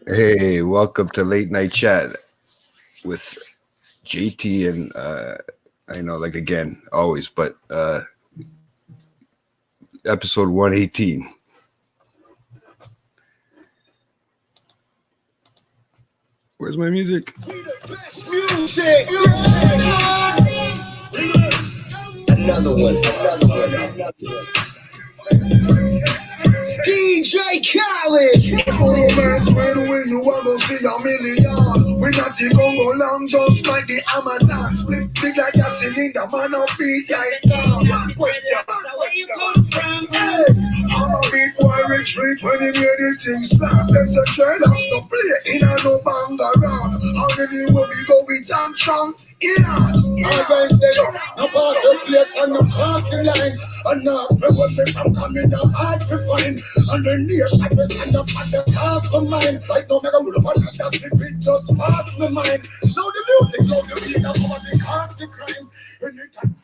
Hey, welcome to Late Night Chat with JT and I know like again always, but episode 118. Where's my music? Music. Another one. DJ Khaled. Oh man, when you are gonna see a million. We not the Congo long, just like the Amazon. Split big like a cylinder, man of beat like question. Where you come from? Hey, I'm a big boy retreat when he hear the things slap. Them the trailers to play in a no bang around. How the day will we go with Tom Chong? Alright then, no pass the place and no pass the line. And now, when me from coming down hard to find. And the nation will stand up at the task of mine. Like no mega rule upon that, that's if it just pass my mind. Now the music, now the beat, now the cast the crime. Anytime.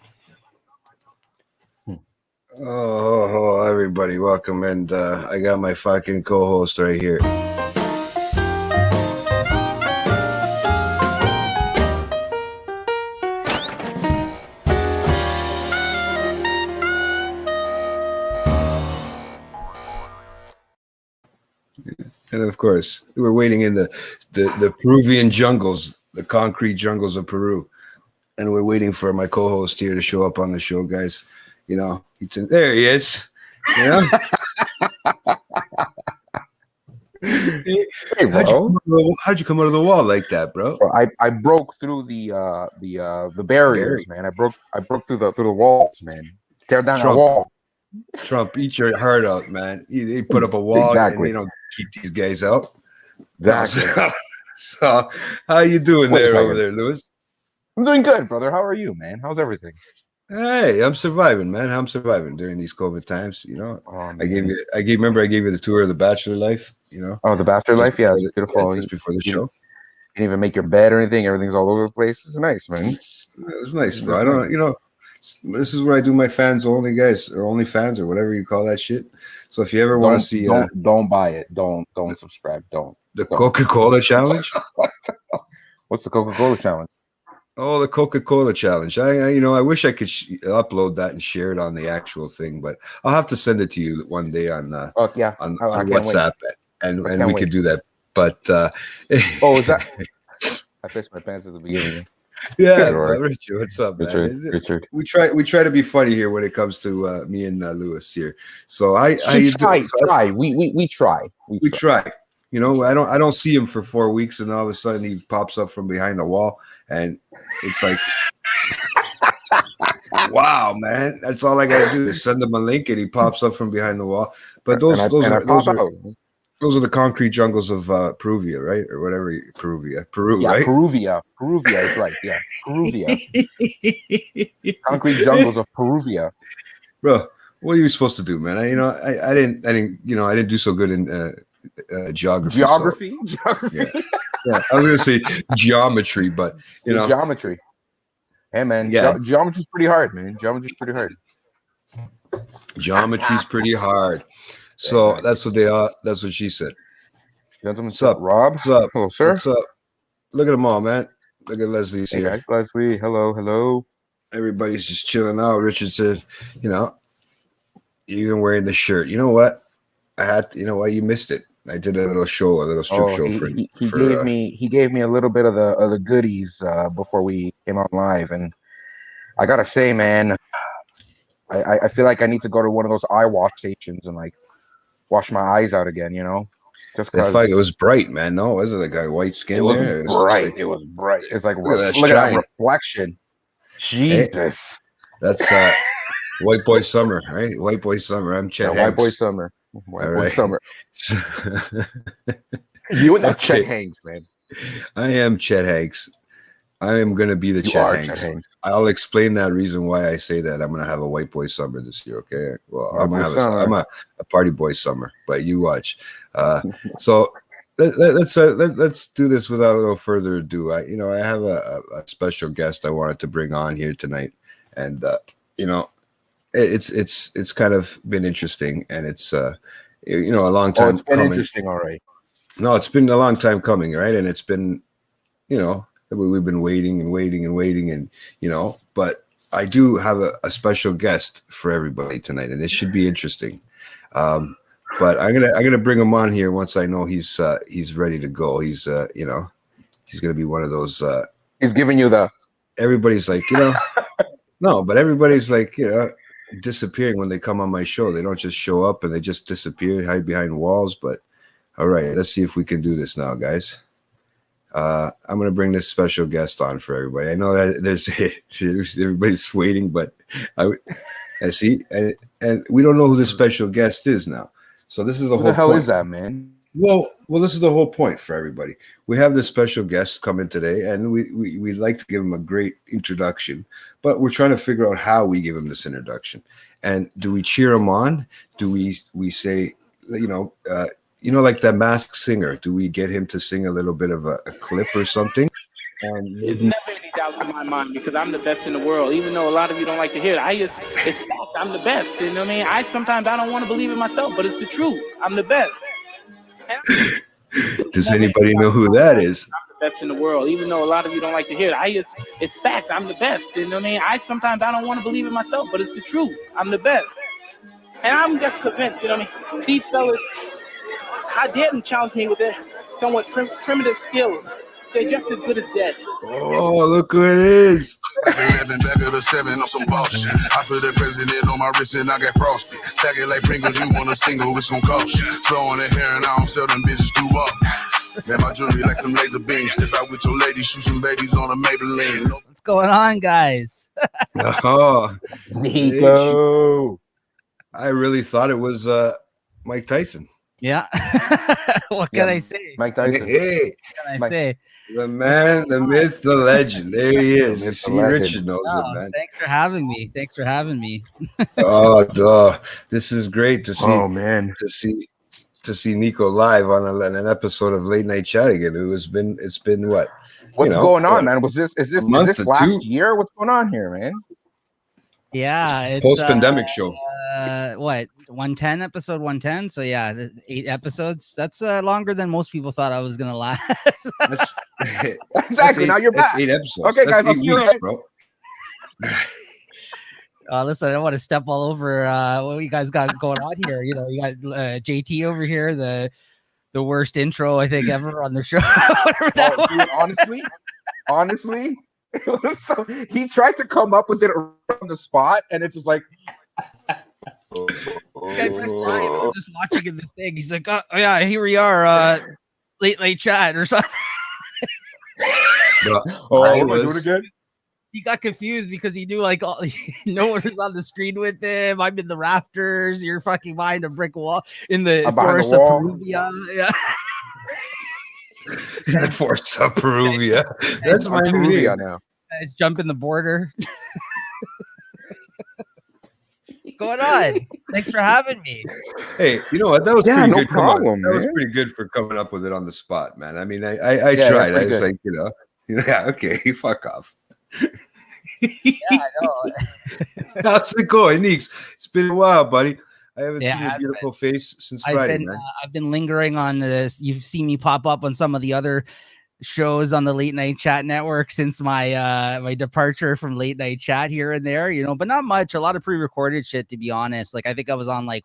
Oh, everybody, welcome. And I got my fucking co-host right here. And of course, we're waiting in the Peruvian jungles, the concrete jungles of Peru. And we're waiting for my co-host here to show up on the show, guys. You know, there he is. You know? Hey, bro. How'd you come out of the wall like that, bro? I broke through the barriers, man. I broke through the walls, man. Tear down the wall. Trump, eat your heart out, man. They put up a wall Exactly. and they don't keep these guys out. Exactly. So how you doing Wait a there second. over there, Lewis? I'm doing good, brother. How are you, man? How's everything? Hey, I'm surviving, man. I'm surviving during these COVID times. You know, Oh, I gave you the tour of the Bachelor Life. You know, Oh, the Bachelor Life, yeah, it's beautiful. just before the You show. didn't even make your bed or anything. Everything's all over the place. It's nice, man. It was nice, bro. I don't, you know, this is where I do my fans only, guys, or only fans, or whatever you call that shit. So if you ever want to see don't buy it. Don't subscribe. Don't. the Coca-Cola challenge. What's the Coca-Cola challenge? Oh, the Coca-Cola challenge. I wish I could upload that and share it on the actual thing, but I'll have to send it to you one day on Oh yeah, on I can't wait. WhatsApp, and can't we wait. could do that. But Oh, is that? I pissed my pants at the beginning. yeah, Right. Richard, what's up, man? Richard. We try to be funny here when it comes to me and Lewis here. So how you doing? Try. We try. We try. You know, I don't see him for 4 weeks, and all of a sudden he pops up from behind the wall, and it's like, wow, man! That's all I gotta do is send him a link, and he pops up from behind the wall. But those are the concrete jungles of Peruvia, right, or whatever Peru, yeah, right? Peruvia is right. Yeah, Peruvia. Concrete jungles of Peruvia. Bro, what are you supposed to do, man? I didn't do so good in geography. Geography. Yeah, I was gonna say geometry, but you know, geometry. Hey man, Yeah. geometry's pretty hard, man. Geometry's pretty hard. geometry's pretty hard. So man. that's what they are. That's what she said. Gentlemen, What's up, Rob? What's up? Hello, sir. What's up? Look at them all, man. Look at Leslie's Hey here. guys, Leslie. Hello. Everybody's just chilling out. Richard said, you know, even wearing the shirt. You know what? You missed it. I did a little strip show for he gave me a little bit of the goodies before we came on live, and I gotta say, man, I feel like I need to go to one of those eye wash stations and like wash my eyes out again, you know, just That because fight, it was bright, man. No, was it like a white skin? it was there? bright. Like, It was bright. It's like Look at that look at that shine. reflection. Jesus, that's White Boy Summer, right? White Boy Summer. I'm Chet White Boy Hanks. Summer. White All Boy right. Summer. You and that Okay. Chet Hanks, man. I am Chet Hanks. I am going to be the You Chet are Hanks. Chet Hanks. I'll explain that reason why I say that. I'm going to have a White Boy Summer this year, okay? Well, White I'm Boy going to Summer. have a Party Boy Summer, but you watch. So let's do this without no further ado. I have a special guest I wanted to bring on here tonight, and it's kind of been interesting, and it's a long time It's been coming. interesting, all right. No, it's been a long time coming, right? And it's been, we've been waiting and waiting and waiting, and but I do have a special guest for everybody tonight, and it should be interesting. But I'm gonna bring him on here once I know he's ready to go. He's he's gonna be one of those. He's giving you the. Everybody's like, no, but everybody's like, disappearing when they come on my show. They don't just show up and they just disappear, hide behind walls. But all right, let's see if we can do this now, guys. I'm going to bring this special guest on for everybody. I know that there's everybody's waiting, but I see, and we don't know who the special guest is now. So this is Who the hell is that, man? Well, this is the whole point for everybody. We have this special guest coming today, and we'd like to give him a great introduction, but we're trying to figure out how we give him this introduction. And do we cheer him on? Do we say, like that Masked Singer? Do we get him to sing a little bit of a clip or something? There's never any doubt in my mind because I'm the best in the world. Even though a lot of you don't like to hear it, it's fact. I'm the best. You know what I mean? Sometimes I don't want to believe it myself, but it's the truth. I'm the best. Does anybody know who that is? I'm the best in the world. Even though a lot of you don't like to hear it, it's fact. I'm the best. You know what I mean? Sometimes I don't want to believe it myself, but it's the truth. I'm the best. And I'm just convinced, you know what I mean? These fellas, how dare them challenge me with their somewhat primitive skills? They're just as good as dead. Oh, look who it is. 11 back of the 7 on some bullshit. I put the president on my wrist and I got frosty. Stack it like Pringles, you want a single, it's gon' cost you. Slow on the hair and I don't sell them bitches too up. Man, my jewelry like some laser beams. Step out with your lady, shoot some babies on a Maybelline. What's going on, guys? Oh, Nico. I really thought it was Mike Tyson. Yeah. What can I say? Mike Tyson. Hey, What can I say? the man, the myth, the legend. There he is. The See, legend. Richard knows it, man. Thanks for having me. Oh, duh. This is great to see. Oh man. To see Nico live on an episode of Late Night Chat again. It's been what? What's going on, man? Is this month or last two. year? What's going on here, man? Yeah, it's Post-pandemic show. What 110 episode 110? So yeah, 8 episodes. That's longer than most people thought I was gonna last. That's, Exactly. Now you're back. 8 episodes. Okay, That's guys, I'll 8 see you weeks, later. bro. Listen, I don't want to step all over what you guys got going on here. You got JT over here, the worst intro I think ever on the show. Whatever that was. Dude, honestly, it was so, he tried to come up with it on the spot, and it's just like. Guy pressed live. I'm just watching the thing. He's like, oh yeah, here we are, late chat or something. I do it was- again. He got confused because he knew like no one was on the screen with him. I'm in the rafters. You're fucking behind a brick wall in the I'm behind the forest of wall. Perugia. Yeah. The Force of Peruvia. That's my new Perugia name. now. Guys jumping the border. What's going on? Thanks for having me. Hey, you know what? That was Yeah, pretty no good. Come on. problem, That was man. pretty good for coming up with it on the spot, man. I mean, I Yeah, tried. I pretty was good. like, yeah, okay, fuck off. Yeah, I know. How's it going, Neeks? It's been a while, buddy. I haven't Yeah, seen your it's beautiful face since Friday, man. I've been lingering on this. You've seen me pop up on some of the other shows on the Late Night Chat Network since my my departure from Late Night Chat here and there, but not much. A lot of pre-recorded shit, to be honest. Like I think I was on like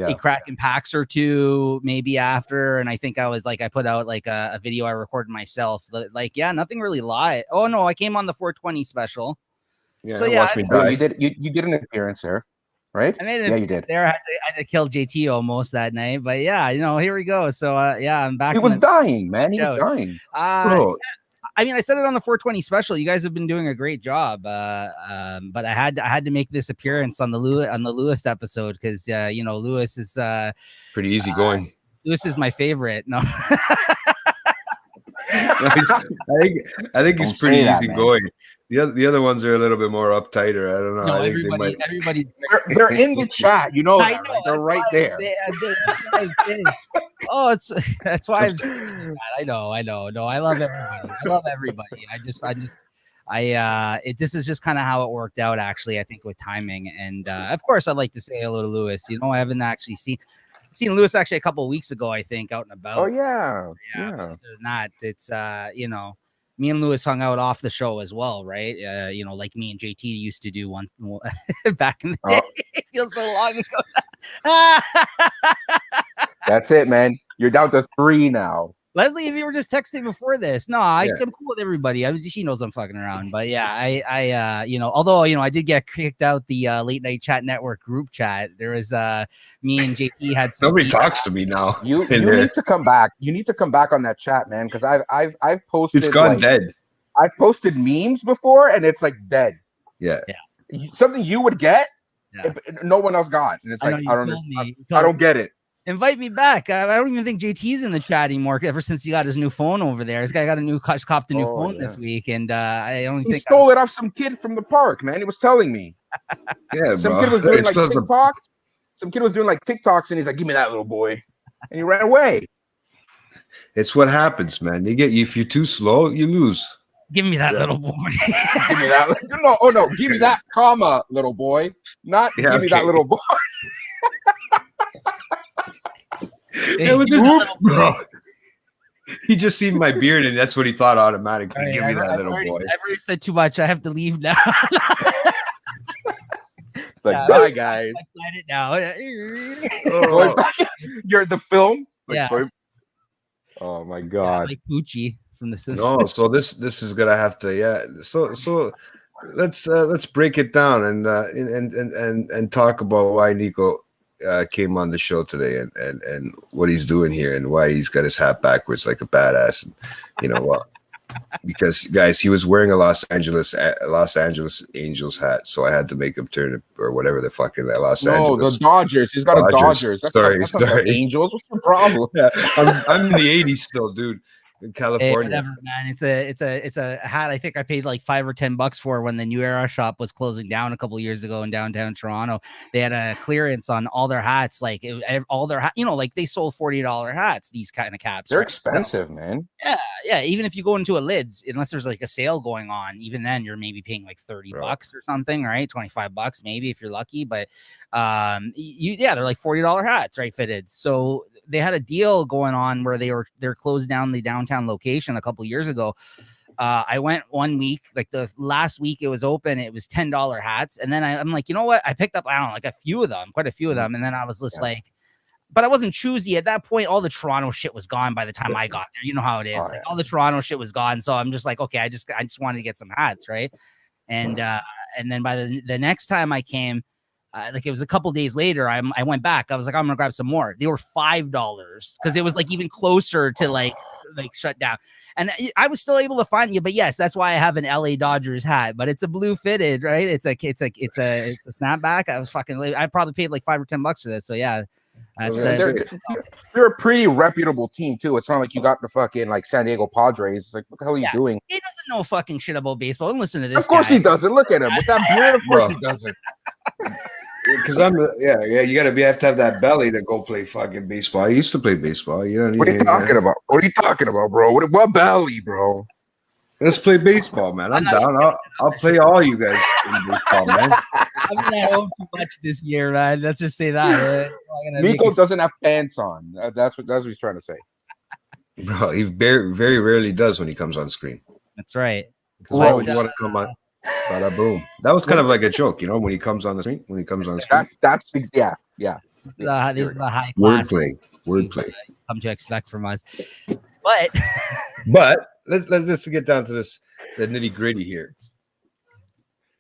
a Kraken PAX or two maybe after, and I think I was like I put out like a video I recorded myself. Like nothing really live. Oh no, I came on the 420 special. Yeah, So, watch me Yeah, die. you did an appearance there, right? I made it. Yeah, you did. There, I had to kill JT almost that night, but yeah, here we go. So yeah, I'm back. He in was the- dying, man. He show. was dying. Bro, I mean, I said it on the 420 special. You guys have been doing a great job, but I had to make this appearance on the Lewis episode because Lewis is pretty easy going. Lewis is my favorite. No, I think he's Don't pretty say that, easy man. going. The other ones are a might I don't know. no, I think they might. everybody. They're in the chat. You know I that, know, right? They're that's right why there. Oh, that's why I'm saying that. I know. No, I love everybody. This is just kind of how it worked out, actually. I think with timing, and of course, I'd like to say hello to Lewis. I haven't actually seen. Seen Lewis actually a couple of weeks ago, I think, out and about. Oh yeah, Yeah, yeah. but other than that, it's you know, me and Lewis hung out off the show as well, right? You know, like me and JT used to do once back in the day. It feels so long ago. That's it, man. You're down to 3 now. Leslie, if you were just texting before this, no, I'm Yeah. cool with everybody. She knows I'm fucking around, but yeah, I you know, although you know, I did get kicked out the Late Night Chat Network group chat. There was me and JT had some Nobody talks to me now. You in there. need to come back. You need to come back on that chat, man, because I've posted. It's gone like, dead. I've posted memes before, and it's like dead. Yeah. Something you would get, Yeah. no one else got, and it's I know like you I don't. told me. I don't get it. Invite me back. I don't even think JT's in the chat anymore ever since he got his new phone over there. This guy got a new copped a new phone this week, and I only He think stole it off some kid from the park, man. He was telling me. Yeah, Some bro. kid was doing It's like just the- TikToks. Some kid was doing like TikToks, and he's like, "Give me that little boy," and he ran away. it's what happens, man. You get if you're too slow, you lose. give me that Yeah. little boy. Give me that. No, oh no, give me that, comma, little boy. Not Yeah, give me that okay. little boy. Yeah, with Give this me that little boy. bro. He just seen my beard, and that's what he thought automatically. All Give right, me that I've little already, boy. I've already said too much. I have to leave now. It's like, Yeah. bye, guys. I find it now. Going back, you're the film. Like, Yeah. Oh my Yeah, god. like Poochie from the Simpsons. No, so this is gonna have to So let's break it down and talk about why Nico came on the show today and what he's doing here and why he's got his hat backwards like a badass. And, you know what? Because guys, he was wearing a Los Angeles Angels hat, so I had to make him turn it or whatever the fucking Los No, Angeles. the Dodgers. He's got a Dodgers. Dodgers. Sorry. Not the Angels. What's the problem? Yeah, I'm in the '80s still, dude. In Hey, California. whatever, man. It's a hat. I think I paid like $5 or $10 for when the New Era shop was closing down a couple of years ago in downtown Toronto. They had a clearance on all their hats, like all their you know, like they sold $40 hats. These kind of caps. They're right? expensive, man. Yeah, even if you go into a Lids, unless there's like a sale going on, even then you're maybe paying like $30 or something, right? $25 maybe if you're lucky. But they're like $40 hats, right? Fitted. So they had a deal going on where they're closed down the downtown location a couple years ago. I went 1 week, like the last week it was open, it was $10 hats. And then I'm like, you know what? I picked up, I don't know, like quite a few of them. And then I was just like, but I wasn't choosy at that point. All the Toronto shit was gone by the time I got there. You know how it is. All the Toronto shit was gone. So I'm just like, okay, I just wanted to get some hats, right? And then by the next time I came, like it was a couple days later, I went back. I was like, I'm gonna grab some more. They were $5 because it was like even closer to like shut down. And I was still able to find you, but yes, that's why I have an LA Dodgers hat. But it's a blue fitted, right? It's a snapback. I probably paid like $5 or $10 for this. So yeah, they're a pretty reputable team too. It's not like you got the fucking like San Diego Padres. It's like, what the hell are you doing? He doesn't know fucking shit about baseball. Don't listen to this. Of course guy. he doesn't. Look at him with that beard. Of course he doesn't. Because you have to have that belly to go play fucking baseball. I used to play baseball. You don't need What are you talking about? What are you talking about, bro? What belly, bro? Let's play baseball, man. I'm down. I'll play all you guys in baseball, man. I've been at home too much this year, man. Let's just say that. Nico doesn't have pants on. That's what he's trying to say. Bro, he very rarely does when he comes on screen. That's right. Because why would you want to come on? Bada boom. That was kind of like a joke, you know, when he comes on the screen. That's yeah. These are the high class Wordplay. Come to expect from us. But let's get down to the nitty gritty here.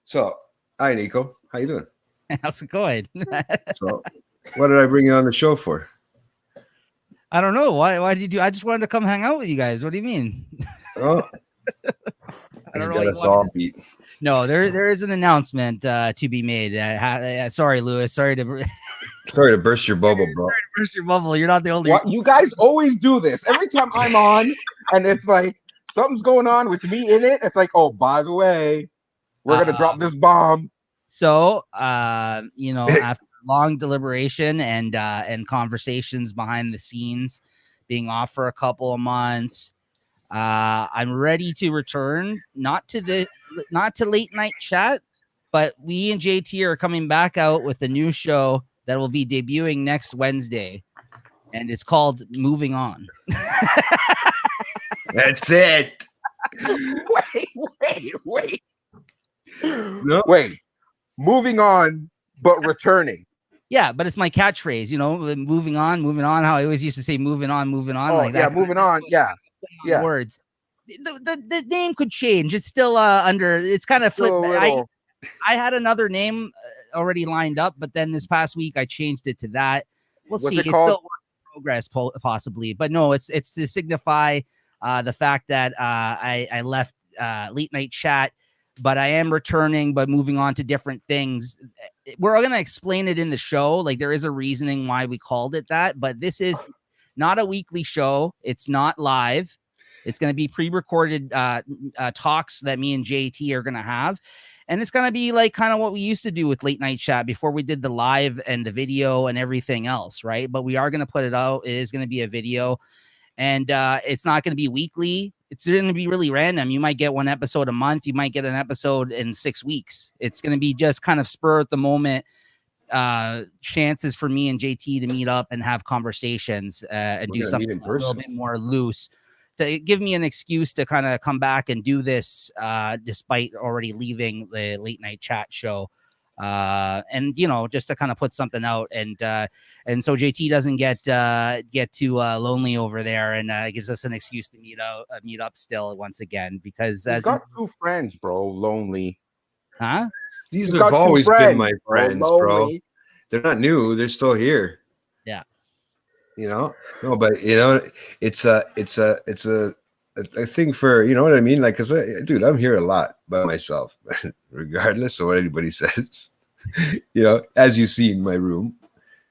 So, hi Nico, how you doing? How's it going? So, what did I bring you on the show for? I don't know. Why did you do? I just wanted to come hang out with you guys. What do you mean? Oh, I don't got know. us all beat. No, there is an announcement to be made. Sorry, Lewis. Sorry to burst your bubble, bro. burst your bubble. You're not the only. What? You guys always do this. Every time I'm on, and it's like something's going on with me in it. It's like, oh, by the way, we're gonna drop this bomb. So, after long deliberation and conversations behind the scenes, being off for a couple of months, I'm ready to return. Not to late night chat, but we and JT are coming back out with a new show that will be debuting next Wednesday. and it's called Moving On. That's it. Wait. No. Wait. Moving on, but returning. Yeah, but it's my catchphrase, you know, moving on. How I always used to say moving on, Oh, like yeah, that. moving on. Yeah. Yeah. Words. The name could change. It's still under. It's kind of flipped. Still a little- I had another name already lined up, but then this past week I changed it to that. We'll What's see. it It's called? still progress, possibly, but no, it's to signify the fact that I left late night chat, but I am returning, but moving on to different things. We're going to explain it in the show. Like there is a reasoning why we called it that, but this is not a weekly show. It's not live. It's going to be pre-recorded talks that me and JT are going to have. And it's going to be like kind of what we used to do with late night chat before we did the live and the video and everything else. Right. But we are going to put it out. It is going to be a video, and it's not going to be weekly. It's going to be really random. You might get one episode a month. You might get an episode in 6 weeks. It's going to be just kind of spur at the moment chances for me and JT to meet up and have conversations and We're do gonna something meet in a little person. bit more loose to give me an excuse to kind of come back and do this despite already leaving the late night chat show. And you know, just to kind of put something out, and so JT doesn't get too lonely over there, and gives us an excuse to meet up still once again, because He's got 2 friends, bro. Lonely. huh? These He's have got 2 always been friends, my bro. friends, bro. Lonely. They're not new. They're still here. Yeah. You know, no, but you know, it's a thing for, you know what I mean? Like, cause dude, I'm here a lot by myself, regardless of what anybody says. You know, as you see in my room.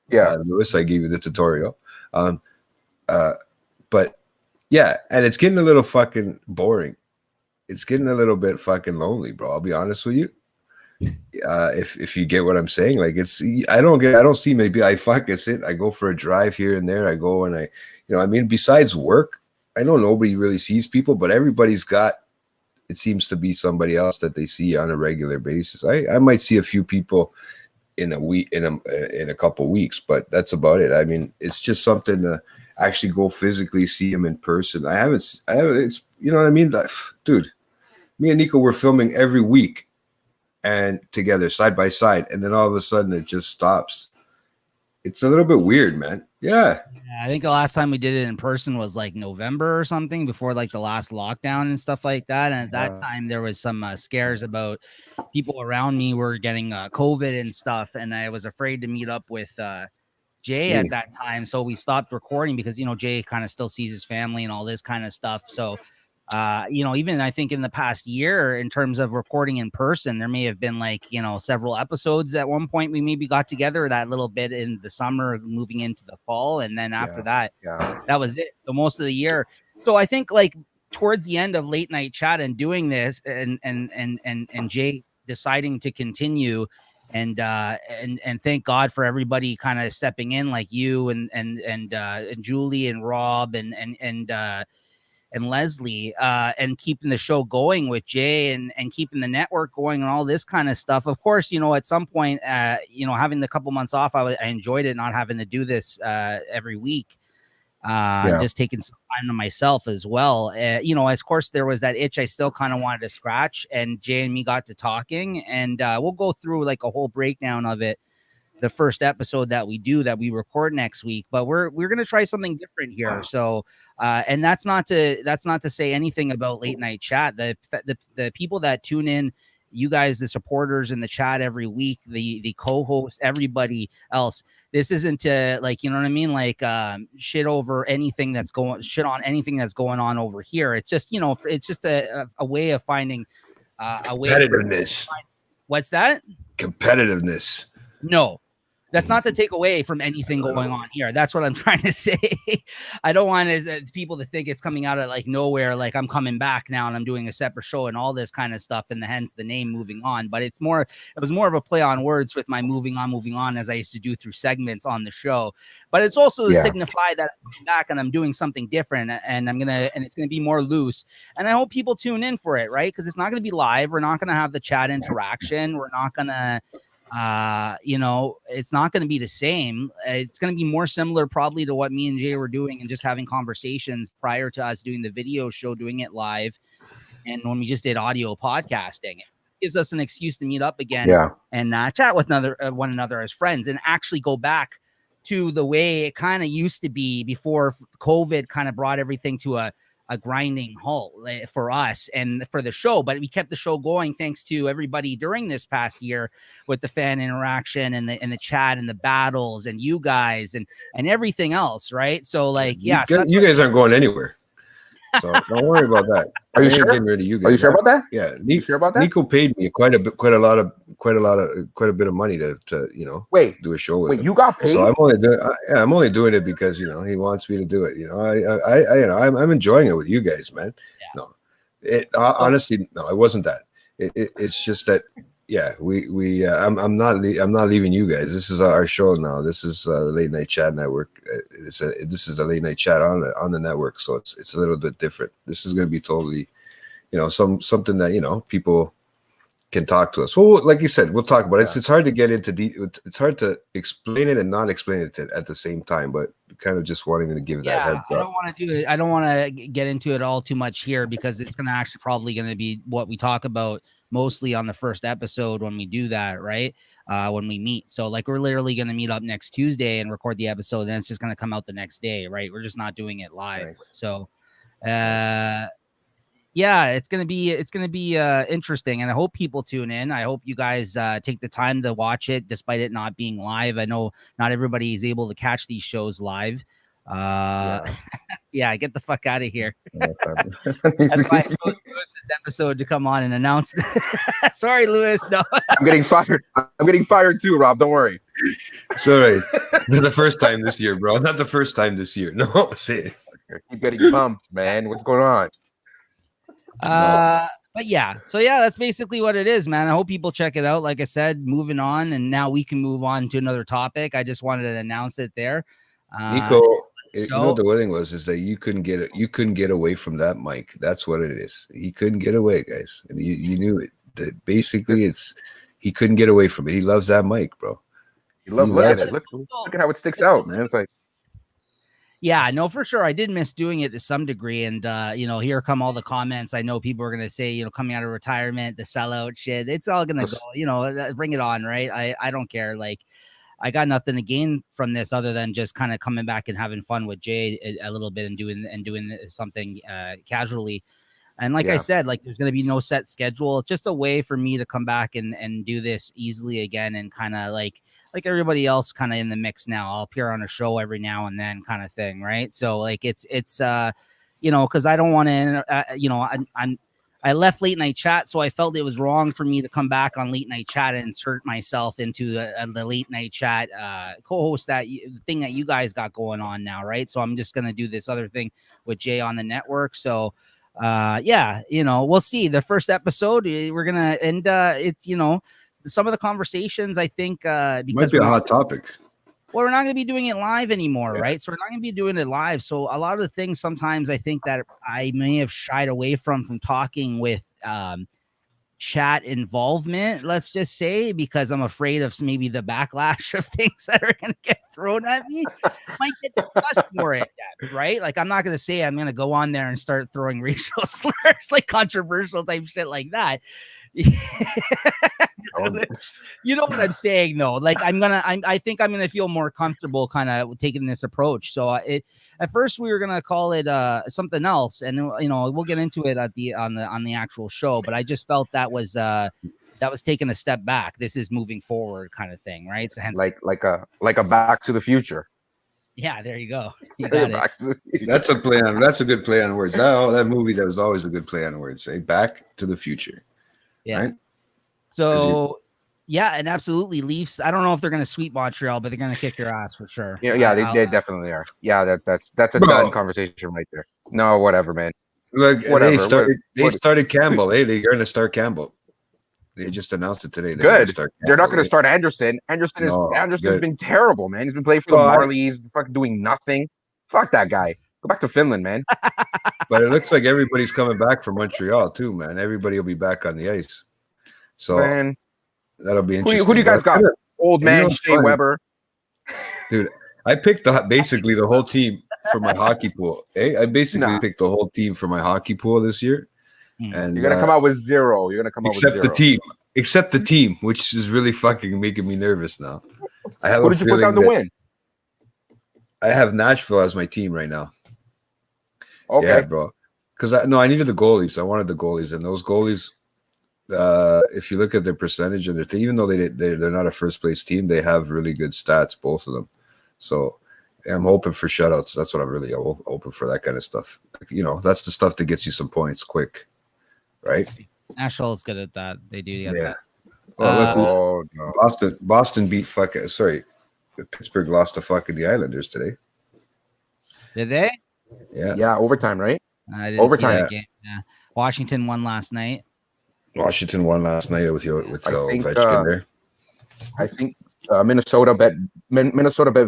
Yeah. Lewis, I gave you the tutorial. But yeah, and it's getting a little fucking boring. It's getting a little bit fucking lonely, bro. I'll be honest with you. If you get what I'm saying, like I don't see maybe I sit, I go for a drive here and there. I go and I mean, besides work, I know nobody really sees people, but everybody's got, it seems to be somebody else that they see on a regular basis. I might see a few people in a week, in a couple weeks, but that's about it. I mean, it's just something to actually go physically see them in person. I haven't, it's, you know what I mean? Dude, me and Nico were filming every week and together side by side, and then all of a sudden it just stops. It's a little bit weird, man. Yeah. I think the last time we did it in person was like November or something, before like the last lockdown and stuff like that. And at that time there was some scares about people around me were getting COVID and stuff, and I was afraid to meet up with Jay at that time, so we stopped recording because, you know, Jay kind of still sees his family and all this kind of stuff. So you know, even I think in the past year, in terms of recording in person, there may have been like, you know, several episodes at one point we maybe got together that little bit in the summer moving into the fall, and then after that was it, the most of the year. So I think like towards the end of late night chat and doing this, and Jay deciding to continue, and thank God for everybody kind of stepping in, like you and Julie and Rob and Leslie, and keeping the show going with Jay, and keeping the network going and all this kind of stuff. Of course, you know, at some point, you know, having the couple months off, I enjoyed it, not having to do this every week. Just taking some time to myself as well. You know, of course, there was that itch I still kind of wanted to scratch, and Jay and me got to talking, and we'll go through like a whole breakdown of it, the first episode that we record next week. But we're gonna try something different here. So and that's not to say anything about late night chat. The people that tune in, you guys, the supporters in the chat every week, the co-hosts, everybody else, this isn't to, like, you know what I mean, like shit on anything that's going on over here. It's just, you know, it's just a way of finding a way. Competitiveness. What's that? Competitiveness. No, that's not to take away from anything going on here. That's what I'm trying to say. I don't want people to think it's coming out of like nowhere, like I'm coming back now and I'm doing a separate show and all this kind of stuff, and hence the name Moving On. But it was more of a play on words with my moving on, as I used to do through segments on the show. But it's also to signify that I'm coming back and I'm doing something different, and it's gonna be more loose. And I hope people tune in for it, right? Because it's not gonna be live. We're not gonna have the chat interaction. We're not gonna you know, it's not going to be the same. It's going to be more similar probably to what me and Jay were doing and just having conversations prior to us doing the video show, doing it live. And when we just did audio podcasting, it gives us an excuse to meet up again and chat with one another as friends and actually go back to the way it kind of used to be before COVID kind of brought everything to a grinding halt for us and for the show. But we kept the show going thanks to everybody during this past year with the fan interaction and the chat and the battles and you guys and everything else, right? So like, yeah, you guys aren't going anywhere. So don't worry about that. Are you sure? Getting rid of you guys. Are you sure about that? Yeah. You sure about that? Nico paid me quite a bit of money to you know, do a show with him. You got paid? So I'm only doing it because, you know, he wants me to do it. You know, I'm enjoying it with you guys, man. Yeah. No, honestly, no, it wasn't that. It's just that. Yeah, I'm not leaving you guys. This is our show now. This is the Late Night Chat Network. This is a late night chat on the network, so it's a little bit different. This is going to be totally, you know, something that, you know, people can talk to us. Well, like you said, we'll talk about it. It's hard to get into it's hard to explain it and not explain it at the same time, but kind of just wanting to give that heads up. I don't want to get into it all too much here because it's going to actually probably going to be what we talk about mostly on the first episode when we do that, right? When we meet. So like we're literally going to meet up next Tuesday and record the episode. Then it's just going to come out the next day, right? We're just not doing it live. Nice. So, yeah, it's going to be interesting. And I hope people tune in. I hope you guys take the time to watch it, despite it not being live. I know not everybody is able to catch these shows live. Yeah, get the fuck out of here. That's why I chose Lewis's episode to come on and announce. Sorry, Lewis. No, I'm getting fired. I'm getting fired too, Rob. Don't worry. Sorry, not the first time this year, bro. Not the first time this year. No, say it. Keep getting bumped, man. What's going on? But yeah, so yeah, that's basically what it is, man. I hope people check it out. Like I said, moving on, and now we can move on to another topic. I just wanted to announce it there. Nico, you know what the wedding is that you couldn't get away from that mic. That's what it is. He couldn't get away, guys, and you knew it. That basically, he couldn't get away from it. He loves that mic, bro. He loves it. Look at how it sticks out, man. It's like. Yeah, no, for sure. I did miss doing it to some degree. And, you know, here come all the comments. I know people are going to say, you know, coming out of retirement, the sellout shit, it's all going to go, you know, bring it on, right? I don't care. Like, I got nothing to gain from this other than just kind of coming back and having fun with Jay a little bit and doing something casually. And like I said, like there's going to be no set schedule. It's just a way for me to come back and do this easily again and kind of like everybody else kind of in the mix now. I'll appear on a show every now and then kind of thing, right? So like it's you know, because I don't want to, you know, I left Late Night Chat, so I felt it was wrong for me to come back on Late Night Chat and insert myself into the Late Night Chat co-host thing that you guys got going on now, right? So I'm just going to do this other thing with Jay on the network. So yeah, you know, we'll see. The first episode we're gonna end it's, you know, some of the conversations I think because might be a hot topic. Well, we're not going to be doing it live anymore, right? So we're not going to be doing it live. So a lot of the things sometimes I think that I may have shied away from talking with chat involvement, let's just say, because I'm afraid of maybe the backlash of things that are going to get thrown at me. Might get discussed more at that, right? Like I'm not going to say I'm going to go on there and start throwing racial slurs, like controversial type shit like that. You know what I'm saying, though. Like I think I'm gonna feel more comfortable kind of taking this approach. So at first we were gonna call it something else, and you know we'll get into it at on the actual show. But I just felt that was taking a step back. This is moving forward kind of thing, right? So hence like a Back to the Future. Yeah, there you go. You got it. That's a play on. That's a good play on words. That movie that was always a good play on words. Say Back to the Future. Yeah. Right? So, yeah, and absolutely, Leafs. I don't know if they're going to sweep Montreal, but they're going to kick their ass for sure. Yeah, they definitely are. Yeah, that's a done conversation right there. No, whatever, man. Look, whatever. They started Campbell. Hey, they're going to start Campbell. They just announced it today. They're not going to start Anderson. Anderson's been terrible, man. He's been playing for the Marlies, fucking doing nothing. Fuck that guy. Go back to Finland, man. But it looks like everybody's coming back from Montreal too, man. Everybody will be back on the ice. So, man, That'll be Who, interesting. who do you guys got? Old And you know man what's Shea funny? Weber. Dude, I picked basically the whole team for my hockey pool. I basically picked the whole team for my hockey pool this year. And You're gonna come out with zero. You're gonna come out with except zero. the team, which is really fucking making me nervous now. I have Who a did you put down feeling to win? I have Nashville as my team right now. Okay. Yeah, bro. Because I needed the goalies. I wanted the goalies, and those goalies. If you look at their percentage and even though they're not a first place team, they have really good stats, both of them. So I'm hoping for shutouts. That's what I'm really hoping for, that kind of stuff. You know, that's the stuff that gets you some points quick, right? Nashville is good at that. They do get Yeah. that. Well, look, No. Boston beat Pittsburgh lost to fucking the Islanders today. Did they? Yeah. Yeah, overtime, right? I didn't Overtime. see that game. Yeah. Washington won last night. Washington won last night with think, Ovechkin there. I think Minnesota bet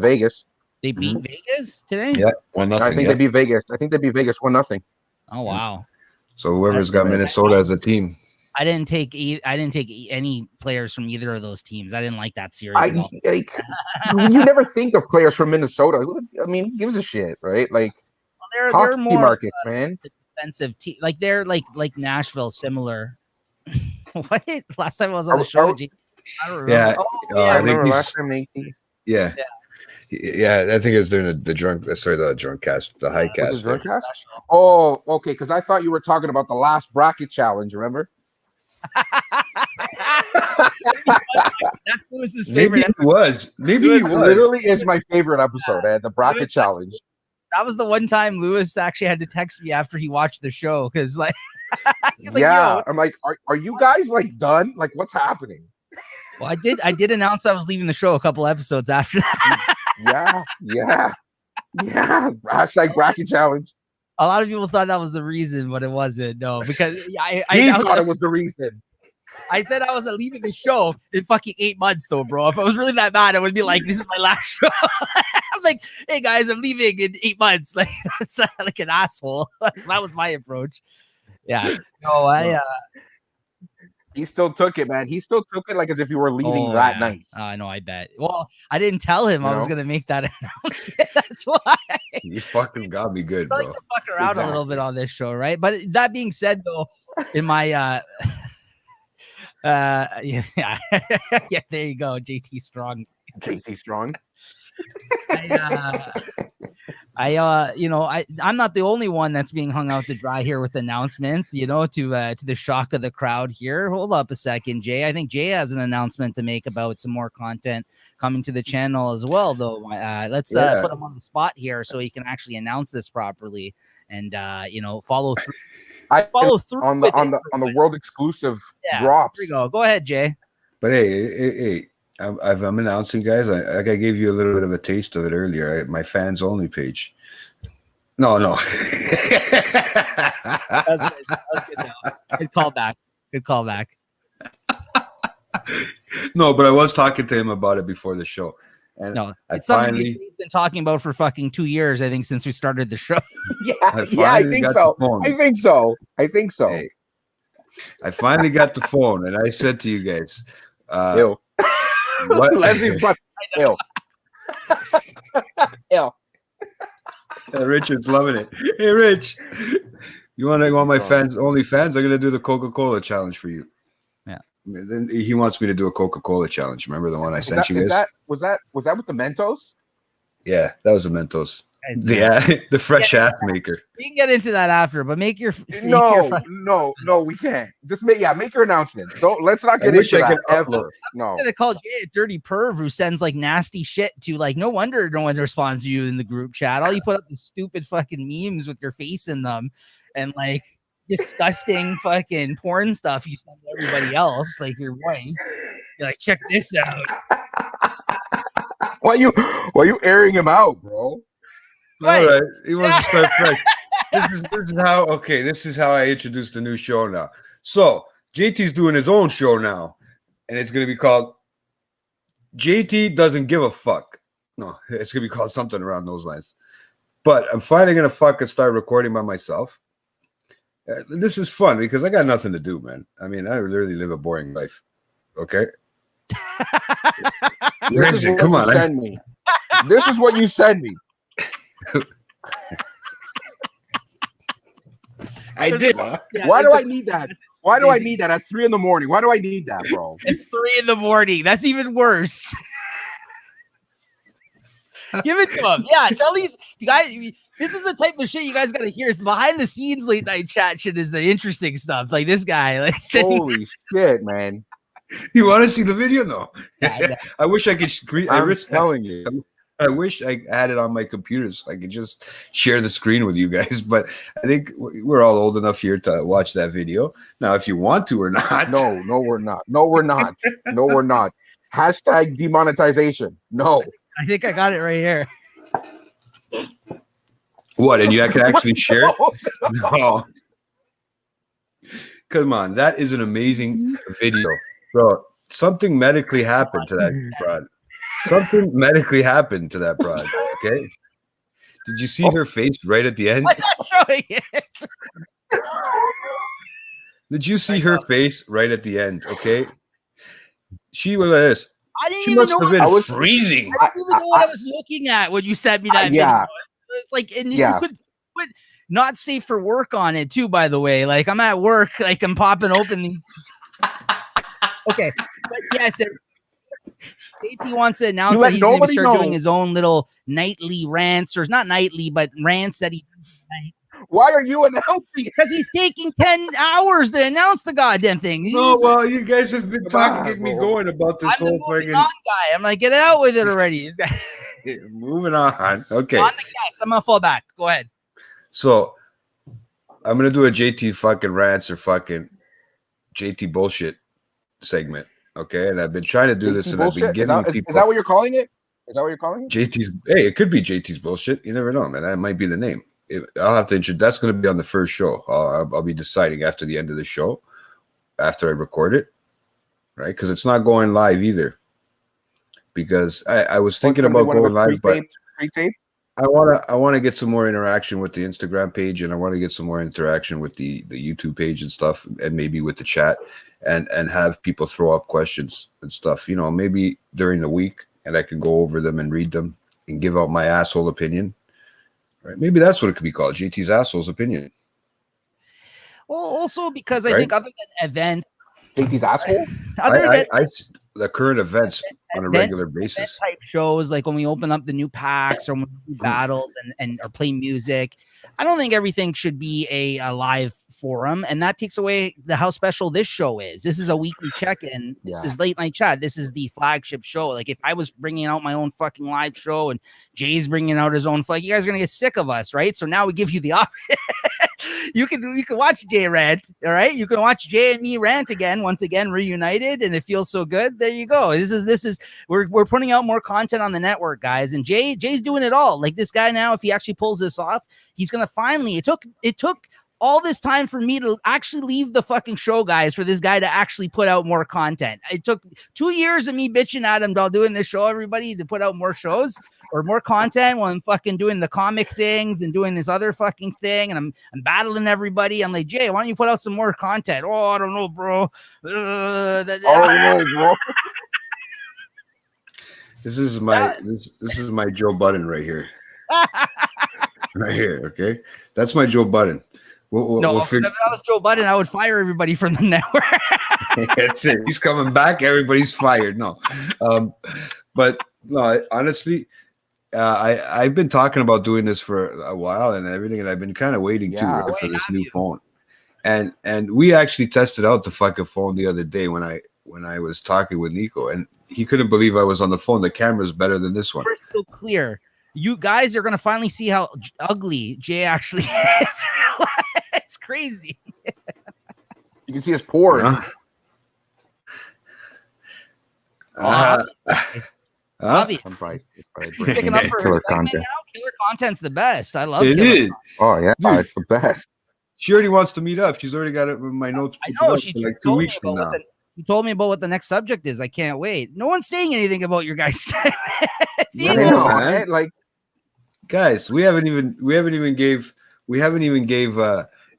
Vegas. They beat Vegas today? Yeah, 1-0. I think they beat Vegas. I think they beat Vegas 1-0. Oh wow. So whoever's got Minnesota as a team. I didn't take any players from either of those teams. I didn't like that series. I at all. like you never think of players from Minnesota. I mean, who gives a shit, right? Like They're hockey more market, man. defensive team. Like they're like Nashville, similar. What? Last time I was on the Are- show, are- I don't remember. Yeah. Oh, I I think remember he's- last time they Yeah. Yeah, I think it was during the drunk cast, the high was cast. it Drunkcast? Oh, okay. Because I thought you were talking about the last bracket challenge. Remember? That's Lewis's favorite. Maybe he was. Maybe he It was. literally is my favorite episode. The bracket Lewis, challenge. That was the one time Lewis actually had to text me after he watched the show because like, he's like, Yeah, "Yo." I'm like, are you guys like done? Like, what's happening? Well, I did announce I was leaving the show a couple episodes after that. Yeah. Hashtag bracket challenge. A lot of people thought that was the reason, but it wasn't. No, because He I thought it was the reason. I said I was leaving the show in fucking 8 months, though, bro. If I was really that bad, I would be like, "This is my last show." I'm like, "Hey guys, I'm leaving in 8 months." Like, it's not like an asshole. That was my approach. Yeah. No, He still took it, man. He still took it like as if you were leaving Oh, that yeah. night. I know. I bet. Well, I didn't tell him I was know? gonna make that announcement. That's why. You fucking got me good, I like bro. to fuck around a little Exactly. bit on this show, right? But that being said, though, in my yeah, yeah, there you go, JT Strong. JT Strong. I'm not the only one that's being hung out to dry here with announcements, to the shock of the crowd here. Hold up a second, Jay. I think Jay has an announcement to make about some more content coming to the channel as well, though. Let's put him on the spot here so he can actually announce this properly and follow through. Follow through on with the it. world exclusive Yeah, drops. Here we go. Go ahead, Jay. But hey, I'm announcing, guys. I gave you a little bit of a taste of it earlier. My fans only page. No. That was good. Now. Good callback. Good callback. No, but I was talking to him about it before the show, and No, I it's something finally, we've been talking about for fucking 2 years. I think since we started the show. I finally think got so. the phone. I think so. Hey, I finally got the phone, and I said to you guys, Ew. what? Leslie, but ew. Ew. Richard's loving it. Hey, Rich, you want my fans only fans? I'm gonna do the Coca-Cola challenge for you. Yeah. Then he wants me to do a Coca-Cola challenge. Remember the one I sent you guys? Was that with the Mentos? Yeah, that was a Mentos. Yeah, the fresh half maker. We can get into that after, but make your No, we can't. Just make your announcement. Let's not get wish into I that could ever. No. I'm gonna call Jay a dirty perv who sends like nasty shit to like. No wonder no one responds to you in the group chat. All you put up is stupid fucking memes with your face in them, and like disgusting fucking porn stuff you send to everybody else, like your wife. You're like, check this out. Why you airing him out, bro? All right, he wants to start fresh. This is how I introduce the new show now. So JT's doing his own show now, and it's gonna be called JT Doesn't Give a Fuck. No, it's gonna be called something around those lines. But I'm finally gonna fucking start recording by myself. This is fun because I got nothing to do, man. I mean, I literally live a boring life. Okay, Where This is is it? what Come you on. send me. This is what you send me. I did. Yeah, Why there's do I need that? Why do I need that at 3 a.m? Why do I need that, bro? It's 3 a.m. That's even worse. Give it to him. Yeah, tell these you guys. This is the type of shit you guys got to hear. Is the behind the scenes late night chat shit is the interesting stuff. Like this guy, like Holy shit, man! You want to see the video? No. Yeah, I wish I could screen. I'm telling you. I wish I had it on my computer so I could just share the screen with you guys. But I think we're all old enough here to watch that video. Now, if you want to or not. No, we're not. No, we're not. No, we're not. Hashtag demonetization. No. I think I got it right here. What? And you can actually share it? No. Come on. That is an amazing video. Bro, something medically happened to that broad. Something medically happened to that broad. Okay. Did you see her face right at the end? I'm not showing it. Did you see her face right at the end? Okay. She was like this. I didn't She even must know. have been I was- freezing. I didn't even know what I was looking at when you sent me that yeah. video. It's like, and Yeah. you could put not safe for work on it too, by the way. Like I'm at work, like I'm popping open these. Okay. But yes, JT wants to announce let that he's going to nobody start know. doing his own little nightly rants, or not nightly, but rants that he Why are you announcing it? because he's taking 10 hours to announce the goddamn thing. No, He's- well, you guys have been Come talking, on, getting me bro. going about this I'm the whole moving fucking on guy. I'm like, get out with it already. You guys, moving on. Okay. on the gas. I'm gonna fall back. Go ahead. So I'm gonna do a JT fucking rants or fucking JT bullshit segment. Okay, and I've been trying to do this, JT and I've been bullshit? giving Is people that what you're calling it? Is that what you're calling it? JT's. Hey, it could be JT's bullshit. You never know, man. That might be the name. I'll have to introduce. That's going to be on the first show. I'll be deciding after the end of the show, after I record it, right? Because it's not going live either. Because I was thinking about going live, but Pre-tape? I want to get some more interaction with the Instagram page, and I want to get some more interaction with the YouTube page and stuff, and maybe with the chat, and have people throw up questions and stuff. You know, maybe during the week, and I can go over them and read them and give out my asshole opinion. Right? Maybe that's what it could be called, JT's asshole's opinion. Well, also because I Right? think other than events, JT's asshole? other than The current events on a regular basis. type shows, like when we open up the new packs or when we do battles and or play music, I don't think everything should be a live forum, and that takes away how special this show is. This is a weekly check-in. This Yeah. is late night chat. This is the flagship show. Like if I was bringing out my own fucking live show and Jay's bringing out his own flag, you guys are gonna get sick of us, right? So now we give you the option. you can watch Jay rant, all right? You can watch Jay and me rant again, once again reunited, and it feels so good. There you go. This is we're putting out more content on the network, guys, and Jay's doing it all. Like this guy now, if he actually pulls this off, he's gonna finally. It took all this time for me to actually leave the fucking show, guys, for this guy to actually put out more content. It took 2 years of me bitching at him while doing this show, everybody, to put out more shows or more content while I'm fucking doing the comic things and doing this other fucking thing. And I'm battling everybody. I'm like, Jay, why don't you put out some more content? Oh, I don't know, bro. Oh, no, bro. This is my this is my Joe Budden right here. Right here, okay? That's my Joe Budden. No, if I was Joe Budden, I would fire everybody from the network. That's it. He's coming back. Everybody's fired. No, but no. Honestly, I've been talking about doing this for a while and everything, and I've been kind of waiting too, Yeah. right, for this new phone. And we actually tested out the fucking phone the other day when I was talking with Nico, and he couldn't believe I was on the phone. The camera's better than this one. Crystal clear. You guys are gonna finally see how ugly Jay actually is. It's crazy. You can see his pores. Bobby, I'm probably he's picking up for her killer segment content. now. Killer content's the best. I love It killer is. Oh yeah, Dude. it's the best. She already wants to meet up. She's already got it in my notes. I put know up she for just like 2 told me weeks from about now. you told me about what the next subject is. I can't wait. No one's saying anything about your guys' See, I I know, know, man. man. Like Guys, we haven't even gave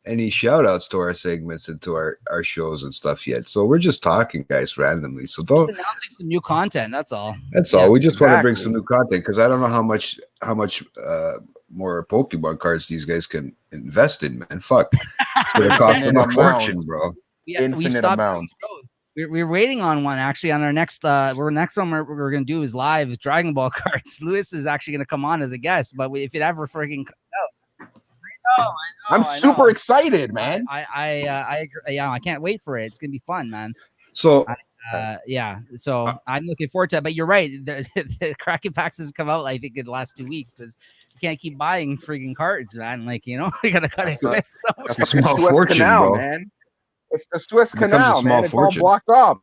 any shout outs to our segments and to our shows and stuff yet. So we're just talking, guys, randomly. So don't. Announcing some new content. That's all. That's all. We just want to bring exactly. some new content because I don't know how much more Pokemon cards these guys can invest in, man. Fuck, it's gonna cost them a Infinite fortune, bro. We Infinite stopped amounts. We're waiting on one actually on our next next one we're gonna do is live with Dragon Ball cards. Lewis is actually gonna come on as a guest, but if it ever freaking comes out, I know, I'm I super know. excited, man. I agree. Yeah, I can't wait for it. It's gonna be fun, man. So Yeah, so I'm looking forward to it. But you're right, the Kraken packs has come out I think in the last 2 weeks because you can't keep buying freaking cards, man. Like we gotta cut it quick. it's a small Suez fortune, Canal, bro. man. It's the Suez Becomes a Canal, small man. It's fortune. all blocked up.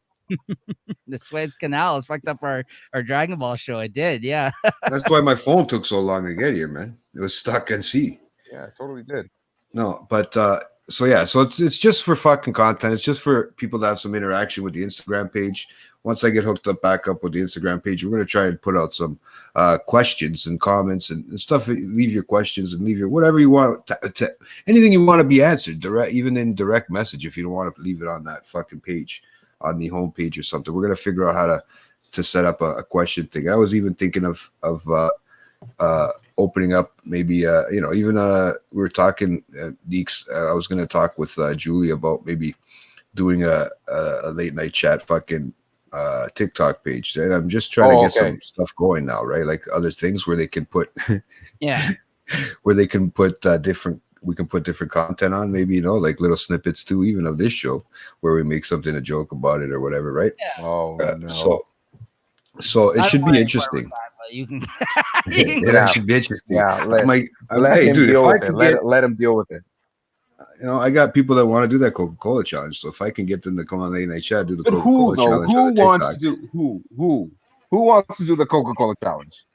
The Suez Canal has fucked up our Dragon Ball show. It did, yeah. That's why my phone took so long to get here, man. It was stuck in sea. Yeah, it totally did. No, but so it's just for fucking content. It's just for people to have some interaction with the Instagram page. Once I get hooked up back up with the Instagram page, we're gonna try and put out some questions and comments and stuff. Leave your questions and leave your whatever you want to anything you want to be answered direct, even in direct message. If you don't want to leave it on that fucking page, on the home page or something, we're gonna figure out how to set up a question thing. I was even thinking of opening up maybe even we were talking Deeks, I was going to talk with Julie about maybe doing a late night chat fucking TikTok page, and I'm just trying to get some stuff going now, right? Like other things where they can put Yeah, where they can put we can put different content on, maybe like little snippets too, even of this show where we make something a joke about it or whatever, right? Oh, no. So it should be interesting. You can. It should be interesting. Yeah, let hey, him dude, deal if I with it. can Let him deal with it. I got people that want to do that Coca-Cola challenge. So if I can get them to come on late night chat, do the But Coca-Cola challenge. Who on the wants to TikTok. do who wants to do the Coca-Cola challenge?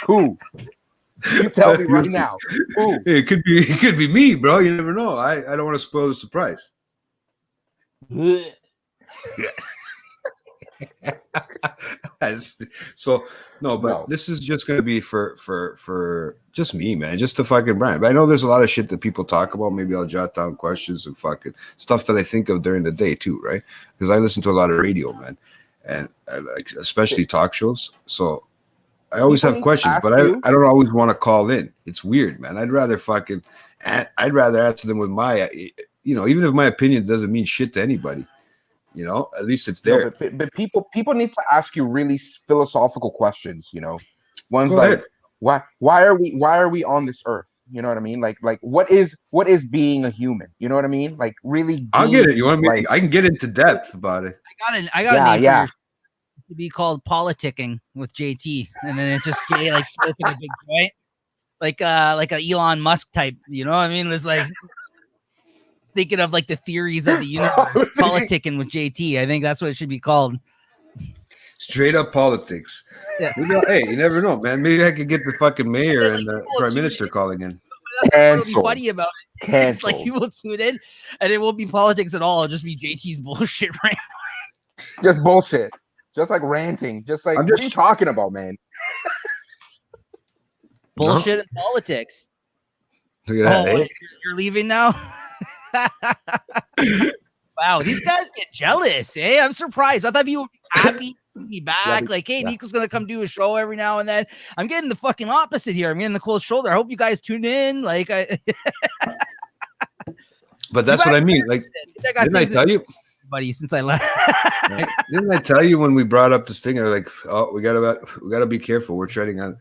Who? You tell me right now. Who? It could be me, bro. You never know. I don't want to spoil the surprise. So no, but No. this is just gonna be for just me, man, just to fucking brand. But I know there's a lot of shit that people talk about. Maybe I'll jot down questions and fucking stuff that I think of during the day too, right? Because I listen to a lot of radio, man, and I like especially talk shows. So I always People have questions, ask but you- I don't always want to call in. It's weird, man. I'd rather answer them with my, even if my opinion doesn't mean shit to anybody. At least it's there. No, but people need to ask you really philosophical questions. Ones Go like ahead. why are we on this earth? You know what I mean? Like what is being a human? You know what I mean? Like really. I'll get it. You deep, want me? like- I can get into depth about it. I got a name Yeah. for your to be called politicking with JT, and then it's just gay, like smoking a big joint, like a Elon Musk type. You know what I mean? It's like thinking of like the theories of the universe, politicking with JT. I think that's what it should be called. Straight up politics. Yeah. Hey, you never know, man. Maybe I could get the fucking mayor Yeah, and the like, prime minister calling in. That's what'll be Cancel. funny about it. It's like Cancel. you will tune in, and it won't be politics at all. It'll just be JT's bullshit, right? Just bullshit. Just like ranting. Just like I'm what are you just- talking about, man? Bullshit and politics. Look at that. Oh, eh? you're leaving now? Wow, these guys get jealous. Hey, I'm surprised. I thought you would be happy to be back. Like, hey, yeah. Nico's gonna come do a show every now and then. I'm getting the fucking opposite here. I'm getting the cold shoulder. I hope you guys tune in. Like, But that's what I mean. Like, didn't I tell you? buddy, since I left. Didn't I tell you when we brought up this thing? I was like, oh, we gotta be careful. We're treading on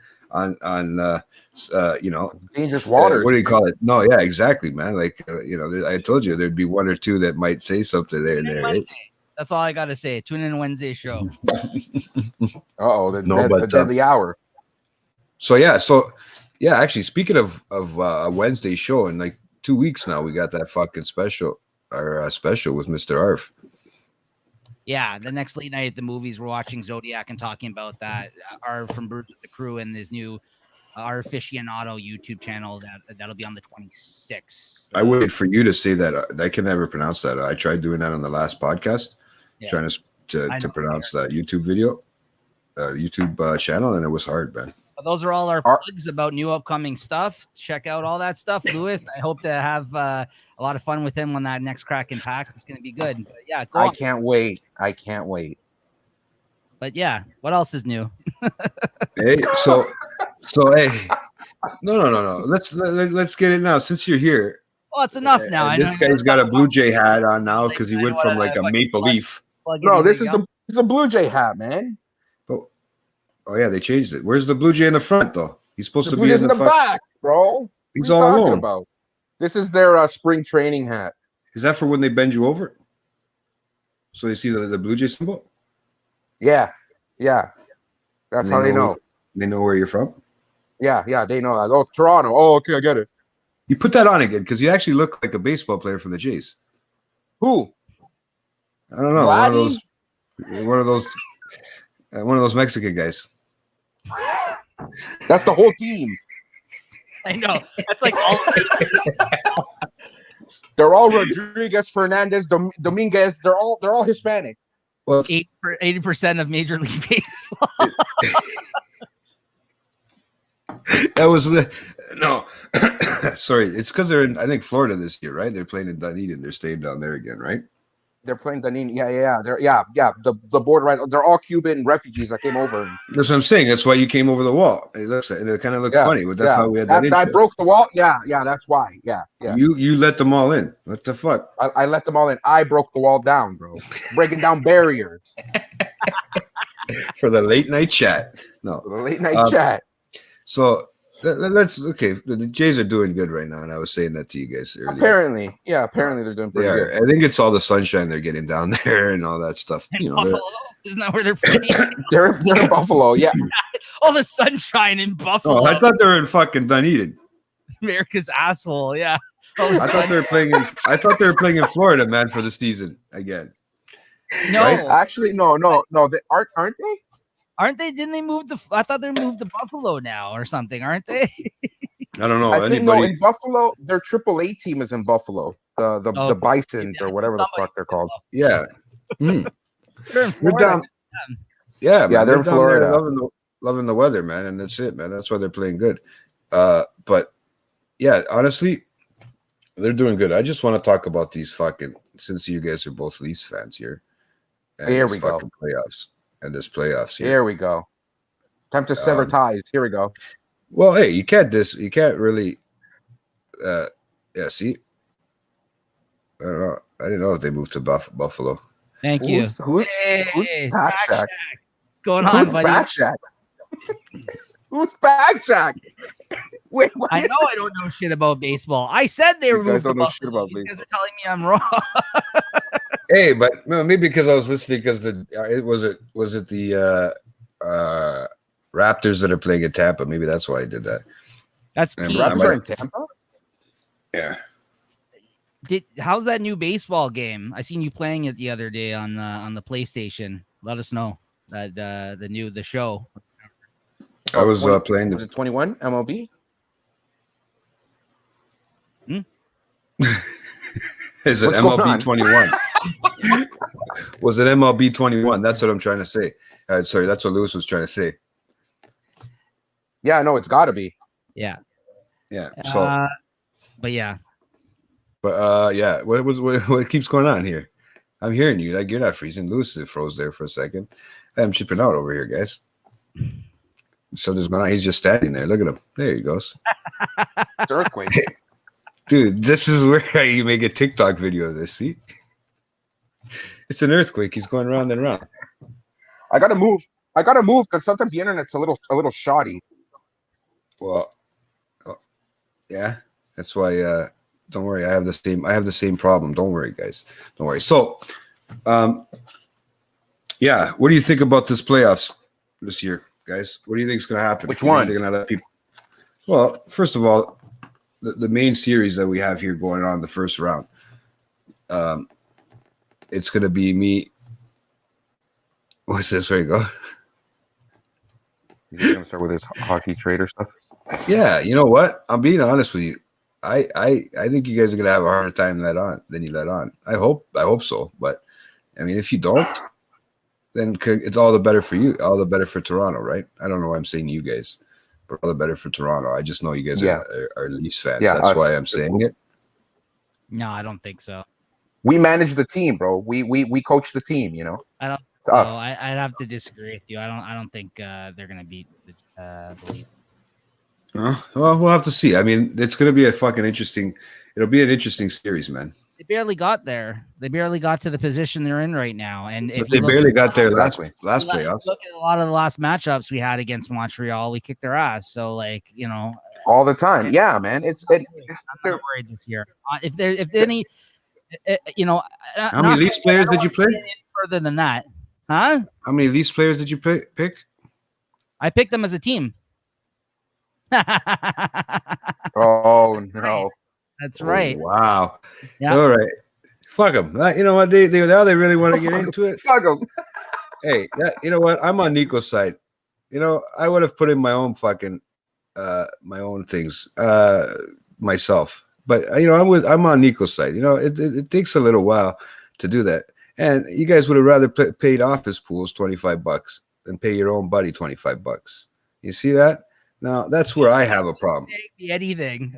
Dangerous waters. what do you call it? No, yeah, exactly, man. Like, I told you there'd be one or two that might say something there and there. Right? Wednesday. That's all I gotta say. Tune in Wednesday show. Uh-oh, No, the but, deadly hour. So actually, speaking of a Wednesday show, in like 2 weeks now, we got that fucking special with Mr. Arf. Yeah, the next late night at the movies, we're watching Zodiac and talking about that. Our from Birds with the Crew and his new Our Aficionado YouTube channel that'll be on the 26th. I waited for you to say that. I can never pronounce that. I tried doing that on the last podcast, Yeah. trying I to know. pronounce that YouTube video, YouTube channel, and it was hard, man. But those are all our Our- plugs about new upcoming stuff. Check out all that stuff, Lewis. I hope to have a lot of fun with him on that next Kraken PAX. It's going to be good. But yeah, go I on. can't wait. I can't wait. But yeah, what else is new? Hey, so hey, no. Let's get it now. Since you're here, Well, it's enough now. I this know guy's got a Blue Jay hat on now because he went from like a maple leaf. No, this is the Blue Jay hat, man. Oh yeah, they changed it. Where's the Blue Jay in the front though? He's supposed The to Blue be Jay's in in the the front. back, bro. He's What are you all talking alone. about? This is their spring training hat. Is that for when they bend you over? So they see the Blue Jay symbol? Yeah. That's And how they know. They know where you're from. Yeah, they know that. Oh, Toronto. Oh, okay, I get it. You put that on again because you actually look like a baseball player from the Jays. Who? I don't know. Vladdy? One of those Mexican guys. That's the whole team. I know. That's like all They're all Rodriguez, Fernandez, Dominguez. They're all Hispanic. Well, 80% of Major League Baseball. that was no. Sorry, it's because they're in, I think, Florida this year, right? They're playing in Dunedin. They're staying down there again, right? They're playing Dunedin. Yeah. The border right. They're all Cuban refugees that came over. That's what I'm saying. That's why you came over the wall. It kind of looked Yeah, funny, but that's how we had that. I intro. broke the wall. Yeah. That's why. Yeah. You let them all in. What the fuck? I let them all in. I broke the wall down, bro. Breaking down barriers. For the late night chat. No. The late night chat. So let's okay. The Jays are doing good right now, and I was saying that to you guys earlier. Apparently they're doing They pretty are. good. I think it's all the sunshine they're getting down there and all that stuff. In You know, Buffalo. Isn't that where they're playing? They're in Buffalo. Yeah. All the sunshine in Buffalo. oh, I thought they were in fucking Dunedin. America's asshole. Yeah. All the I thought they were playing in. I thought they were playing in Florida, man, for the season again. no, right? Actually, no. They aren't they? aren't they? Didn't they move I thought they moved to Buffalo now or something, aren't they? I don't know. I think no. Anybody? In Buffalo, their AAA team is in Buffalo. The Oh, Bisons yeah, or whatever the somebody- fuck they're called. Yeah. Mm. They're in They're Florida. down. Yeah, man, Yeah, they're in down there Florida. loving the weather, man, and that's it, man. That's why they're playing good. But yeah, honestly, they're doing good. I just want to talk about these fucking, since you guys are both Leafs fans here. And Here these we go. fucking playoffs and this playoffs here. Here we go. Time to sever ties. Here we go. Well, hey, you can't really. Yeah, see, I don't know. I didn't know if they moved to Buffalo. Thank you. Who's Hey, Back Back Shack? Shack. Going on, Who's buddy? Back Shack? Who's Back Shack? Wait, what? I know I don't know shit about baseball. I said they You were guys moved to don't know Buffalo. shit about You guys are telling me I'm wrong. Hey, but no, maybe because I was listening because it was the Raptors that are playing in Tampa. Maybe that's why I did that. That's And Pete. Raptors are in Tampa? Yeah. How's that new baseball game? I seen you playing it the other day on the PlayStation. Let us know that the show. I was playing Was it 21 MLB? Is it What's going MLB on? 21? Was it MLB 21? That's what I'm trying to say. Sorry, that's what Lewis was trying to say. Yeah, no, it's got to be. Yeah. Yeah. So, But yeah. yeah. What keeps going on here? I'm hearing you. Like you're not freezing. Lewis froze there for a second. I'm chipping out over here, guys. Something's going on. He's just standing there. Look at him. There he goes. It's earthquake. Dude, this is where you make a TikTok video of this. See? It's an earthquake. He's going round and round. I gotta move because sometimes the internet's a little shoddy. Well, yeah. That's why don't worry. I have the same problem. Don't worry, guys. Don't worry. So, yeah, what do you think about this playoffs this year, guys? What do you think is going to happen? Which You think one? they're gonna let people. Well, first of all, the main series that we have here going on the first round. It's going to be me. What's this? There you go. You're gonna start with this hockey trader stuff. Yeah, you know what? I'm being honest with you. I think you guys are gonna have a harder time than you let on. I hope so. But I mean, if you don't, then it's all the better for you. All the better for Toronto, right? I don't know why I'm saying you guys. We're all the better for Toronto. I just know you guys Yeah. are Leafs fans. Yeah, That's us. why I'm saying it. No, I don't think so. We manage the team, bro. We coach the team. You know, I don't. it's No, us. I'd have to disagree with you. I don't think they're gonna beat the Leafs. Well, we'll have to see. I mean, it's going to be a fucking interesting. It'll be an interesting series, man. They barely got there. They barely got to the position they're in right now. And if But they you look barely at got there Exactly. last playoffs. look at a lot of the last matchups we had against Montreal, we kicked their ass. So like, you know, All the time. Yeah, man. I'm not worried this year. If any, you know, How many Leafs players did you play? Further than that, huh? How many Leafs players did you pick? I picked them as a team. Oh no. That's right. Oh, wow. Yeah. All right. Fuck them. You know what? They now they really want to get into it. Fuck 'em. Hey, you know what? I'm on Nico's side. You know, I would have put in my own fucking my own things myself. But you know, I'm on Nico's side. You know, it takes a little while to do that. And you guys would have rather paid office pools $25 than pay your own buddy $25. You see that? Now that's where I have a problem. Anything.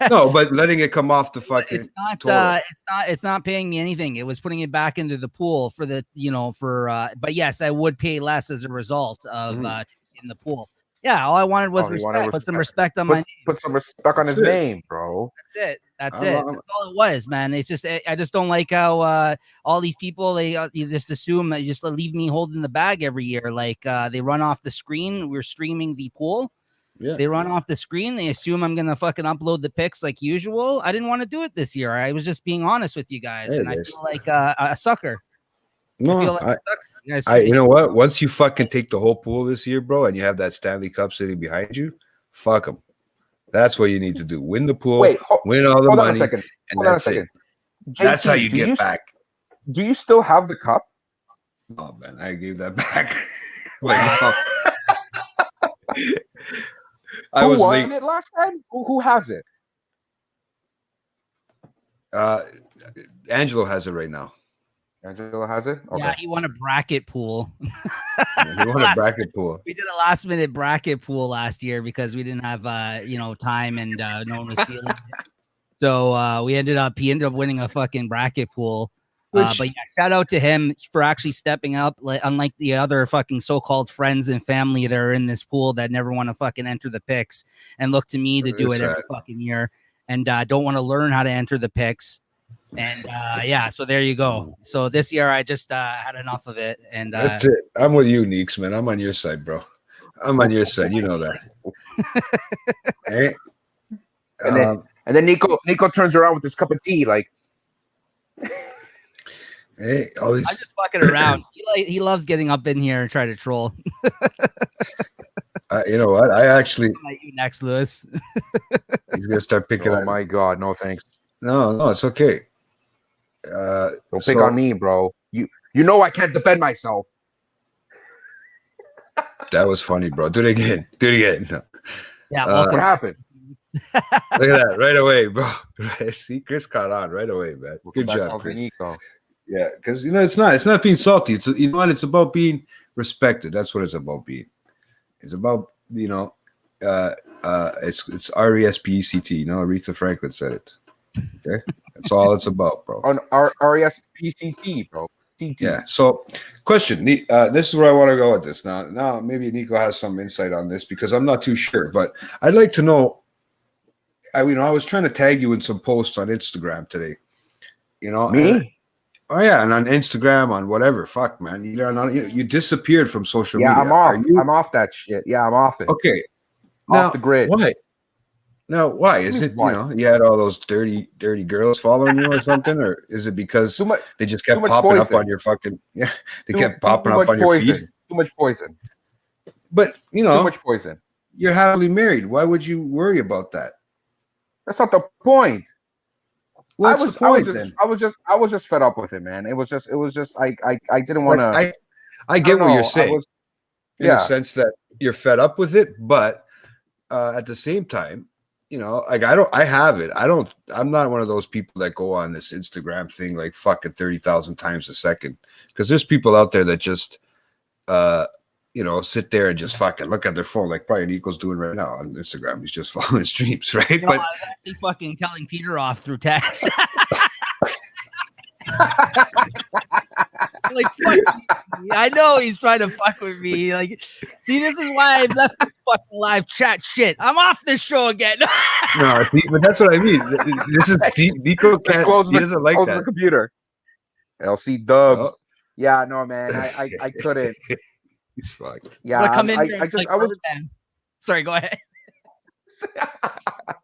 No, but letting it come off the fucking It's not. total. It's not paying me anything. It was putting it back into the pool for the, you know, for. But yes, I would pay less as a result of in the pool. Yeah, all I wanted was All you respect. wanted was Put some respect. respect on my. Put some respect on his That's it. name, bro. That's it. That's I'm- it. I'm- That's all it was, man. It's just I just don't like how all these people they you just assume that you just leave me holding the bag every year. Like they run off the screen. We're streaming the pool. Yeah. They run off the screen. They assume I'm gonna fucking upload the pics like usual. I didn't want to do it this year. I was just being honest with you guys, Hey, and I guys. feel like a sucker. I feel No, like a sucker. You guys you treated know what? Once you fucking take the whole pool this year, bro, and you have that Stanley Cup sitting behind you, fuck them. That's what you need to do. Win the pool, Wait, win all the hold on a money, second. and Hold on a that's it. second. That's how JT, you do get back. Do you still have the cup? Oh man, I gave that back. Like, no. I Who was won late. it last time? Who has it? Angelo has it right now. Angelo has it. Okay. Yeah, he won a bracket pool. He won a bracket pool. We did a last minute bracket pool last year because we didn't have time and no one was feeling it. So he ended up winning a fucking bracket pool. But yeah, shout out to him for actually stepping up, unlike the other fucking so-called friends and family that are in this pool that never want to fucking enter the picks and look to me to do it every fucking year and don't want to learn how to enter the picks. And yeah, so there you go. So this year I just had enough of it. And That's it. I'm with you, Neeks, man. I'm on your side, bro. I'm on your side. You know that. Hey? And then Nico turns around with his cup of tea, like, hey, all these. I'm just fucking around. He loves getting up in here and try to troll. You know what? I actually, Like you next, Lewis. he's gonna start picking oh on. my god, no thanks. No, it's okay. Don't pick So- on me, bro. You know I can't defend myself. That was funny, bro. Do it again. Do it again. No. Yeah, What welcome. happened? Look at that right away, bro. See, Chris caught on right away, man. Good Back job, off Chris. Nico. Yeah, because it's not being salty. It's you know what? It's about being respected. That's what it's about being. It's about it's RESPECT. You know, Aretha Franklin said it. Okay, that's all it's about, bro. On RESPCT, bro. CT. Yeah. So, question. This is where I want to go with this. Now, maybe Nico has some insight on this because I'm not too sure, but I'd like to know. I was trying to tag you in some posts on Instagram today. You know, Me? oh yeah, and on Instagram, on whatever. Fuck, man, you disappeared from social Yeah, media. I'm off. Are you- I'm off that shit. Yeah, I'm off it. okay. Off the grid. Why? Now, why is it? Why? You had all those dirty girls following you or something, or is it because Too much. they just too kept much popping up poison. on your fucking? Yeah, they Too- kept popping too up much on your poison. feed. Too much poison. But Too much poison. you're happily married. Why would you worry about that? That's not the point. What's the point then? I was just fed up with it, man. It was just I didn't want to. I get what you're saying in the yeah. sense that you're fed up with it, but at the same time, like I have it. I'm not one of those people that go on this Instagram thing like fucking 30,000 times a second because there's people out there that just sit there and just fucking look at their phone like probably Nico's doing right now on Instagram. He's just following streams, right? No, But I was actually fucking telling Peter off through text. Like, fuck you. I know he's trying to fuck with me. Like, see, this is why I left this fucking live chat shit. I'm off this show again. no, see, but that's what I mean. This is Nico can't. He doesn't like close that. the computer. LC Dubs. Oh. Yeah, no, man, I couldn't. He's fucked. Yeah, Wanna come in here I and just play I was. Birdman? Sorry, go ahead.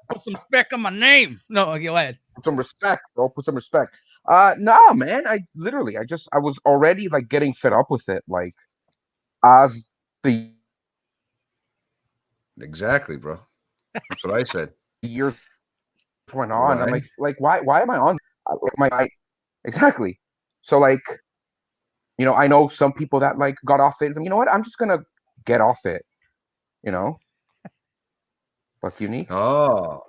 Put some respect on my name. No, okay, go ahead. Put some respect, bro. Put some respect. No, man. I was already like getting fed up with it. Like, as the Exactly, bro. That's what I said. years went on, I'm Why? like, why am I on? Exactly. So like, I know some people that like got off it. You know what? I'm just gonna get off it. Fuck you, Neeks. Oh.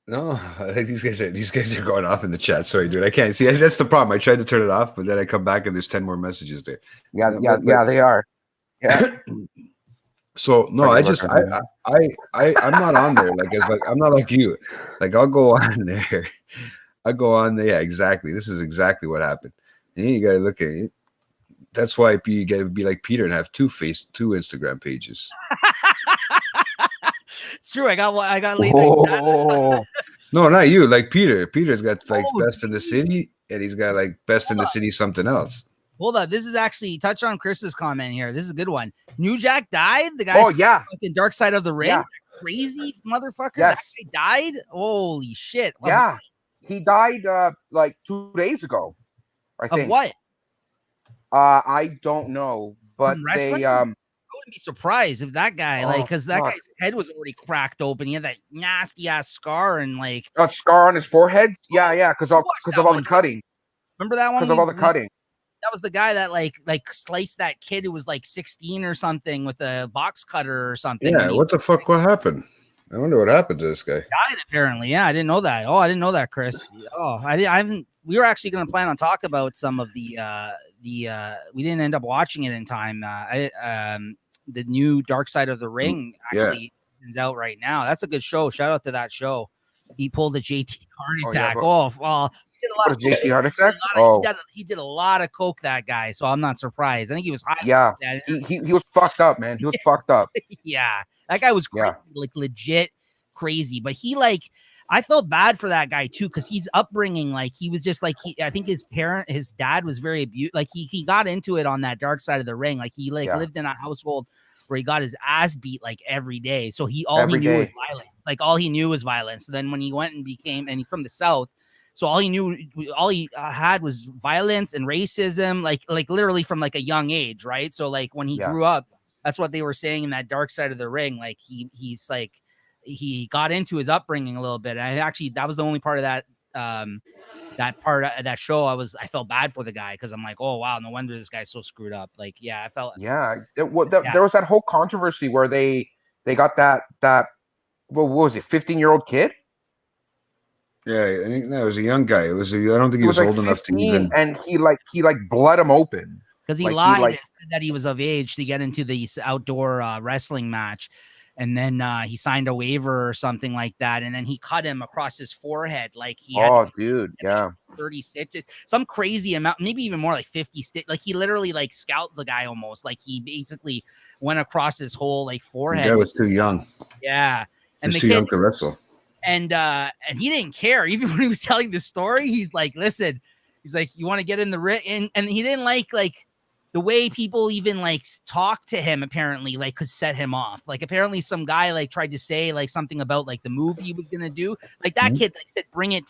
No, I think these guys are going off in the chat. Sorry, dude. I can't see. That's the problem. I tried to turn it off, but then I come back and there's 10 more messages there. Yeah, but- they are. Yeah. So no, Fucking I just work on I'm not on there. I'm not like you. Like I'll go on there. I go on there. Yeah, exactly. This is exactly what happened. And then you gotta look at it. That's why you gotta be like Peter and have two Instagram pages. It's true. I got late. Oh, No, not you. Like Peter. Peter's got like Oh, best in the city, and he's got like best in the city something else. Hold on. This is actually touch on Chris's comment here. This is a good one. New Jack died. The guy oh from yeah. fucking Dark Side of the Ring. Yeah. That crazy motherfucker. Yes. That guy died. Holy shit. Yeah. He died like 2 days ago. I Of think. what? I don't know, but From wrestling? they I wouldn't be surprised if that guy, Oh, because that fuck. guy's head was already cracked open. He had that nasty ass scar and like, got scar on his forehead. Yeah, because watched of that all one, the cutting. remember that one? Because of all the cutting. That was the guy that like sliced that kid who was like 16 or something with a box cutter or something. Yeah, And he what the fuck? What happened? I wonder what happened to this guy. died apparently. Yeah, I didn't know that. Oh, I didn't know that, Chris. Oh, I haven't. We were actually going to plan on talk about some of the. We didn't end up watching it in time. The new Dark Side of the Ring actually is out right now. That's a good show. Shout out to that show. He pulled a JT heart Oh, yeah, attack. but- Oh, well, he did a lot What, of a JT heart attack? he Oh, he did a lot of coke. That guy. So I'm not surprised. I think he was high. yeah. Yeah, He was fucked up, man. He was fucked up. yeah, that guy was Yeah. crazy, like legit crazy. But he I felt bad for that guy too, because he's upbringing, like he was just like I think his dad was very abused. Like he got into it on that Dark Side of the Ring. Like he Yeah. lived in a household where he got his ass beat like every day. So he Every knew day. was violence. Like all he knew was violence. So then when he went and he's from the South. So all he had was violence and racism, like literally from like a young age, right? So like when he Yeah. grew up, that's what they were saying in that Dark Side of the Ring. Like he's like he got into his upbringing a little bit. And that was the only part of that part of that show. I felt bad for the guy because I'm like, oh wow, no wonder this guy's so screwed up. Like yeah, I felt Yeah. Yeah. There was that whole controversy where they got that what was it, 15-year-old kid? Yeah, I think that was a young guy. I don't think he was like old enough to 15, even. and he bled him open. because he Like, he, lied like- and said that he was of age to get into this outdoor wrestling match. And then he signed a waiver or something like that. And then he cut him across his forehead. Like he had Oh, dude, yeah. 30 stitches, some crazy amount, maybe even more like 50 stitches. Like he literally like scalped the guy almost. Like he basically went across his whole like The forehead. guy was too young. Yeah. And He's the too young kid, to wrestle. and he didn't care. Even when he was telling the story, he's like, listen, he's like, you want to get in the ring? And he didn't like the way people even like talk to him, apparently, like could set him off. Like apparently some guy like tried to say like something about like the move he was gonna do. Like that kid like said, bring it,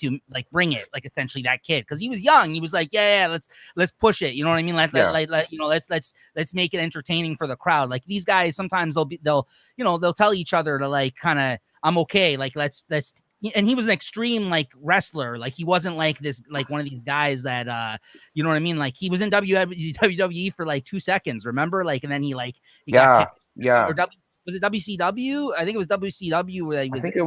like essentially that kid, because he was young. He was like, yeah, let's push it. You know what I mean? Let's make it entertaining for the crowd. Like these guys sometimes they'll tell each other to like kind of, I'm okay. Like let's. And he was an extreme like wrestler. Like he wasn't like this, like one of these guys that you know what I mean? Like he was in WWE for like 2 seconds, remember? Like, and then he got Yeah, kicked. yeah. Or was it WCW? I think it was WCW where he was. I think it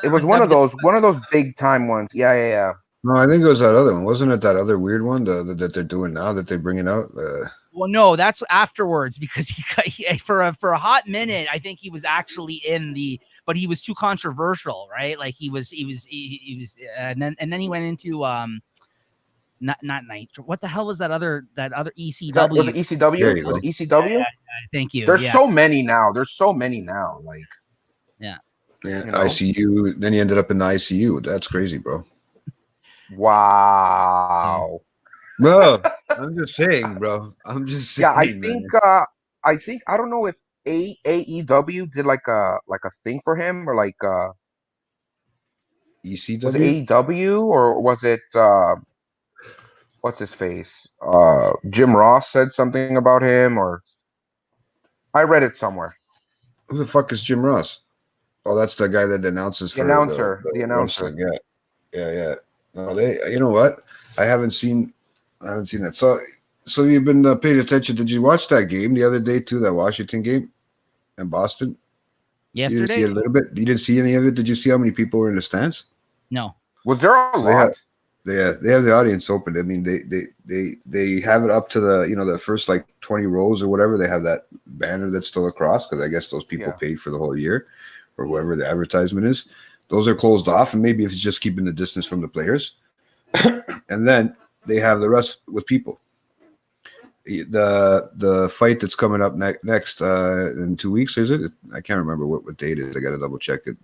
was one of those big time ones. Yeah. No, I think it was that other one. Wasn't it that other weird one that they're doing now that they're bringing out? Well, no, that's afterwards because for a hot minute, I think he was actually in the, but he was too controversial, right? Like he was, and then he went into not Nitro. What the hell was that other ECW? Was it ECW? There you Was go. it ECW? Thank you. There's yeah. so many now. Like, Yeah, you know? ICU. Then he ended up in the ICU. That's crazy, bro. Wow. Bro, I'm just saying, bro. I'm just saying. Yeah, I man. think I don't know if AEW did like a thing for him, or like was it ECW. AEW, or was it what's his face? Jim Ross said something about him, or I read it somewhere. Who the fuck is Jim Ross? Oh, that's the guy that announces The for announcer. the The announcer. wrestling. Yeah. No, you know what? I haven't seen that. So you've been paying attention. Did you watch that game the other day too? That Washington game in Boston. You didn't see Yesterday? a little bit. You didn't see any of it. Did you see how many people were in the stands? No. Was there a So lot? they have the audience open. I mean, they have it up to the first like 20 rows or whatever. They have that banner that's still across because I guess those people Yeah. paid for the whole year or whoever the advertisement is. Those are closed off, and maybe if it's just keeping the distance from the players, and then they have the rest with people. The fight that's coming up next in 2 weeks, is it? I can't remember what date it is. I got to double check it.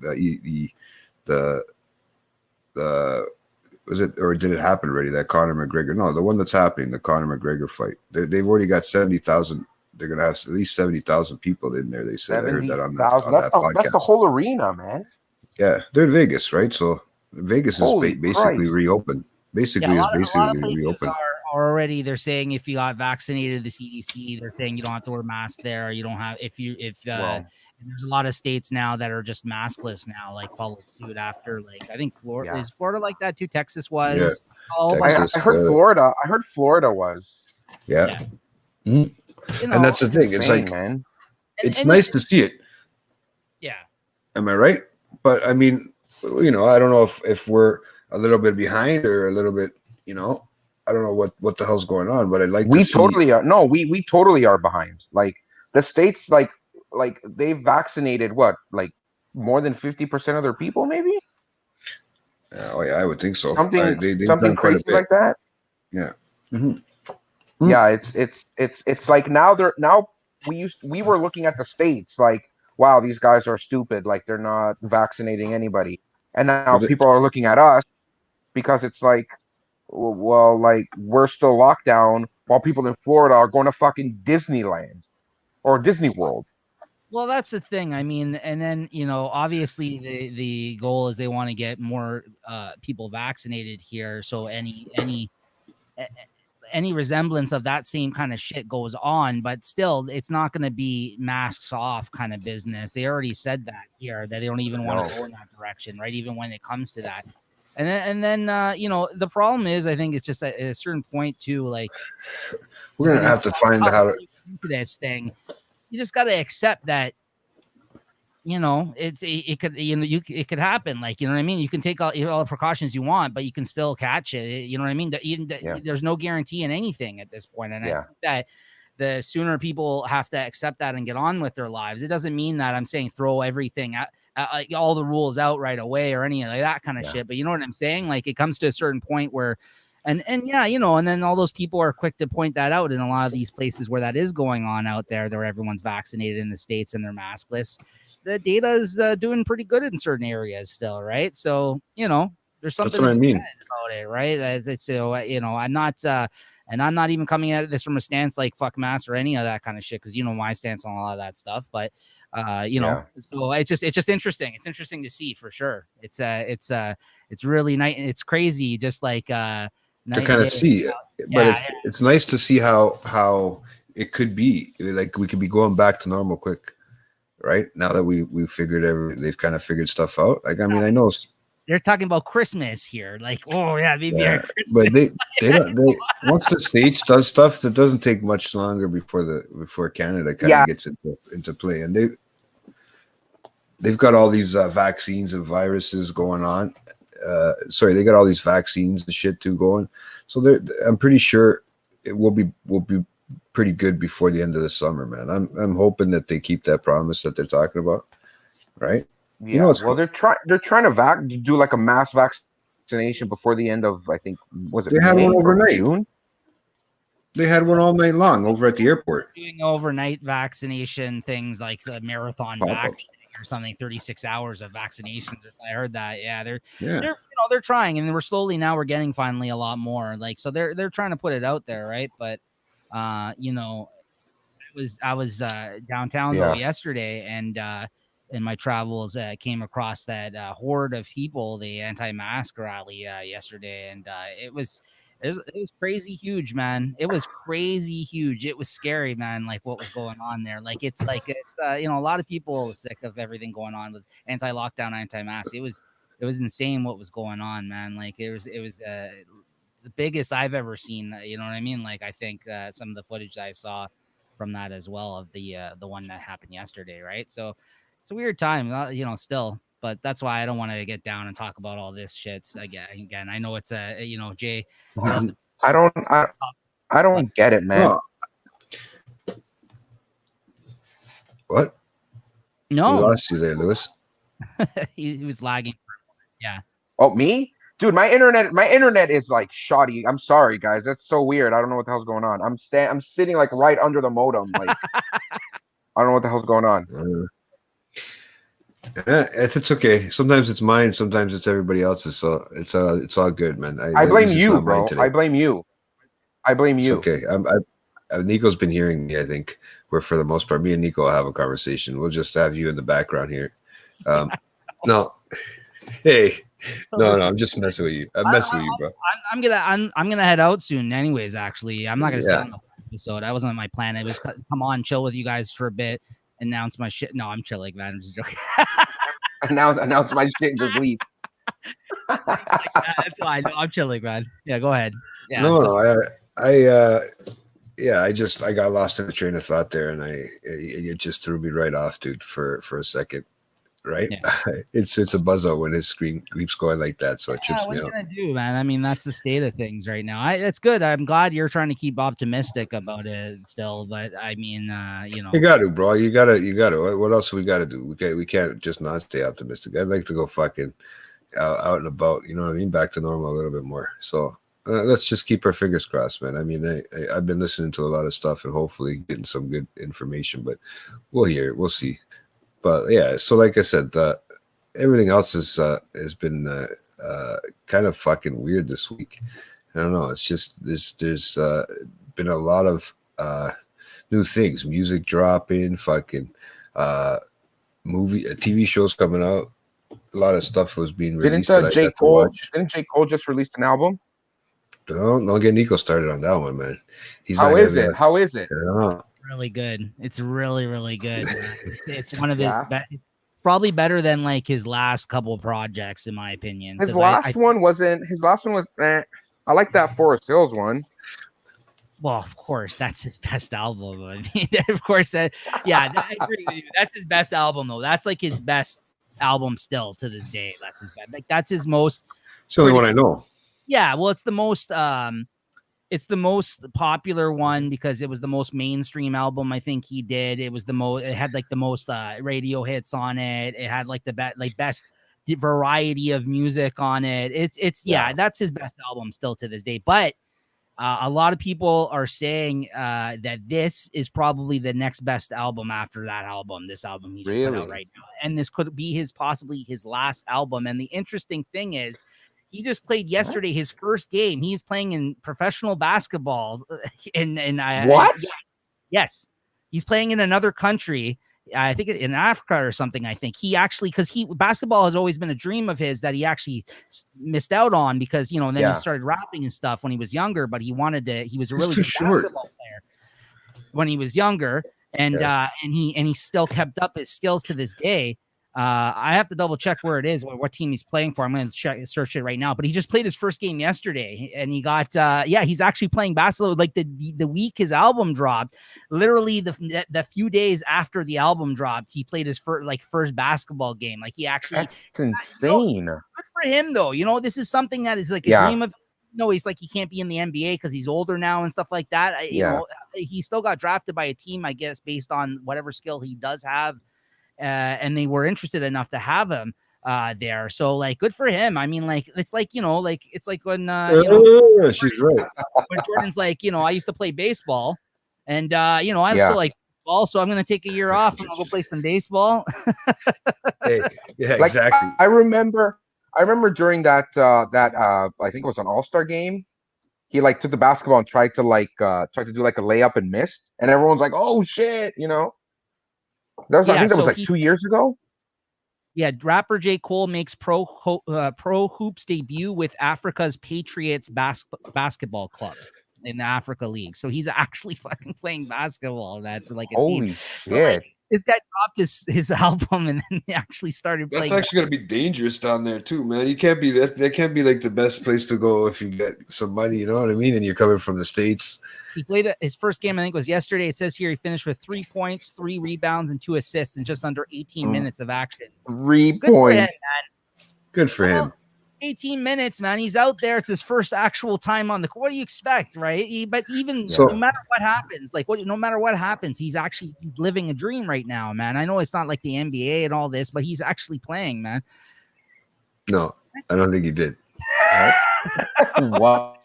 The was it, or did it happen already? That Conor McGregor? No, the one that's happening, the Conor McGregor fight. They've already got 70,000. They're gonna have at least 70,000 people in there. They said. I heard that on that podcast. That's the whole arena, man. Yeah, they're in Vegas, right? So Vegas is Holy basically Christ. reopened. Basically, Yeah, is a lot basically of places reopened. are already. They're saying if you got vaccinated, the CDC, they're saying you don't have to wear masks there. You don't have Well, and there's a lot of states now that are just maskless now, like followed suit after. Like I think Florida Yeah. is Florida like that too. Texas was. Yeah. A whole bunch Texas. of- I heard Florida. I heard Florida was. Yeah. you know, And that's the thing. It's insane, like man. it's nice to see it. yeah. Am I right? But I mean, I don't know if we're a little bit behind or a little bit, I don't know what the hell's going on, but I'd like We to see. totally are. No, we totally are behind. Like the states, like they've vaccinated what, like more than 50% of their people, maybe Oh yeah, I would think so. something They've something done quite a crazy bit. like that. Yeah. Mhm. Yeah, it's like now we were looking at the states like, wow, these guys are stupid, like they're not vaccinating anybody, and now Well, people are looking at us because it's like, well, like we're still locked down while people in Florida are going to fucking Disneyland or Disney World. Well, that's the thing. I mean, and then obviously the goal is they want to get more people vaccinated here. So any resemblance of that same kind of shit goes on, but still, it's not going to be masks off kind of business. They already said that here that they don't even want to go in that direction, right? Even when it comes to that. And then the problem is, I think it's just at a certain point too, like We're gonna have to find out how to. into this thing. You just got to accept that, it could happen. Like, you know what I mean? You can take all the precautions you want, but you can still catch it. You know what I mean? There's no guarantee in anything at this point. And I think that the sooner people have to accept that and get on with their lives, it doesn't mean that I'm saying throw everything out, all the rules out right away or any of that kind of shit. But you know what I'm saying? Like it comes to a certain point where, and then all those people are quick to point that out in a lot of these places where that is going on out there, where everyone's vaccinated in the States and they're maskless. The data is doing pretty good in certain areas still, right? So, there's something That's what I mean. about it, right? I'm not, and I'm not even coming at this from a stance like fuck masks or any of that kind of shit, because my stance on a lot of that stuff. But so it's just interesting. It's interesting to see for sure. It's really nice. It's crazy, just like To kind of see it, but it's nice to see how it could be. Like we could be going back to normal quick, right? Now that we've figured they've kind of figured stuff out. Like I mean, I know they're talking about Christmas here. Like, oh yeah, maybe but they don't. Once the States does stuff, that doesn't take much longer before Canada kind of gets into play, and they've got all these vaccines and viruses going on. They got all these vaccines and shit too going. So I'm pretty sure it will be pretty good before the end of the summer, man. I'm hoping that they keep that promise that they're talking about, right? Yeah, You know what's well, they're trying to do like a mass vaccination before the end of, I think, was it They had May one or overnight. June? They had one all night long over at the airport. Doing overnight vaccination things like the marathon Pop-ups. vac or something, 36 hours of vaccinations. I heard that. Yeah, they're Yeah. they're trying, and we're getting finally a lot more. Like, so they're trying to put it out there, right? But I was downtown though yesterday, and in my travels came across that horde of people, the anti-mask rally yesterday, and it was crazy huge, man. It was crazy huge. It was scary, man. Like what was going on there. Like it's a lot of people are sick of everything going on with anti-lockdown, anti-mask. It was insane what was going on, man. Like it was the biggest I've ever seen. You know what I mean? Like I think some of the footage that I saw from that as well of the one that happened yesterday, right? So it's a weird time, still. But that's why I don't want to get down and talk about all this shit again. I know it's Jay. I don't get it, man. Oh. What? No, We lost you there, Lewis. he was lagging. Yeah. Oh, me? Dude, my internet is like shoddy. I'm sorry, guys. That's so weird. I don't know what the hell's going on. I'm sitting like right under the modem. Like I don't know what the hell's going on. It's okay. Sometimes it's mine. Sometimes it's everybody else's. So it's all good, man. I blame this is you, not mine bro. today. I blame you. I blame It's you. okay. Nico's been hearing me. I think where for the most part, me and Nico will have a conversation. We'll just have you in the background here. No, hey, no. I'm just messing with you. I'm messing with you, bro. I'm gonna head out soon. Anyways, actually, I'm not gonna stay on the episode. That wasn't my plan. It was come on, chill with you guys for a bit, announce my shit. No, I'm chilling, man. I'm just joking. announce my shit and just leave. That's fine. No, I'm chilling, man. Yeah, go ahead. Yeah. No, I got lost in a train of thought there, and it just threw me right off, dude, for a second. Right? Yeah. It's a buzz out when his screen keeps going like that, so it trips me what are out. you gonna do, man? I mean, that's the state of things right now. That's good. I'm glad you're trying to keep optimistic about it still, but I mean, you got to, bro. You got to. What else we got to do? We can't just not stay optimistic. I'd like to go fucking out and about. You know what I mean? Back to normal a little bit more. So let's just keep our fingers crossed, man. I mean, I've been listening to a lot of stuff and hopefully getting some good information, but we'll hear it. We'll see. But yeah, so like I said, everything else has been kind of fucking weird this week. I don't know. It's just there's been a lot of new things, music dropping, fucking TV shows coming out. A lot of stuff was being released. Didn't J. Cole just release an album? Don't get Nico started on that one, man. How is it? How is it? Really good. It's really, really good. It's one of his probably better than like his last couple of projects, in my opinion. His last one was. I like that Forest Hills one. Well, of course, that's his best album. I mean, of course, I agree with you. That's his best album, though. That's like his best album still to this day. That's his best. Like that's his most. It's the only one I know. Yeah, well, it's the most. It's the most popular one because it was the most mainstream album I think he did. It was the most. It had like the most radio hits on it. It had like the best variety of music on it. It's that's his best album still to this day. But a lot of people are saying that this is probably the next best album after that album. This album he just put out right now, and this could be possibly his last album. And the interesting thing is, he just played yesterday his first game. He's playing in professional basketball. Yes, he's playing in another country. I think in Africa or something. I think he actually, because basketball has always been a dream of his that he actually missed out on because and then he started rapping and stuff when he was younger. But he wanted to. He was a really good basketball player when he was younger, and he still kept up his skills to this day. I have to double check where it is, what team he's playing for. I'm going to search it right now. But he just played his first game yesterday, and he got he's actually playing basketball. Like the week his album dropped, literally the few days after the album dropped, he played his first basketball game. Like he actually, that's insane. Good for him though. This is something that is like a dream of. no, he's like he can't be in the NBA because he's older now and stuff like that. You know, he still got drafted by a team, I guess, based on whatever skill he does have, and they were interested enough to have him there. So like, good for him. I mean, like it's like it's like when she's right. when Jordan's like, I used to play baseball, and I still like ball, so I'm gonna take a year off and I'll go play some baseball. Hey, yeah, Like, exactly. I remember during that I think it was an All-Star game. He like took the basketball and tried to do like a layup and missed, and everyone's like, "Oh shit!" That was I think that was like 2 years ago. Yeah, rapper J. Cole makes pro hoops debut with Africa's Patriots basketball club in the Africa League. So he's actually fucking playing basketball for like a Holy team. shit! So, like, this guy dropped his album and then he actually started That's playing. actually gonna be dangerous down there too, man. You can't be that can't be like the best place to go if you get some money, you know what I mean? And you're coming from the States. He played his first game, I think, was yesterday. It says here he finished with 3 points, 3 rebounds, and 2 assists in just under 18 minutes of action. 3 Good for him, points. man. Good for him. 18 minutes, man. He's out there. It's his first actual time on the court. What do you expect, right? But even So- no matter what happens, no matter what happens, he's actually living a dream right now, man. I know it's not like the NBA and all this, but he's actually playing, man. No, I don't think he did. Wow.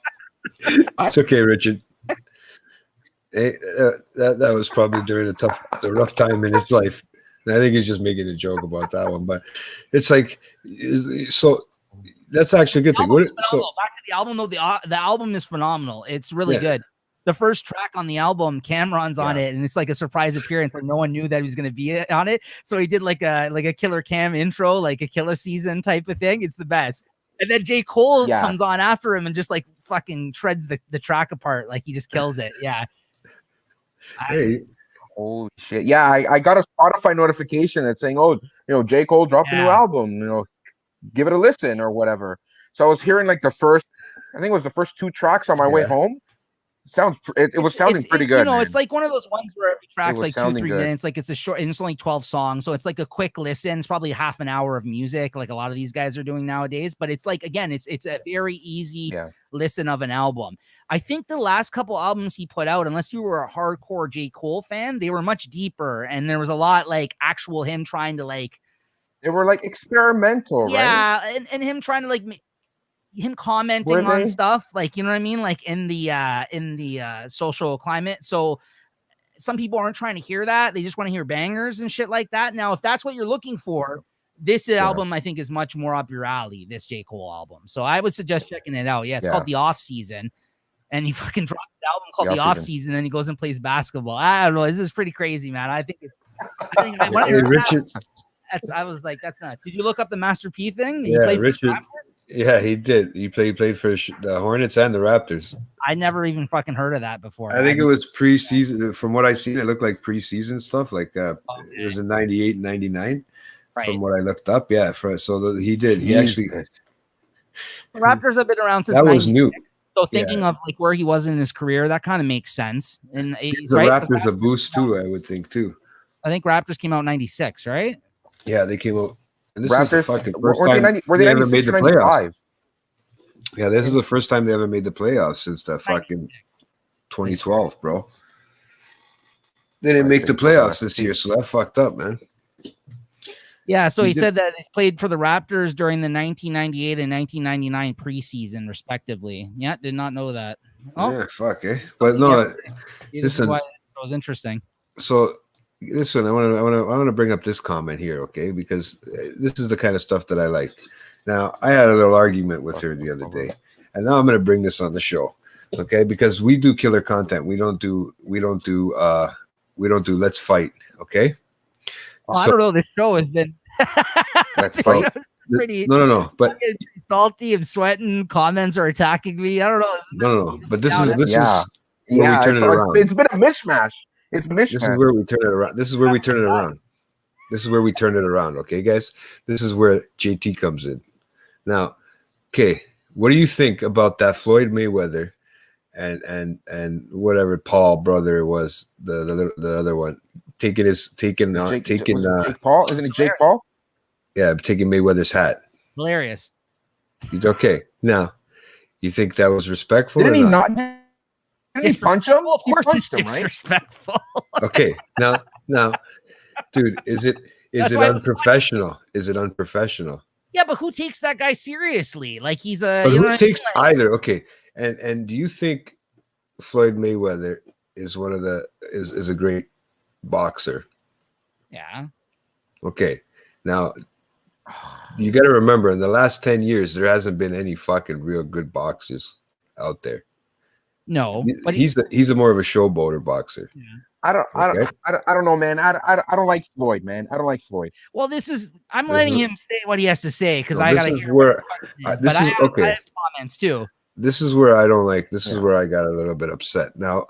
It's okay, Richard. Hey, that was probably during the rough time in his life. And I think he's just making a joke about that one. But it's like, so that's actually a good thing. Back to the album, though. The album is phenomenal. It's really good. The first track on the album, Cameron's on it, and it's like a surprise appearance. Like no one knew that he was going to be on it, so he did like a Killer Cam intro, like a Killer Season type of thing. It's the best. And then J. Cole comes on after him and just like fucking shreds the track apart. Like he just kills it. Yeah. Hey, Holy shit. Yeah, I got a Spotify notification that's saying, J. Cole dropped a new album, give it a listen or whatever. So I was hearing like I think it was the first 2 tracks on my way home. It was sounding pretty good. It's like one of those ones where every track's like 2-3 good. minutes. Like it's a short, and it's only 12 songs, so it's like a quick listen. It's probably half an hour of music, like a lot of these guys are doing nowadays. But it's like, again, it's a very easy listen of an album. I think the last couple albums he put out, unless you were a hardcore J. Cole fan, they were much deeper, and there was a lot like actual him trying to like. They were like experimental, right? Yeah, and him trying to like. Him commenting on stuff, like, you know what I mean, like in the social climate. So some people aren't trying to hear that. They just want to hear bangers and shit like that. Now, if that's what you're looking for, this album I think is much more up your alley, this J. Cole album. So I would suggest checking it out. It's called The Off Season, and he fucking dropped the album called The Off Season, and then he goes and plays basketball. I don't know, this is pretty crazy, man. I think Richard. I was like, that's nuts. Did you look up the Master P thing? Richard. Yeah, he did. He played for the Hornets and the Raptors. I never even fucking heard of that before. I think it was preseason. From what I seen, it looked like preseason stuff. Like it was in 98, 99. Right. From what I looked up, he did. He actually. The Raptors have been around since that was new. So thinking of like where he was in his career, that kind of makes sense. And the Raptors a boost too, I would think too. I think Raptors came out in 96, right? Yeah, they came out. And this Raptors, is the fucking first time were they ever made the playoffs. 95? Yeah, this is the first time they ever made the playoffs since that fucking 2012, bro. They didn't make the playoffs this year, so that fucked up, man. Yeah, so he said that he played for the Raptors during the 1998 and 1999 preseason, respectively. Yeah, did not know that. Oh, yeah, fuck, eh? But no, listen, why it was interesting. So. Listen, I want to bring up this comment here, okay? Because this is the kind of stuff that I like. Now, I had a little argument with her the other day, and now I'm going to bring this on the show, okay? Because we do killer content. We don't do let's fight, okay? I don't know. This show has been let's fight. Pretty no, but salty. I'm sweating. Comments are attacking me. I don't know. No. But this is where we turn it around. It's been a mishmash. It's mishmash. This is where we turn it around. This is where we turn it around. Okay, guys. This is where JT comes in. Now, okay, what do you think about that Floyd Mayweather and whatever Paul brother was the other one taking Jake Paul? Isn't it Jake Paul? Yeah, taking Mayweather's hat. Hilarious. Okay, now You think that was respectful? Didn't or he not? not? Didn't he punch him? Of He course, he's punched him, right? disrespectful. Okay, now, dude, is it That's why it was unprofessional? Is it unprofessional? Yeah, but who takes that guy seriously? Like he's a. But You know who what I takes mean? Like, either? Okay, and do you think Floyd Mayweather is one of the is a great boxer? yeah. Okay, now you got to remember, in the last 10 years, there hasn't been any fucking real good boxers out there. No, but He's a more of a showboater boxer. I don't know, man. I don't like Floyd, man. I don't like Floyd. well, I'm letting him say what he has to say because I this gotta is hear where what his question is. this But is I okay. have comments too. This is where I don't like. This is where I got a little bit upset. Now,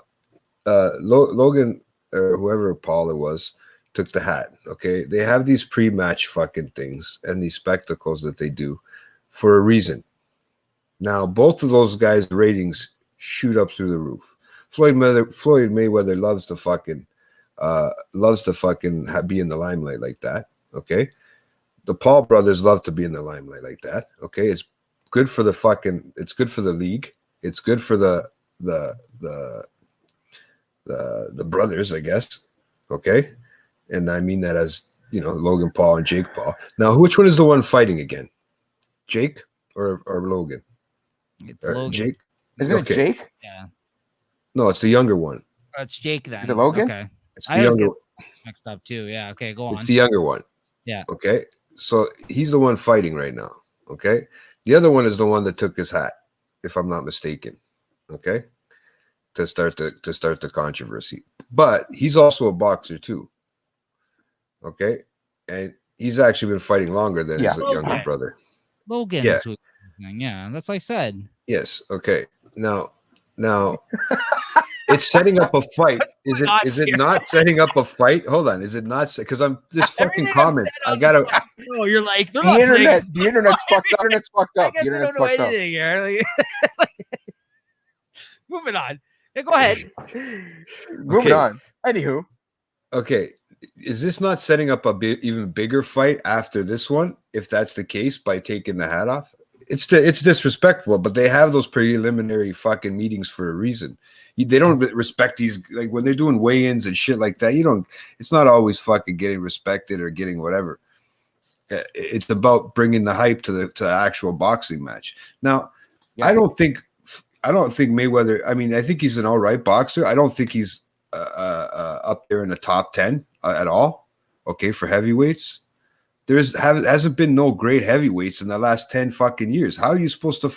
Logan or whoever Paul it was took the hat. Okay, they have these pre-match fucking things and these spectacles that they do for a reason. Now, both of those guys' ratings shoot up through the roof. Floyd Mayweather loves to fucking be in the limelight like that. Okay, the Paul brothers love to be in the limelight like that. Okay, it's good for it's good for the league. It's good for the brothers, I guess. Okay, and I mean that as Logan Paul and Jake Paul. Now, which one is the one fighting again? Jake or Logan? It's Logan. Jake. Isn't it Jake? Yeah. No, it's the younger one. Oh, it's Jake then. Is it Logan? Okay. It's I the always younger. get mixed up too. Yeah. Okay. Go on. It's the younger one. Yeah. Okay. So he's the one fighting right now. Okay. The other one is the one that took his hat, if I'm not mistaken. Okay. To start the controversy. But he's also a boxer too. Okay. And he's actually been fighting longer than his younger Okay. brother. Logan. Yeah. Yeah. That's what I said. Yes. Okay. Now it's setting up a fight. Is it not setting up a fight? Hold on. Is it not? Because I'm this fucking Everything comment. I've I said gotta. on this podcast, you're like The internet's fucked up. The internet's fucked I up. guess The I internet's don't know fucked up. anything here. Moving on. Yeah, go ahead. Moving on. Anywho, Okay. Is this not setting up a even bigger fight after this one? If that's the case, by taking the hat off, it's disrespectful. But they have those preliminary fucking meetings for a reason. They don't respect these, like when they're doing weigh-ins and shit like that. It's not always fucking getting respected or getting whatever. It's about bringing the hype to the actual boxing match. Now, Yeah. I don't think Mayweather. I mean, I think he's an all right boxer. I don't think he's up there in the top 10 at all. Okay, for heavyweights, hasn't been no great heavyweights in the last 10 fucking years. How are you supposed to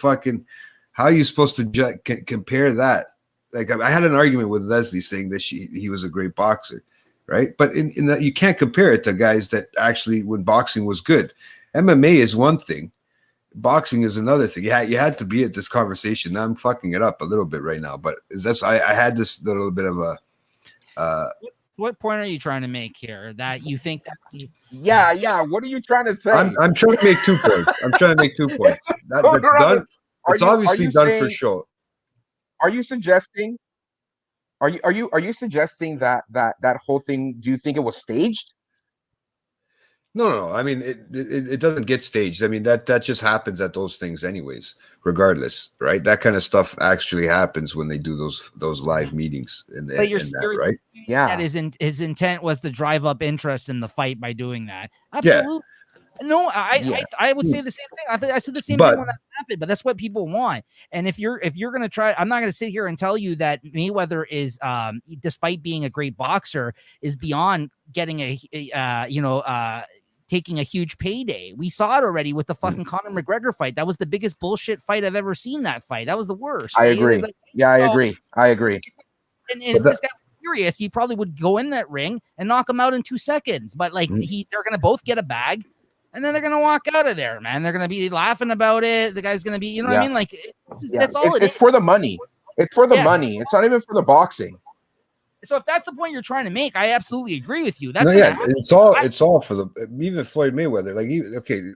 compare that? Like, I had an argument with Leslie saying that he was a great boxer, right? But in that, you can't compare it to guys that actually, when boxing was good. MMA is one thing. Boxing is another thing. Yeah, you had to be at this conversation. Now I'm fucking it up a little bit right now, but I had this little bit of a. What point are you trying to make here? That you think that yeah. What are you trying to say? I'm trying to make 2 points. I'm trying to make 2 points. That's done. It's obviously done for show. Are you suggesting? Are you suggesting that whole thing? Do you think it was staged? No. I mean, it doesn't get staged. I mean, that just happens at those things anyways, regardless, right? That kind of stuff actually happens when they do those live meetings but you're that, right? Yeah. that his intent was to drive up interest in the fight by doing that. Absolutely. No, I would say the same thing. I said the same thing when that happened, but that's what people want. And if you're gonna try, I'm not gonna sit here and tell you that Mayweather is, despite being a great boxer, is beyond getting taking a huge payday. We saw it already with the fucking Conor McGregor fight. That was the biggest bullshit fight I've ever seen. That fight. That was the worst. I agree. I agree. And if this guy was furious, he probably would go in that ring and knock him out in 2 seconds. But like they're gonna both get a bag. And then they're gonna walk out of there, man. They're gonna be laughing about it. The guy's gonna be, what I mean? Like, that's all it's for the money. It's for the money. It's not even for the boxing. So if that's the point you're trying to make, I absolutely agree with you. It's all for the, even Floyd Mayweather. Like,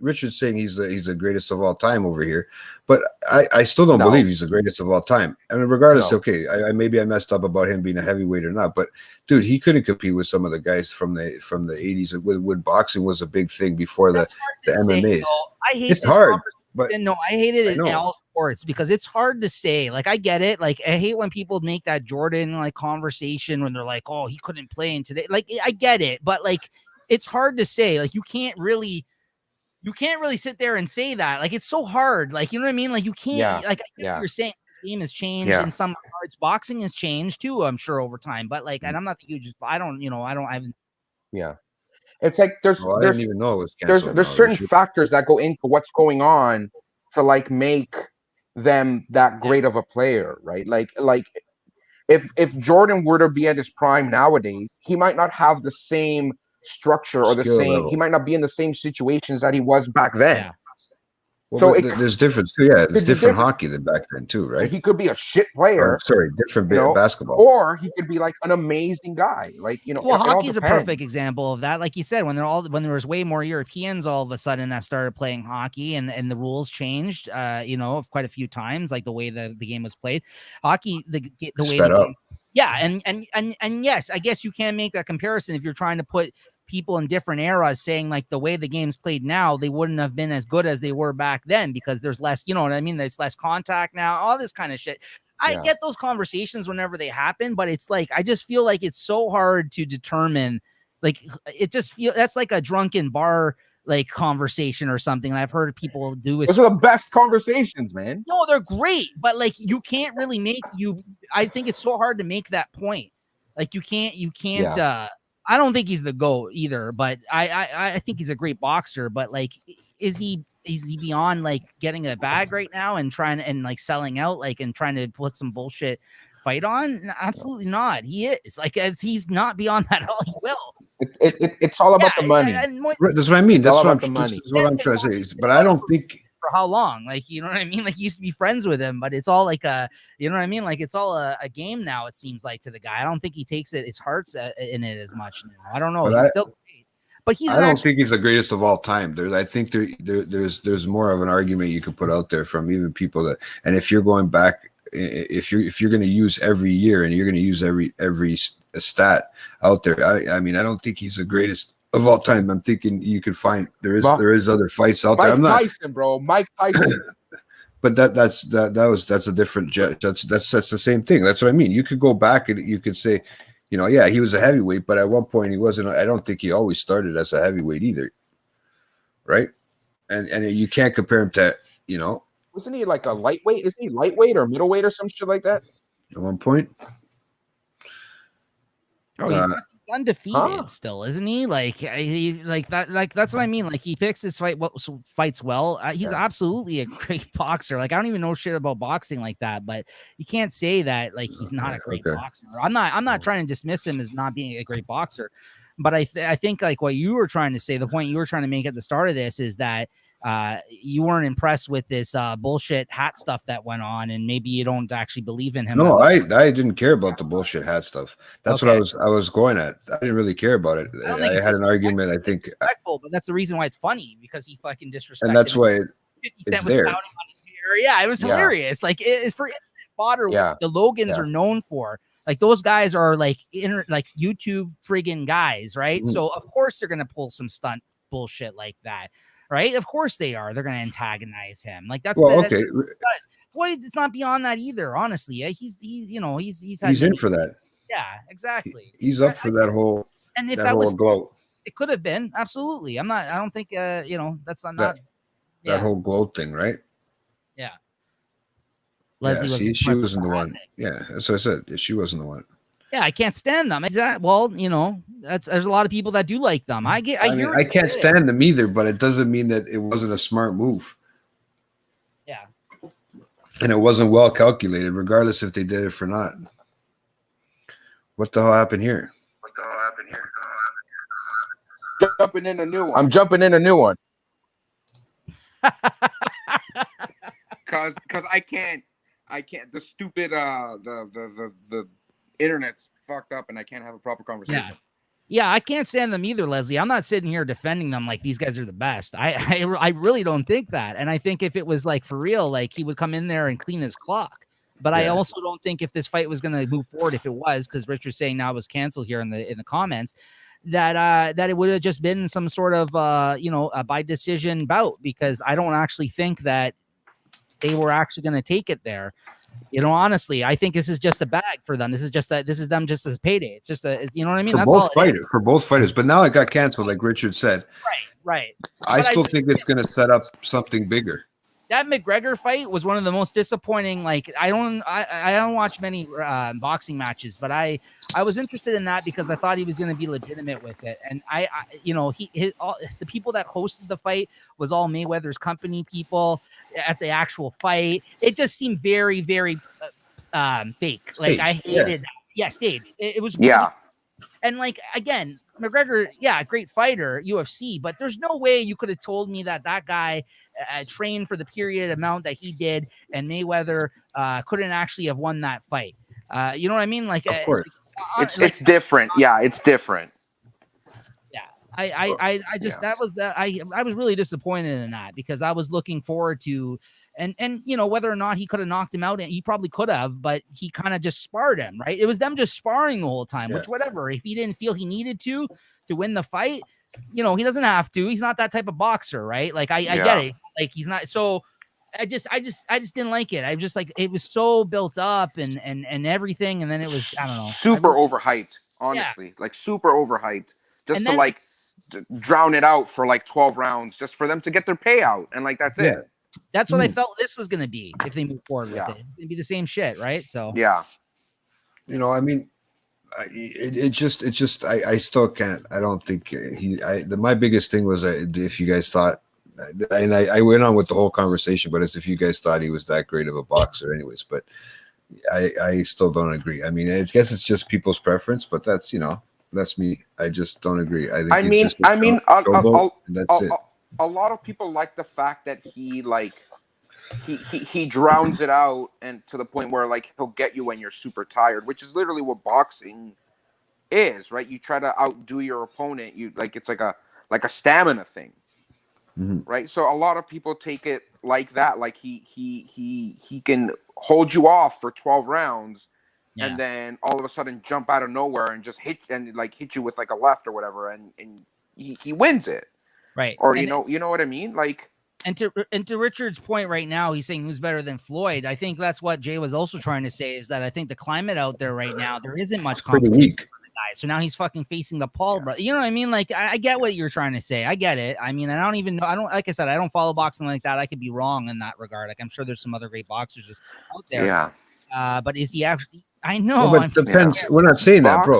Richard's saying he's the greatest of all time over here, but I still don't believe he's the greatest of all time. I mean, regardless, I maybe I messed up about him being a heavyweight or not, but dude, he couldn't compete with some of the guys from the 80s when boxing was a big thing before the MMAs. I hate it's hard. But no, I hated I it in know. all sports because it's hard to say. Like, I get it. Like, I hate when people make that Jordan like conversation when they're like, "Oh, he couldn't play in today." Like, I get it, but like, it's hard to say. Like, you can't really sit there and say that. Like, it's so hard. Like, you know what I mean? Like, you can't. Yeah, Like, I get yeah. what you're saying. The game has changed Yeah. in some regards. Boxing has changed too. I'm sure over time. But like, and I'm not the hugest. I don't. I haven't. Yeah. It's like there's Well, I there's didn't even know it was there's canceled. there's now. They certain should- factors that go into what's going on to like make them that great of a player, right? Like if Jordan were to be at his prime nowadays, he might not have the same structure or the Skill same. level. He might not be in the same situations that he was back then. Yeah. Well, So but there's difference too. Yeah, Could it's be different different. hockey than back then too, right? He could be a shit player, Or, sorry, different you know, basketball. or he could be like an amazing guy. Like, you know, Well, it all hockey's a depends. perfect example of that. Like you said, when there was way more Europeans all of a sudden that started playing hockey and the rules changed, quite a few times, like the way the game was played. Hockey, the way Sped the up. game, yeah, and yes, I guess you can make that comparison if you're trying to put people in different eras, saying like the way the game's played now, they wouldn't have been as good as they were back then because there's less, you know what I mean? There's less contact now, all this kind of shit. I Yeah. get those conversations whenever they happen, but it's like, I just feel like it's so hard to determine, like, it just feel that's like a drunken bar, like conversation or something. I've heard people do is Those are the best conversations, man. no, they're great, but like you can't really I think it's so hard to make that point. Like you can't, I don't think he's the GOAT either, but I think he's a great boxer, but like, is he beyond like getting a bag right now and trying and like selling out, like, and trying to put some bullshit fight on? No, absolutely not. He is like, he's not beyond that at all. He will. It's all about the money. Right, that's what I mean. That's all what about the money. that's what I'm trying to say. But I don't think for how long? Like, you know what I mean? Like, he used to be friends with him, but it's all like you know what I mean? Like, it's all a game now, it seems like, to the guy. I don't think he takes his heart's in it as much now. I don't know. But He's I- still great. But he's I don't think he's the greatest of all time. I think there's more of an argument you could put out there from even people that, and if you're going back, if you're going to use every year and you're going to use every stat out there, I mean, I don't think he's the greatest of all time. I'm thinking you could find there is other fights out there. Mike I'm not, Tyson, bro. Mike Tyson. but that's a different that's the same thing. That's what I mean. You could go back and you could say, you know, yeah, he was a heavyweight, but at one point he wasn't. I don't think he always started as a heavyweight either, right? And you can't compare him to, you know, Wasn't he like a lightweight? Isn't he lightweight or middleweight or some shit like that? at one point. Oh, he's undefeated Huh. still, isn't he? Like he like that. Like that's what I mean. Like he picks his fights well. He's Yeah. absolutely a great boxer. Like I don't even know shit about boxing like that, but you can't say that like he's not a great Okay. boxer. I'm not trying to dismiss him as not being a great boxer, but I think like what you were trying to say, the point you were trying to make at the start of this is that you weren't impressed with this bullshit hat stuff that went on, and maybe you don't actually believe in him. No, I didn't care about the bullshit hat stuff. That's what I was going at. I didn't really care about it. I don't think I it's had an argument. I think, disrespectful, but that's the reason why it's funny, because he fucking disrespected and that's him. why 50 Cent it's was there. pouting on his hair. Yeah, it was Yeah. hilarious. Like it's for internet fodder. Yeah. What the Logans Yeah. are known for. Like those guys are like YouTube friggin' guys, right? Mhm. So of course they're gonna pull some stunt bullshit like that, right? Of course they are. They're gonna antagonize him. Like that's Well, that's okay, Floyd. It's not beyond that either. Honestly, yeah, he's had he's in many- for that. Yeah, exactly. He's up for that whole And if that that whole was, gloat, it could have been absolutely. I don't think that's not. that yeah. whole gloat thing, right? Leslie yeah, was see, she impressed wasn't with the that one. thing. Yeah, that's what I said. She wasn't the one. Yeah, I can't stand them. Exactly. Well, there's a lot of people that do like them. I mean, hear I what can't you say. stand them either, but it doesn't mean that it wasn't a smart move. Yeah. And it wasn't well calculated, regardless if they did it or not. What the hell happened here? Jumping in a new one. I'm jumping in a new one. Cause I can't the stupid the internet's fucked up and I can't have a proper conversation. Yeah, I can't stand them either, Leslie. I'm not sitting here defending them like these guys are the best. I really don't think that. And I think if it was like for real, like he would come in there and clean his clock. But I Yeah. also don't think if this fight was going to move forward, if it was, because Richard's saying now it was canceled here in the comments, that it would have just been some sort of a by decision bout, because I don't actually think that they were actually going to take it there. Honestly, I think this is just a bag for them. This is them just a payday. It's just you know what I mean? For That's both all both fighters. But now it got canceled, like Richard said. Right. I But still think it's going to set up something bigger. that McGregor fight was one of the most disappointing. Like I don't watch many boxing matches, but I was interested in that because I thought he was going to be legitimate with it. And the people that hosted the fight was all Mayweather's company people at the actual fight. It just seemed very, very fake. Like Staged, I hated that. Yeah, staged. It was Yeah. And like again, McGregor, great fighter, UFC, but there's no way you could have told me that guy trained for the period amount that he did, and Mayweather couldn't actually have won that fight. You know what I mean? Like, Of course. It's different. Yeah, it's different. I just that was that I was really disappointed in that, because I was looking forward to and whether or not he could have knocked him out, and he probably could have, but he kind of just sparred him, right? It was them just sparring the whole time, which whatever. If he didn't feel he needed to win the fight, he doesn't have to. He's not that type of boxer, right? Like I get it. Like he's not. So I just didn't like it. I just like it was so built up and everything, and then it was I don't know, super overhyped. Honestly, like super overhyped, just And to then- like drown it out for like 12 rounds, just for them to get their payout, and like that's it. That's what I felt this was going to be if they move forward with Yeah. it. It's going to be the same shit, right? So Yeah. I mean, I still can't. I don't think my biggest thing was if you guys thought, and I went on with the whole conversation, but it's if you guys thought he was that great of a boxer, anyways. But I still don't agree. I mean, I guess it's just people's preference, but that's that's me. I just don't agree. I think it's just that's it. A lot of people like the fact that he drowns it out, and to the point where like he'll get you when you're super tired, which is literally what boxing is, right? You try to outdo your opponent. You like it's like a stamina thing, right? So a lot of people take it like that, like he can hold you off for 12 rounds. Yeah. And then all of a sudden jump out of nowhere and just hit you with like a left or whatever, and he wins it. right. Or And- you know what I mean? Like, And to Richard's point right now, he's saying who's better than Floyd. I think that's what Jay was also trying to say, is that I think the climate out there right now, there isn't much Pretty competition weak. for the guy. So now he's fucking facing the Paul brother. You know what I mean? Like I get what you're trying to say. I get it. I mean, I don't even know. Like I said, I don't follow boxing like that. I could be wrong in that regard. Like I'm sure there's some other great boxers out there. yeah. But is he actually? I know. No, but it depends. We're not saying that, bro.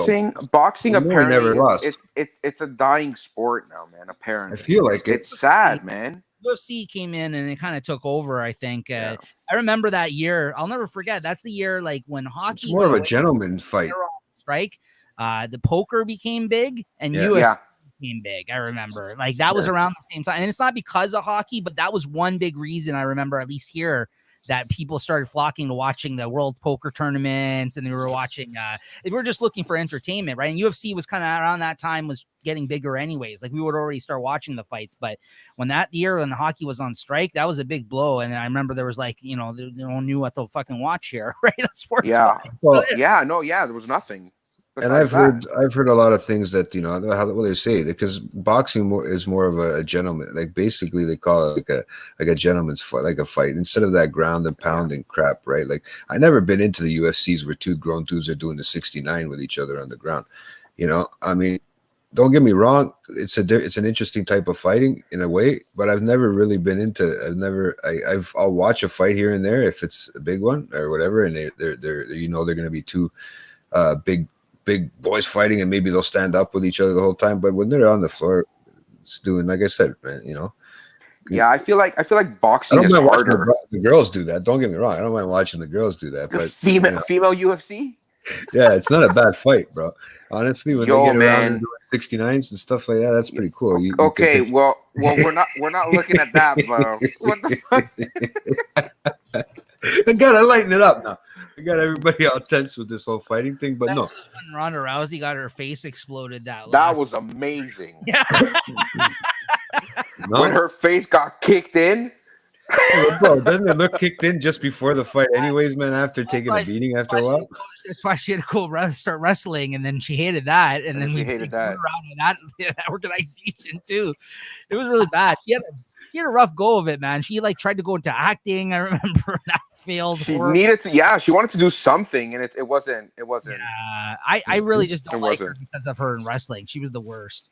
Boxing You know he apparently never lost. it's a dying sport now, man. Apparently, I feel like it's sad, man. UFC came in and it kind of took over. I think. Yeah. I remember that year. I'll never forget. That's the year like when hockey. It's more of went a away. gentleman fight. Strike. The poker became big, and Yeah. UFC Yeah. became big. I remember, like that was around the same time, and it's not because of hockey, but that was one big reason I remember, at least here, that people started flocking to watching the World Poker tournaments, and they were watching. They were just looking for entertainment, right? And UFC was kind of around that time was getting bigger, anyways. Like we would already start watching the fights, but when that year when the hockey was on strike, that was a big blow. And I remember there was like, they don't knew what to fucking watch here, right? That's sports. Yeah. Well, There was nothing. and besides I've heard a lot of things that how they say, because boxing is more of a gentleman. Like basically they call it like a gentleman's fight, like a fight, instead of that ground and pound and crap, right? Like I never been into the UFCs where two grown dudes are doing the 69 with each other on the ground. I mean, don't get me wrong, it's an interesting type of fighting in a way, but I've never really been into. I'll watch a fight here and there if it's a big one or whatever, and they're going to be two big boys fighting, and maybe they'll stand up with each other the whole time. But when they're on the floor, it's doing, like I said, man, Yeah, I feel like I boxing don't is mind watching harder. the girls do that. Don't get me wrong. I don't mind watching the girls do that. But Female UFC. yeah, it's not a bad fight, bro. Honestly, when Yo, they get around man. and doing 69s and stuff like that, that's pretty cool. Okay, well, we're not looking at that, bro. What the fuck? I gotta lighten it up now. I got everybody all tense with this whole fighting thing, but That no. was when Ronda Rousey got her face exploded. That That was amazing. yeah. No. When her face got kicked in. Bro, doesn't it look kicked in just before the fight, anyways, man? After taking why a beating after a while. That's why she had to go start wrestling, and then she hated that, and then she we hated threw that. around in that organization too. It was really bad. She had a rough go of it, man. She like tried to go into acting. I remember that failed. She horribly. needed to. Yeah, she wanted to do something, and it wasn't. I really just don't It like her wasn't. because of her in wrestling. She was the worst.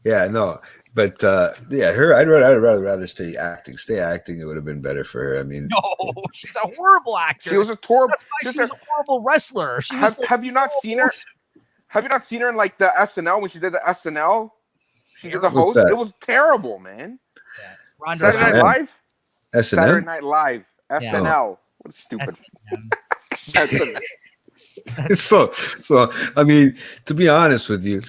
Yeah, no, but yeah, her. I'd rather stay acting. Stay acting. It would have been better for her. I mean, No, she's a horrible actor. She was a horrible. That's why she was a horrible wrestler. She was Have you not seen her? Have you not seen her in like the SNL when she did the SNL? She did the What's host. that? It was terrible, man. Ronda Saturday SNL? Night Live. Saturday S&M. Night Live. SNL. What a stupid. Rousey. So I mean, to be honest with you,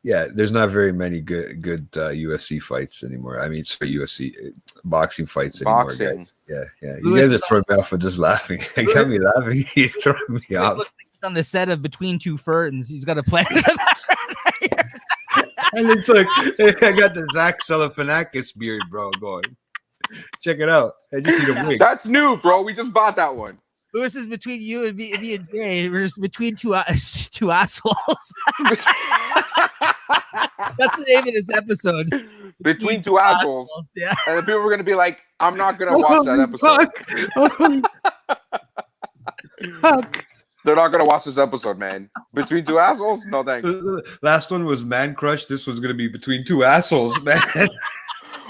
yeah, there's not very many good UFC fights anymore. I mean, sorry, UFC boxing fights anymore, Boxing. guys. Yeah. You Lewis guys are is throwing me off for just laughing. You got me laughing. You're throwing me Lewis off. looks like he's on the set of Between Two Ferns. He's got a plan. And it's like I got the Zach Galifianakis beard, bro, going. Check it out. I just need a wig. That's new, bro. We just bought that one. Lewis is between you and me and Jay. We're just between two assholes. That's the name of this episode. Between two assholes. Yeah. And the people were gonna be like, I'm not gonna watch that episode. Fuck. They're not gonna watch this episode, man. Between two assholes? No thanks. Last one was Man Crush. This one's gonna be between two assholes, man.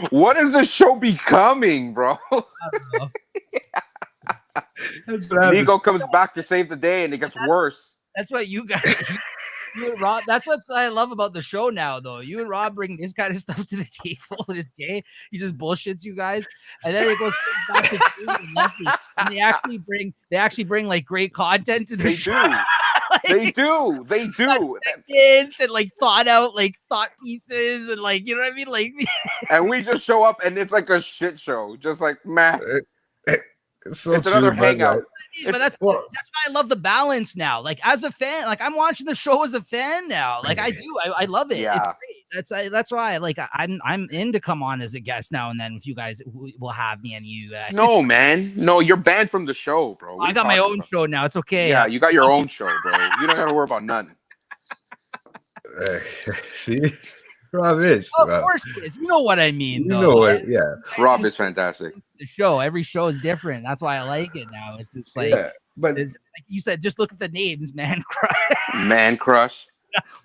What is this show becoming, bro? I don't know. That's what happens. Nico comes back to save the day and it gets worse. That's what you guys. You and Rob. That's what I love about the show now, though. You and Rob bring this kind of stuff to the table. This Jay, he just bullshits you guys, and then it goes back to Jay and Leslie, and they actually bring like great content to the They show. do. They do. Kids and like thought pieces and like you know what I mean, like And we just show up and it's like a shit show. Just like, man, So it's another true, but, hangout. but that's why I love the balance now. Like as a fan, like I'm watching the show as a fan now. Like I do, I love it. Yeah. It's great. That's why like I'm in to come on as a guest now and then if you guys will have me and you. No, man. No, you're banned from the show, bro. What I are you got my talking own about? show now. It's okay. Yeah, you got your own show, bro. You don't got to worry about none. See, Rob is. Of Rob. course it is. You know what I mean. You though. know what? Yeah. Rob is fantastic. The show. Every show is different. That's why I like it now. It's just like, Yeah. But it's, like you said, just look at the names, man. Cry. Man crush.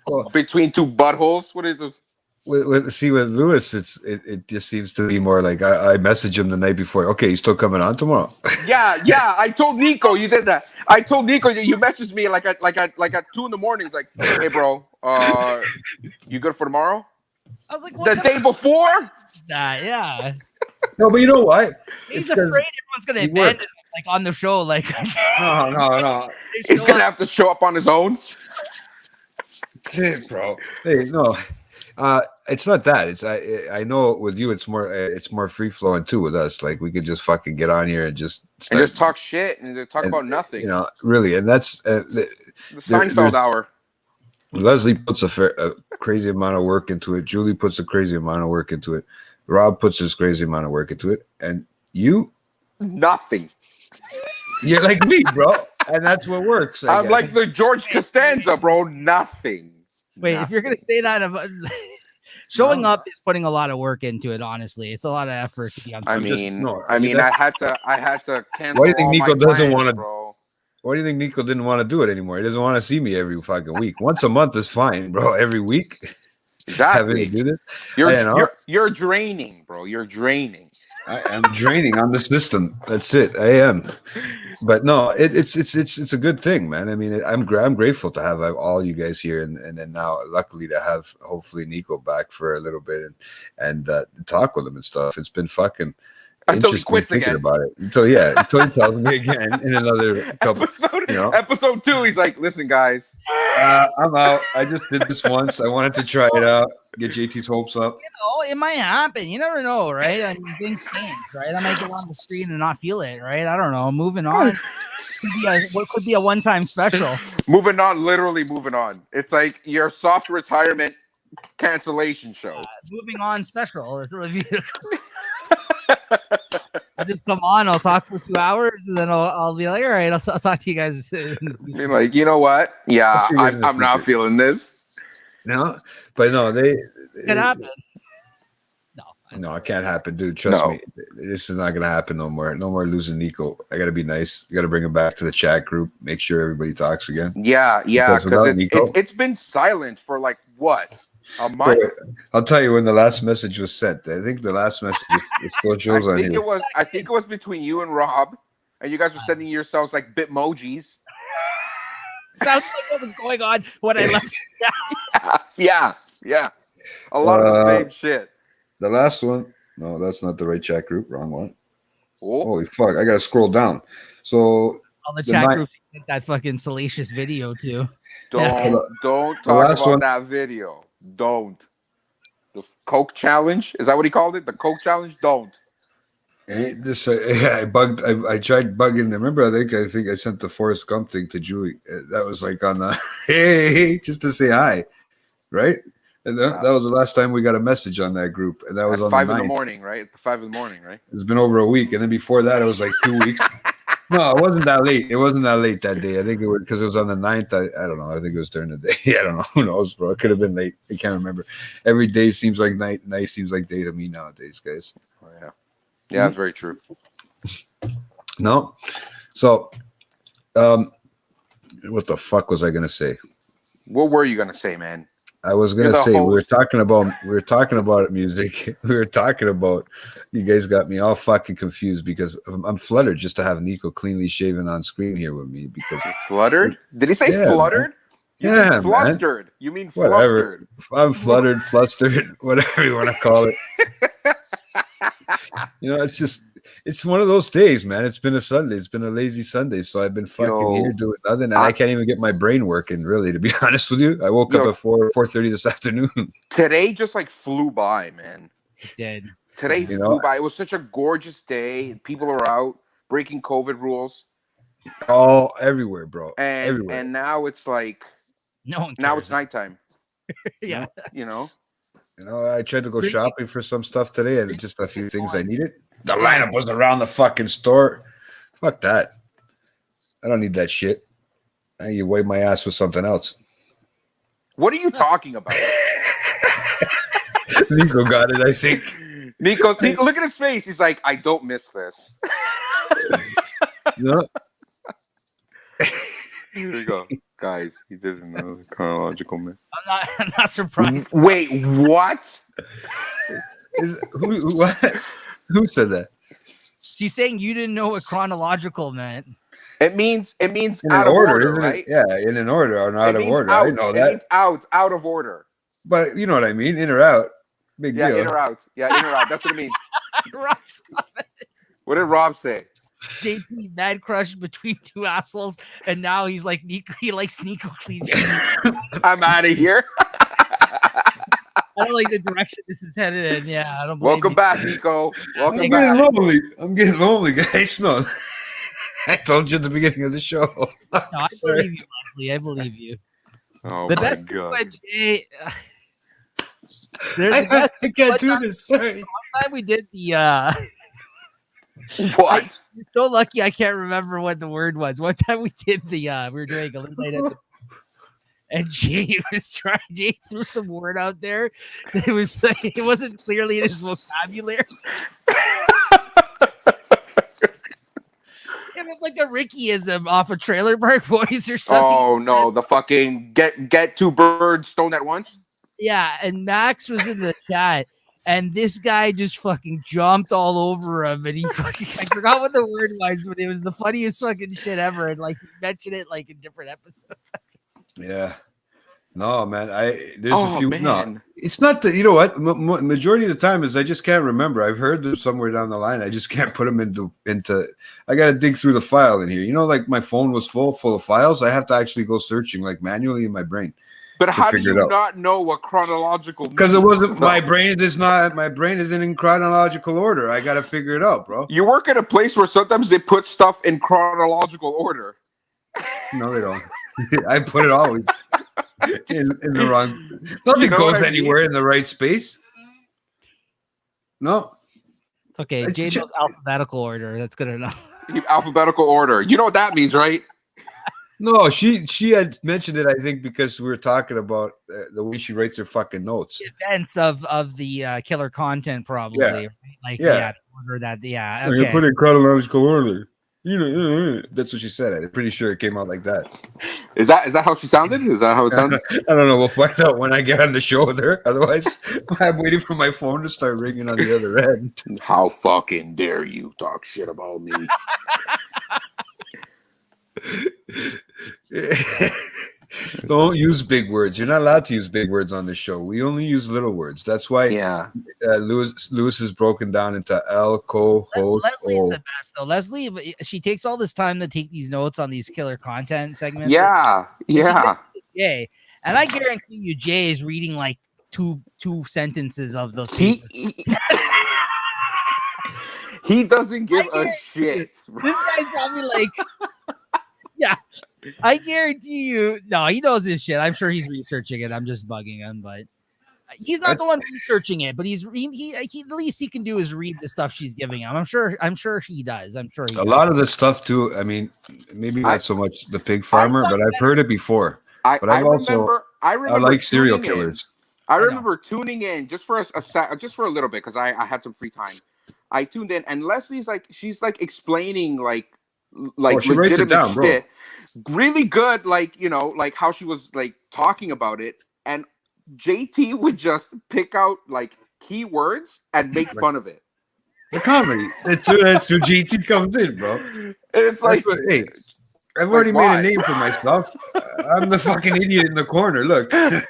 well, Between two buttholes. What is this? with Lewis, it just seems to be more like I message him the night before. Okay, he's still coming on tomorrow. Yeah. I told Nico you did that. I told Nico you messaged me like at 2 in the morning. He's like, hey, bro, you good for tomorrow? I was like, The what day before? yeah. No, but you know why? He's It's 'cause afraid everyone's gonna he abandon works. him, like on the show. Like, No. they He's show gonna up. have to show up on his own. Shit, bro. Hey, no. It's not that. It's I know with you it's more free flowing too with us. Like we could just fucking get on here and just And start, just talk shit and just talk and, about nothing. You know, really, and that's The there- Seinfeld there's- hour. Leslie puts a crazy amount of work into it. Julie puts a crazy amount of work into it. Rob puts his crazy amount of work into it, and you're Nothing. like me, bro, and that's what works. I I'm guess. like the George Costanza, bro. Nothing. Wait, if you're gonna say that about showing up is putting a lot of work into it. Honestly, it's a lot of effort to be on. I I'm just- mean, no, I you mean, got- I had to cancel. Why do you think all Nico my doesn't plans, wanna- bro? Why do you think Nico didn't want to do it anymore? He doesn't want to see me every fucking week. Once a month is fine, bro. Every week, having to Exactly. do this, I know. You're draining, bro. You're draining. I am draining on the system. That's it. I am. But no, it's a good thing, man. I mean, I'm grateful to have all you guys here, and then now luckily to have hopefully Nico back for a little bit and talk with him and stuff. It's been fucking Until he interesting quits thinking again. about it. Until he tells me again in another couple. you know. Episode 2, he's like, listen, guys. I'm out. I just did this once. I wanted to try it out, get JT's hopes up. It might happen. You never know, right? I mean, things change, right? I might go on the screen and not feel it, right? I don't know. Moving on. What could be a one-time special? Moving on, literally moving on. It's like your soft retirement cancellation show. Moving on special. It's really beautiful. I'll just come on. I'll talk for 2 hours, and then I'll be like, all right, I'll talk to you guys. Be like, you know what? Yeah, I'll see you guys in the I'm not future. feeling this. No, but no, they. Can happen. No, it can't happen, dude. Trust No. me. This is not gonna happen no more. No more losing Nico. I gotta be nice. I gotta bring him back to the chat group. Make sure everybody talks again. Yeah, Because because without Nico- it's been silent for like what? A So, month. I'll tell you when the last message was sent. I think the last message it still shows on here. I think it was between you and Rob, and you guys were sending yourselves like Bitmojis. Sounds like what was going on when I left. Yeah. A lot of the same shit. The last one. No, that's not the right chat group. Wrong one. Oh, Holy fuck! I gotta scroll down. So All the The chat night- groups get that fucking salacious video too. don't talk last about one- that video. Don't. The Coke challenge, is that what he called it? The Coke challenge? Don't. this I bugged. I tried bugging. Remember? I think I sent the Forrest Gump thing to Julie. That was like on the hey, just to say hi, right? And that was the last time we got a message on that group, and that was At on 5 the in the 9th. morning, right? At the 5 in the morning, right? It's been over a week, and then before that, it was like 2 weeks. No, it wasn't that late. It wasn't that late that day. I think it was because it was on the 9th. I don't know. I think it was during the day. I don't know. Who knows, bro? It could have been late. I can't remember. Every day seems like night. Night seems like day to me nowadays, guys. Oh, yeah. Yeah, that's very true. No. So, what the fuck was I gonna say? What were you gonna say, man? I was You're gonna the say we were host. talking about music. We were talking about. You guys got me all fucking confused because I'm fluttered just to have Nico cleanly shaven on screen here with me because Fluttered? Did he say Yeah, fluttered? You Yeah, mean man. flustered. You mean Whatever. flustered. I'm fluttered, flustered, whatever you want to call it. It's one of those days, man. It's been a Sunday. It's been a lazy Sunday. So I've been fucking Yo. here doing nothing. And I can't even get my brain working, really, to be honest with you. I woke Yo. up at 4:30 this afternoon. Today just like flew by, man. It did. Today You flew know- by. It was such a gorgeous day. People are out breaking COVID rules. All everywhere, bro. And everywhere. and now it's like No one now cares. it's nighttime. Yeah. You know? I tried to go shopping for some stuff today and just a few things I needed. The lineup was around the fucking store. Fuck that. I don't need that shit. You wipe my ass with something else. What are you talking about? Nico got it, I think. Nico, look at his face. He's like, I don't miss this. No. Here we go. Guys, he doesn't know the chronological man. I'm not surprised. Wait, what? Who said that? She's saying you didn't know what chronological meant. It means In out an of order, order, isn't right? it? Yeah, in an order or not It out of means order. out. I know It that. means out of order. But you know what I mean? In or out. Big Yeah, deal. in or out. Yeah, in or out. That's what it means. Rob's What did Rob say? JT mad crush between two assholes, and now he's like Nico. He likes Nico clean sheets. I'm out of here. I don't like the direction this is headed in. Yeah, I don't. Believe Welcome you. back, Nico. Welcome I'm back. getting lonely. I'm getting lonely, guys. No. I told you at the beginning of the show. No, I believe you, Leslie. I believe you. Oh The my best is god. when Jay. There's the best I can't What do time- this. Sorry. time we did the. What? You're so lucky I can't remember what the word was. One time we did the we were doing a late night at the and Jay threw some word out there that it was like, it wasn't clearly in his vocabulary. It was like a Rickyism off of Trailer Park Boys or something. Oh no, the fucking get two birds stoned at once. Yeah, and Max was in the chat, and this guy just fucking jumped all over him, and he fucking, I forgot what the word was, but it was the funniest fucking shit ever, and like he mentioned it like in different episodes. Yeah. No, man. There's Oh, a few. man. No, it's not that. You know what? Majority of the time is I just can't remember. I've heard them somewhere down the line. I just can't put them into. I got to dig through the file in here. You know, like my phone was full of files. I have to actually go searching like manually in my brain But how do figure it you out. not know what chronological? because it means? wasn't No. my brain. Is not my brain isn't in chronological order. I got to figure it out, bro. You work at a place where sometimes they put stuff in chronological order. No, they don't. I put it always in the wrong. Nothing You know goes what I mean? anywhere in the right space. No. It's okay. Jay knows alphabetical order. That's good enough. Alphabetical order. You know what that means, right? No, she had mentioned it. I think because we were talking about the way she writes her fucking notes. Events of the killer content, probably. Yeah. Right? Like Yeah. order that. Yeah. You Okay. put in chronological order. That's what she said. I'm pretty sure it came out like that. Is that how she sounded? Is that how it sounded? I don't know. We'll find out when I get on the show with her. Otherwise, I'm waiting for my phone to start ringing on the other end. How fucking dare you talk shit about me? Don't use big words. You're not allowed to use big words on the show. We only use little words. That's why Yeah. Lewis is broken down into L, co, host, Leslie's O. the best though. Leslie, she takes all this time to take these notes on these killer content segments. Yeah. Yeah. Jay, and I guarantee you, Jay is reading like two sentences of those. He doesn't give a shit. This guy's probably like, yeah. I guarantee you, no, he knows his shit. I'm sure he's researching it. I'm just bugging him, but he's not the one researching it. But he the least he can do is read the stuff she's giving him. I'm sure he does. I'm sure he A does. lot of the stuff too. I mean, maybe not so much the pig farmer, but I've heard it before. But I remember I like serial tuning in. killers. I remember tuning in just for just for a little bit because I had some free time. I tuned in and Leslie's like she's like explaining like she writes it legitimate down, bro. shit. Really good, like like how she was like talking about it, and JT would just pick out like keywords and make fun of it. The comedy. That's where GT comes in, bro. And it's like, Hey, I've already made why? a name for myself. I'm the fucking idiot in the corner. Look. You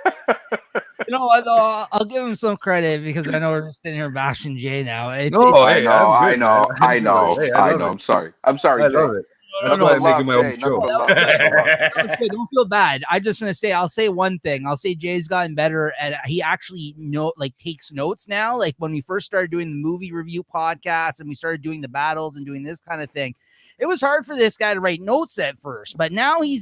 know what? Though, I'll give him some credit because I know we're just sitting here bashing Jay now. I know. Hey, I I'm love know. it. I'm sorry. I'm sorry. I Jay. love it. That's No, why I'm love, making my Jay. own show. No, love. That's good. Don't feel bad. I'm just gonna say, I'll say one thing. I'll say Jay's gotten better at he actually takes notes now. Like when we first started doing the movie review podcast and we started doing the battles and doing this kind of thing, it was hard for this guy to write notes at first, but now he's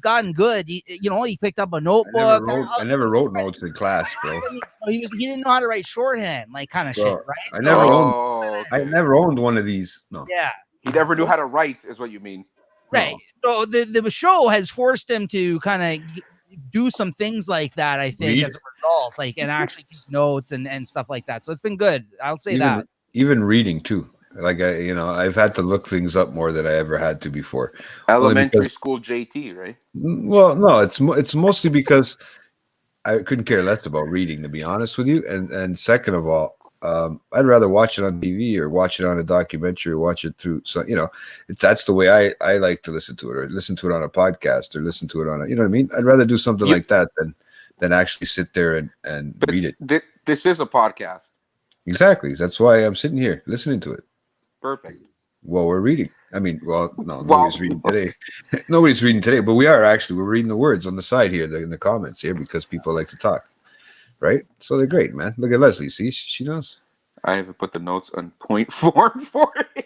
gotten good. He picked up a notebook. I never wrote notes in class, bro. He didn't know how to write shorthand, like kind of shit, Bro, right? I never owned one of these. No. Yeah. He never knew how to write, is what you mean. Right. So the show has forced him to kind of do some things like that, I think, as a result, like, and actually take notes and stuff like that. So it's been good. I'll say that. Even reading too. Like I've had to look things up more than I ever had to before. Elementary school JT, right? Well, no, it's mostly because I couldn't care less about reading, to be honest with you. And second of all, I'd rather watch it on TV or watch it on a documentary or watch it through. So that's the way I like to listen to it, or listen to it on a podcast, or listen to it on a. You know what I mean? I'd rather do something like that than actually sit there and read it. This is a podcast. Exactly. That's why I'm sitting here listening to it. Perfect. Well, we're reading. I mean, nobody's reading today. Nobody's reading today, but we're reading the words on the side here, in the comments here, because people like to talk, right? So they're great, man. Look at Leslie. See, she knows. I haven't put the notes on point form for him.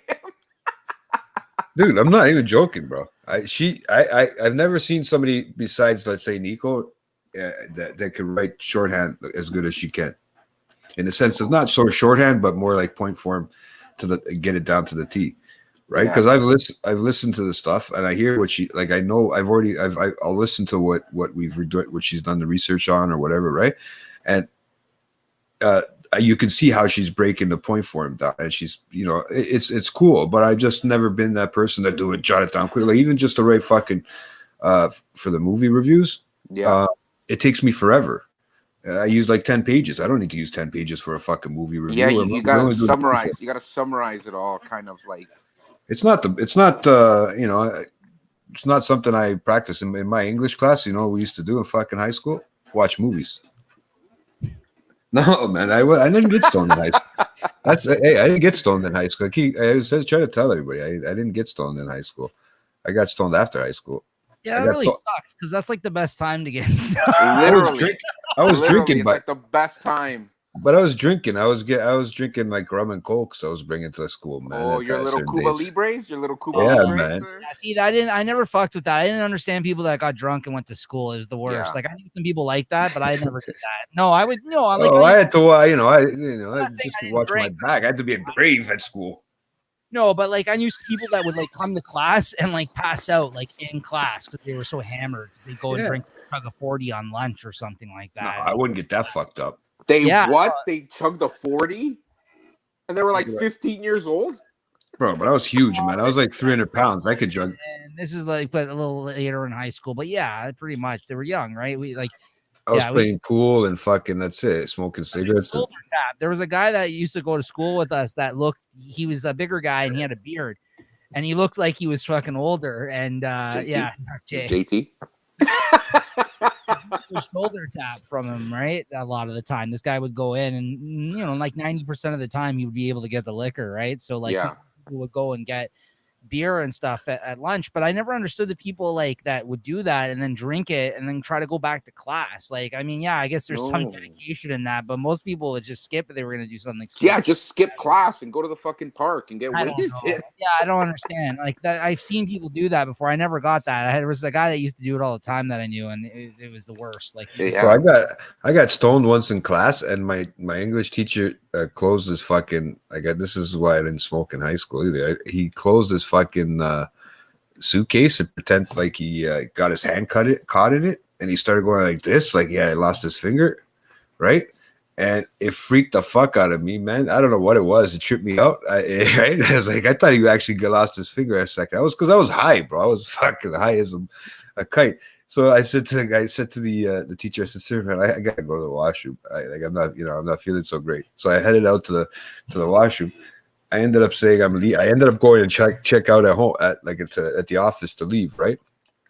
Dude, I'm not even joking, bro. I've never seen somebody besides, let's say, Nico, that can write shorthand as good as she can. In the sense of not sort of shorthand, but more like point form to get it down to the T, right? Because I've listened to the stuff and I hear what she like. I know I'll listen to what she's done the research on or whatever, right? And you can see how she's breaking the point form down, and she's it's cool. But I've just never been that person that do it, jot it down quickly. Like, even just to write fucking for the movie reviews, it takes me forever. I use like 10 pages. I don't need to use 10 pages for a fucking movie review. Yeah, you gotta summarize. You gotta summarize it all, kind of like. It's not something I practice in my English class. You know what we used to do in fucking high school? Watch movies. No, man, I didn't get stoned in high school. I didn't get stoned in high school. I was trying to tell everybody I didn't get stoned in high school. I got stoned after high school. Yeah, that really sucks because that's like the best time to get. Literally, I was drinking, it's but like the best time. But I was drinking. I was drinking like rum and coke. So I was bringing to school, man. Oh, at your little certain Cuba days. Libres, your little Cuba Yeah, Libres. man. sir? Yeah, see, I never fucked with that. I didn't understand people that got drunk and went to school. It was the worst. Yeah. Like I knew some people like that, but I never did that. No, I would no. Like Oh, I had to, I I'm not saying just I didn't watch drink. my back. I had to be brave at school. No, but like I knew people that would like come to class and like pass out like in class because they were so hammered. They go and Yeah. drink a chug of 40 on lunch or something like No, that. I wouldn't get that fucked up. They Yeah. what? They chugged a 40, and they were like 15 years old. Bro, but I was huge, man. I was like 300 pounds. I could jug. And this is like, but a little later in high school. But yeah, pretty much they were young, right? We like I was Yeah, playing pool and fucking that's it. Smoking cigarettes. And, older tap. There was a guy that used to go to school with us that looked. He was a bigger guy and he had a beard, and he looked like he was fucking older. And JT? yeah, Jay. JT. Shoulder tap from him, right? A lot of the time, this guy would go in, and like 90% of the time, he would be able to get the liquor, right? So, like, Yeah. some people would go and get beer and stuff at lunch, but I never understood the people like that would do that and then drink it and then try to go back to class. Like, I mean, yeah, I guess there's some No. dedication in that, but most people would just skip if they were going to do something. Yeah, stupid. just skip class and go to the fucking park and get I don't know. wasted. Yeah, I don't understand. Like that, I've seen people do that before. I never got that. There was a guy that used to do it all the time that I knew, and it was the worst. Like, he was- Yeah. Bro, I got stoned once in class, and my English teacher closed his fucking. This is why I didn't smoke in high school either. He closed his fucking suitcase and pretend like he got his hand caught in it, and he started going like this, like I lost his finger, right? And it freaked the fuck out of me, man. I don't know what it was. It tripped me out. Right? I was like, I thought he actually lost his finger a second. I was because I was high, bro. I was fucking high as a kite. So I said to the guy, the teacher, I said, "Sir, man, I gotta go to the washroom. I'm not feeling so great." So I headed out to the washroom. I ended up saying I ended up going and check out at home at the office to leave, right?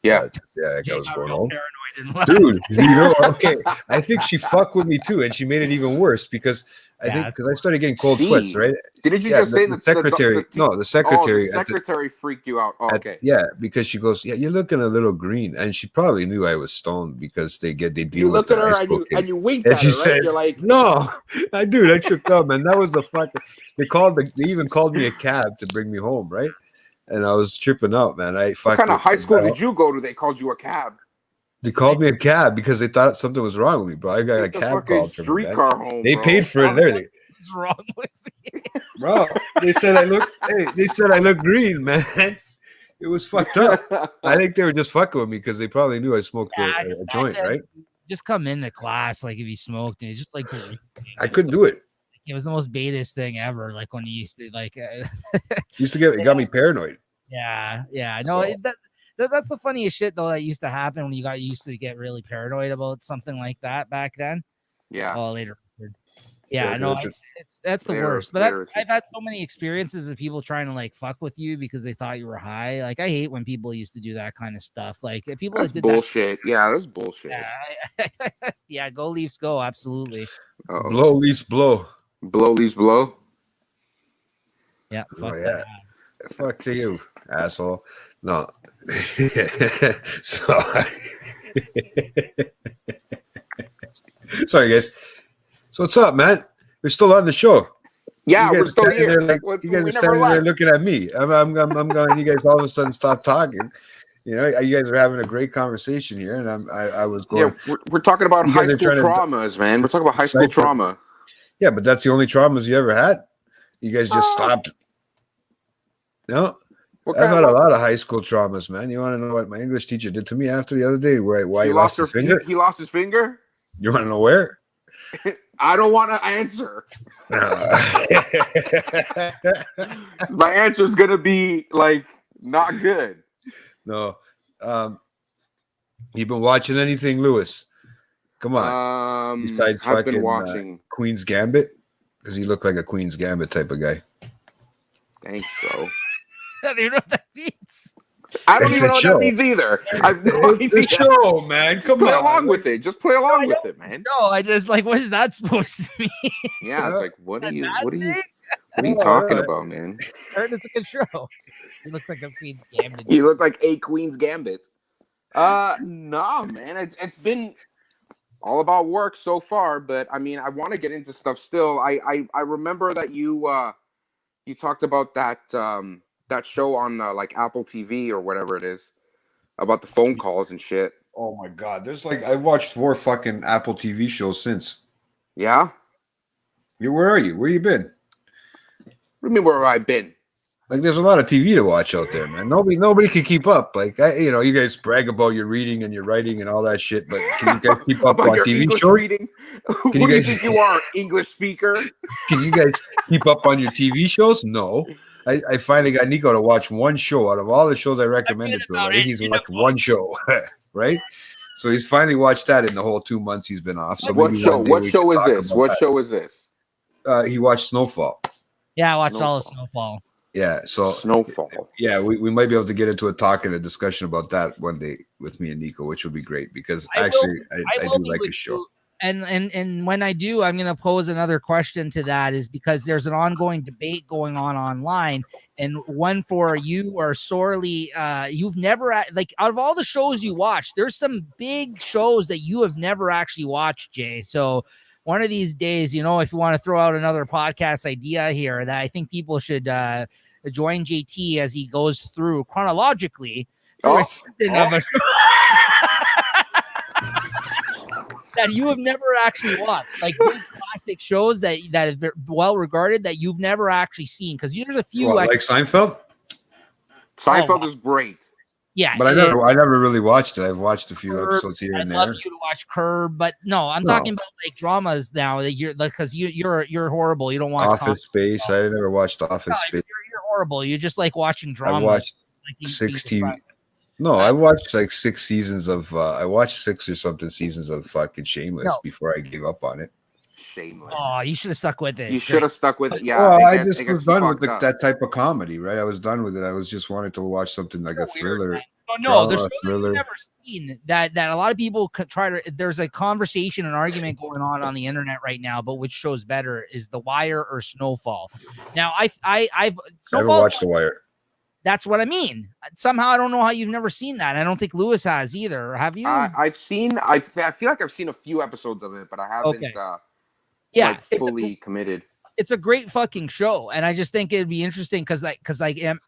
Yeah. I was got going real home. paranoid and left. Dude, okay. I think she fucked with me too, and she made it even worse because I started getting cold She- sweats, right? Didn't you Yeah, just say the that secretary? No, the secretary. Oh, the secretary freaked you out. Oh, okay. Yeah, because she goes, "Yeah, you're looking a little green," and she probably knew I was stoned because they deal You with looked the at her high school and kids. you winked And at she her, right? said, You're like, "No, I tripped up, man. That was the fucking." They even called me a cab to bring me home, right? And I was tripping out, man. what kind of high school did you go to? They called you a cab. They called me a cab because they thought something was wrong with me, bro. I got a Get the cab fucking called from them, man. streetcar home. They bro. paid for it there, What's wrong with bro. They said I look. Hey, they said I look green, man. It was fucked up. I think they were just fucking with me because they probably knew I smoked Yeah, a just joint, back then, right? just come into class like if you smoked, and it's just like I couldn't do it. It was the most baitest thing ever. Like when you used to like, It got me paranoid. yeah. No, So- that's the funniest shit though that used to happen when you got used to get really paranoid about something like that back then. Yeah. Oh, later. Yeah, Yeah, no, Richard. that's the Later- worst. But later, I've had so many experiences of people trying to like fuck with you because they thought you were high. Like I hate when people used to do that kind of stuff. Like people That's that did bullshit. Yeah, that's bullshit. that. Yeah, yeah, go Leafs, go! Absolutely. Uh-oh. Blow, Leafs, blow. Blow leaves blow. Yeah, Oh, fuck yeah. that. Fuck you, asshole. No. Sorry. Sorry, guys. So what's up, man? We're still on the show. Yeah, You guys we're still are standing here. there like- What- you guys we are never standing there left. looking at me. I'm going. You guys all of a sudden stop talking. You know, you guys are having a great conversation here, and I was going. Yeah, we're talking about You high guys are school trying to- traumas, man. We're talking about high school Decipher. trauma. Yeah, but that's the only traumas you ever had. You guys just stopped. No, What I've kind had a of, lot of high school traumas, man. You want to know what my English teacher did to me after the other day? Why he lost his finger? He lost his finger. You want to know where? I don't want to answer. My answer is gonna be like not good. No. You been watching anything, Lewis? Come on. Besides I've been fucking, watching. Queen's Gambit, because he looked like a Queen's Gambit type of guy. Thanks, bro. I don't even know what that means. I don't It's even a know what show. that means either. I've no It's the idea. show, man. Just Come play on. along with it. Just play along with it, man. No, I just like, what is that supposed to mean? Yeah, it's like, what are you Oh, talking alright. about, man? I heard it's a good show. He looks like a Queen's Gambit. You look like a Queen's Gambit. Nah, man. It's been all about work so far, but I mean, I want to get into stuff still. I remember that you talked about that that show on like Apple TV or whatever it is about the phone calls and shit. Oh my god, there's like I've watched 4 fucking Apple TV shows since. Yeah. Where are you? Where you been? What do you mean where have I been? Like, there's a lot of TV to watch out there, man. Nobody can keep up. Like, you guys brag about your reading and your writing and all that shit, but can you guys keep up About on your TV English shows? reading? Who do you guys- think you are, English speaker? Can you guys keep up on your TV shows? No. I finally got Nico to watch one show out of all the shows I recommended to him. I think he's watched one show, right? So he's finally watched that in the whole 2 months he's been off. So What maybe show? one day What we show can is talk this? about What that. show is this? He watched Snowfall. Yeah, I watched all of Snowfall. Yeah, so Snowfall. yeah, we might be able to get into a talk and a discussion about that one day with me and Nico, which would be great because I actually I will do be like with the show. you. And when I do, I'm going to pose another question to that, is because there's an ongoing debate going on online, and one for you are sorely you've never like out of all the shows you watch, there's some big shows that you have never actually watched, Jay. So one of these days, you know, if you want to throw out another podcast idea here, that I think people should join JT as he goes through chronologically through a season of a that you have never actually watched, like big classic shows that have been well regarded that you've never actually seen. Because there's a few What, like Seinfeld, Seinfeld is great. yeah, but I never really watched it. I've watched a few Curb. episodes here I'd and love there. you to watch Curb, but no, I'm No. talking about like dramas now that you're like, because you're horrible. You don't watch Office Space. I never watched Office No, Space. you're horrible. You just like watching drama. I've watched like you- 16. you depressed. No, I watched like 6 seasons of. I watched 6 or something seasons of fucking Shameless No. before I gave up on it. Shameless. Oh, you should have stuck with it. You should have stuck with it. Yeah, well, it I gets- just it gets was done with fucked up. that type of comedy, right? I was done with it. I was just wanting to watch something like a thriller. No, there's drama, shows that thriller. you've never seen that a lot of people could try to. There's a conversation, an argument going on the internet right now, but which shows better is The Wire or Snowfall. Now, I've I haven't Snowfall's watched The Wire. That's what I mean. Somehow I don't know how you've never seen that. I don't think Lewis has either. Have you? I've seen. I feel like I've seen a few episodes of it, but I haven't. Okay. Yeah, like fully committed. It's a great fucking show, and I just think it'd be interesting because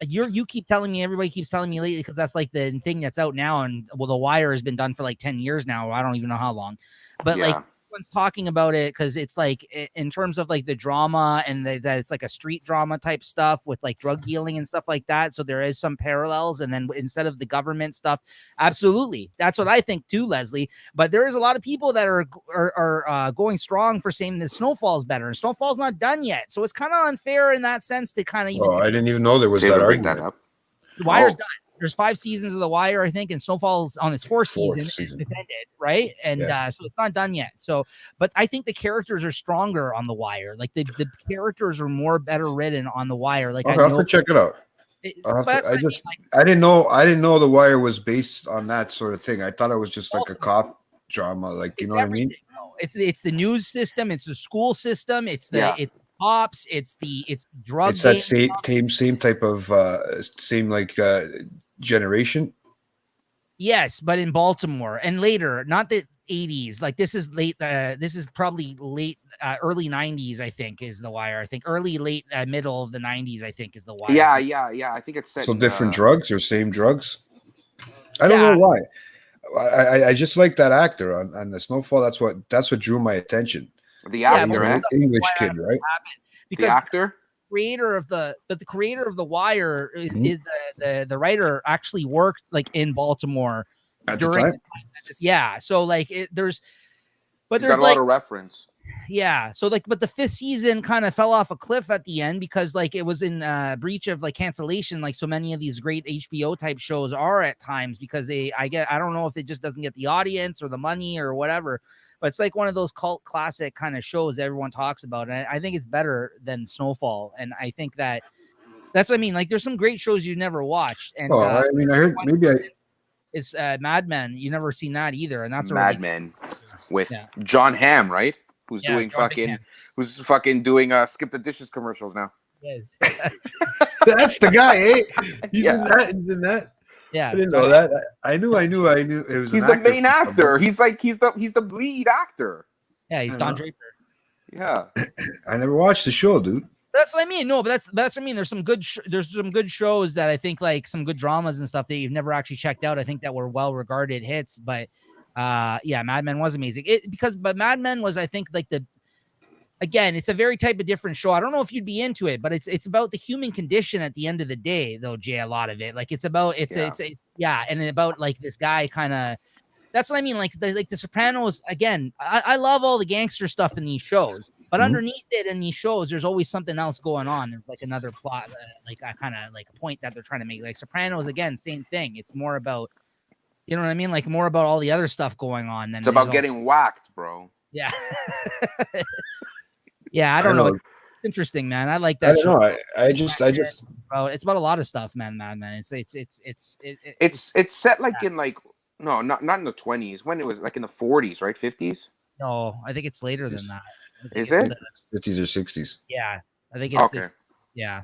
you keep telling me, everybody keeps telling me lately, because that's like the thing that's out now, and well, The Wire has been done for like 10 years now. I don't even know how long, but like everyone's talking about it because it's like in terms of like the drama and that it's like a street drama type stuff with like drug dealing and stuff like that. So there is some parallels, and then instead of the government stuff, absolutely, that's what I think too, Leslie. But there is a lot of people that are going strong for saying that Snowfall is better, and Snowfall's not done yet. So it's kind of unfair in that sense to kind of even. Oh, I didn't even know there was They that would bring argument. that up. The Wire's done. There's 5 seasons of The Wire, I think, and Snowfall's on its 4th season. It's ended, right? And so it's not done yet. So, but I think the characters are stronger on The Wire. Like the characters are more better written on The Wire. Like I'll have to check it out. I didn't know The Wire was based on that sort of thing. I thought it was just like a cop drama, like you know what I mean? No, it's the news system, it's the school system, it's the it's cops, it's drug. It's that same type of same like generation. Yes, but in Baltimore and later, not the 80s. Like this is late. This is probably late, early 90s. I think is The Wire. I think late, middle of the 90s. I think is The Wire. Yeah. I think it's set So in, different drugs or same drugs? I don't know why. I just like that actor on the Snowfall. That's what drew my attention. The actor, English kid, right? Because the actor. The creator of The Wire is the writer actually worked like in Baltimore at the during time. the time. Yeah, so like there's got a lot of reference. Yeah, so like, but the 5th season kind of fell off a cliff at the end because like it was in breach of like cancellation, like so many of these great HBO type shows are at times, because I don't know if it just doesn't get the audience or the money or whatever. But it's like one of those cult classic kind of shows everyone talks about. And I think it's better than Snowfall. And I think that's what I mean. Like there's some great shows you've never watched. And I mean, I heard it's Mad Men. You never seen that either. And that's Mad Men with John Hamm, right? Who's who's fucking doing skip the dishes commercials now. Yes. That's the guy, eh? He's in that. Yeah, I didn't know that. I knew it was. He's an the actor main from actor. somewhere. He's like he's the lead actor. Yeah, he's I Don know. Draper. Yeah. I never watched the show, dude. That's what I mean. No, but that's what I mean. There's some good shows that I think, like some good dramas and stuff that you've never actually checked out. I think that were well regarded hits, but yeah, Mad Men was amazing. But Mad Men was, I think, like again, it's a very type of different show. I don't know if you'd be into it, but it's about the human condition at the end of the day, though, Jay. A lot of it, like it's about and about like this guy kind of. That's what I mean. Like the Sopranos. Again, I love all the gangster stuff in these shows, but underneath it in these shows, there's always something else going on. There's like another plot, like a kind of like a point that they're trying to make. Like Sopranos, again, same thing. It's more about, you know what I mean? Like more about all the other stuff going on. Than It's about getting whacked, bro. Yeah. Yeah, I don't know. It's interesting, man. I like that I don't show. know. I just It's about a lot of stuff, man. Mad Men. It's set like in like no, not in the 20s. When it was like in the 40s, right? 50s. No, I think it's later than that. Is it? 50s or 60s? Yeah, I think it's Okay. yeah.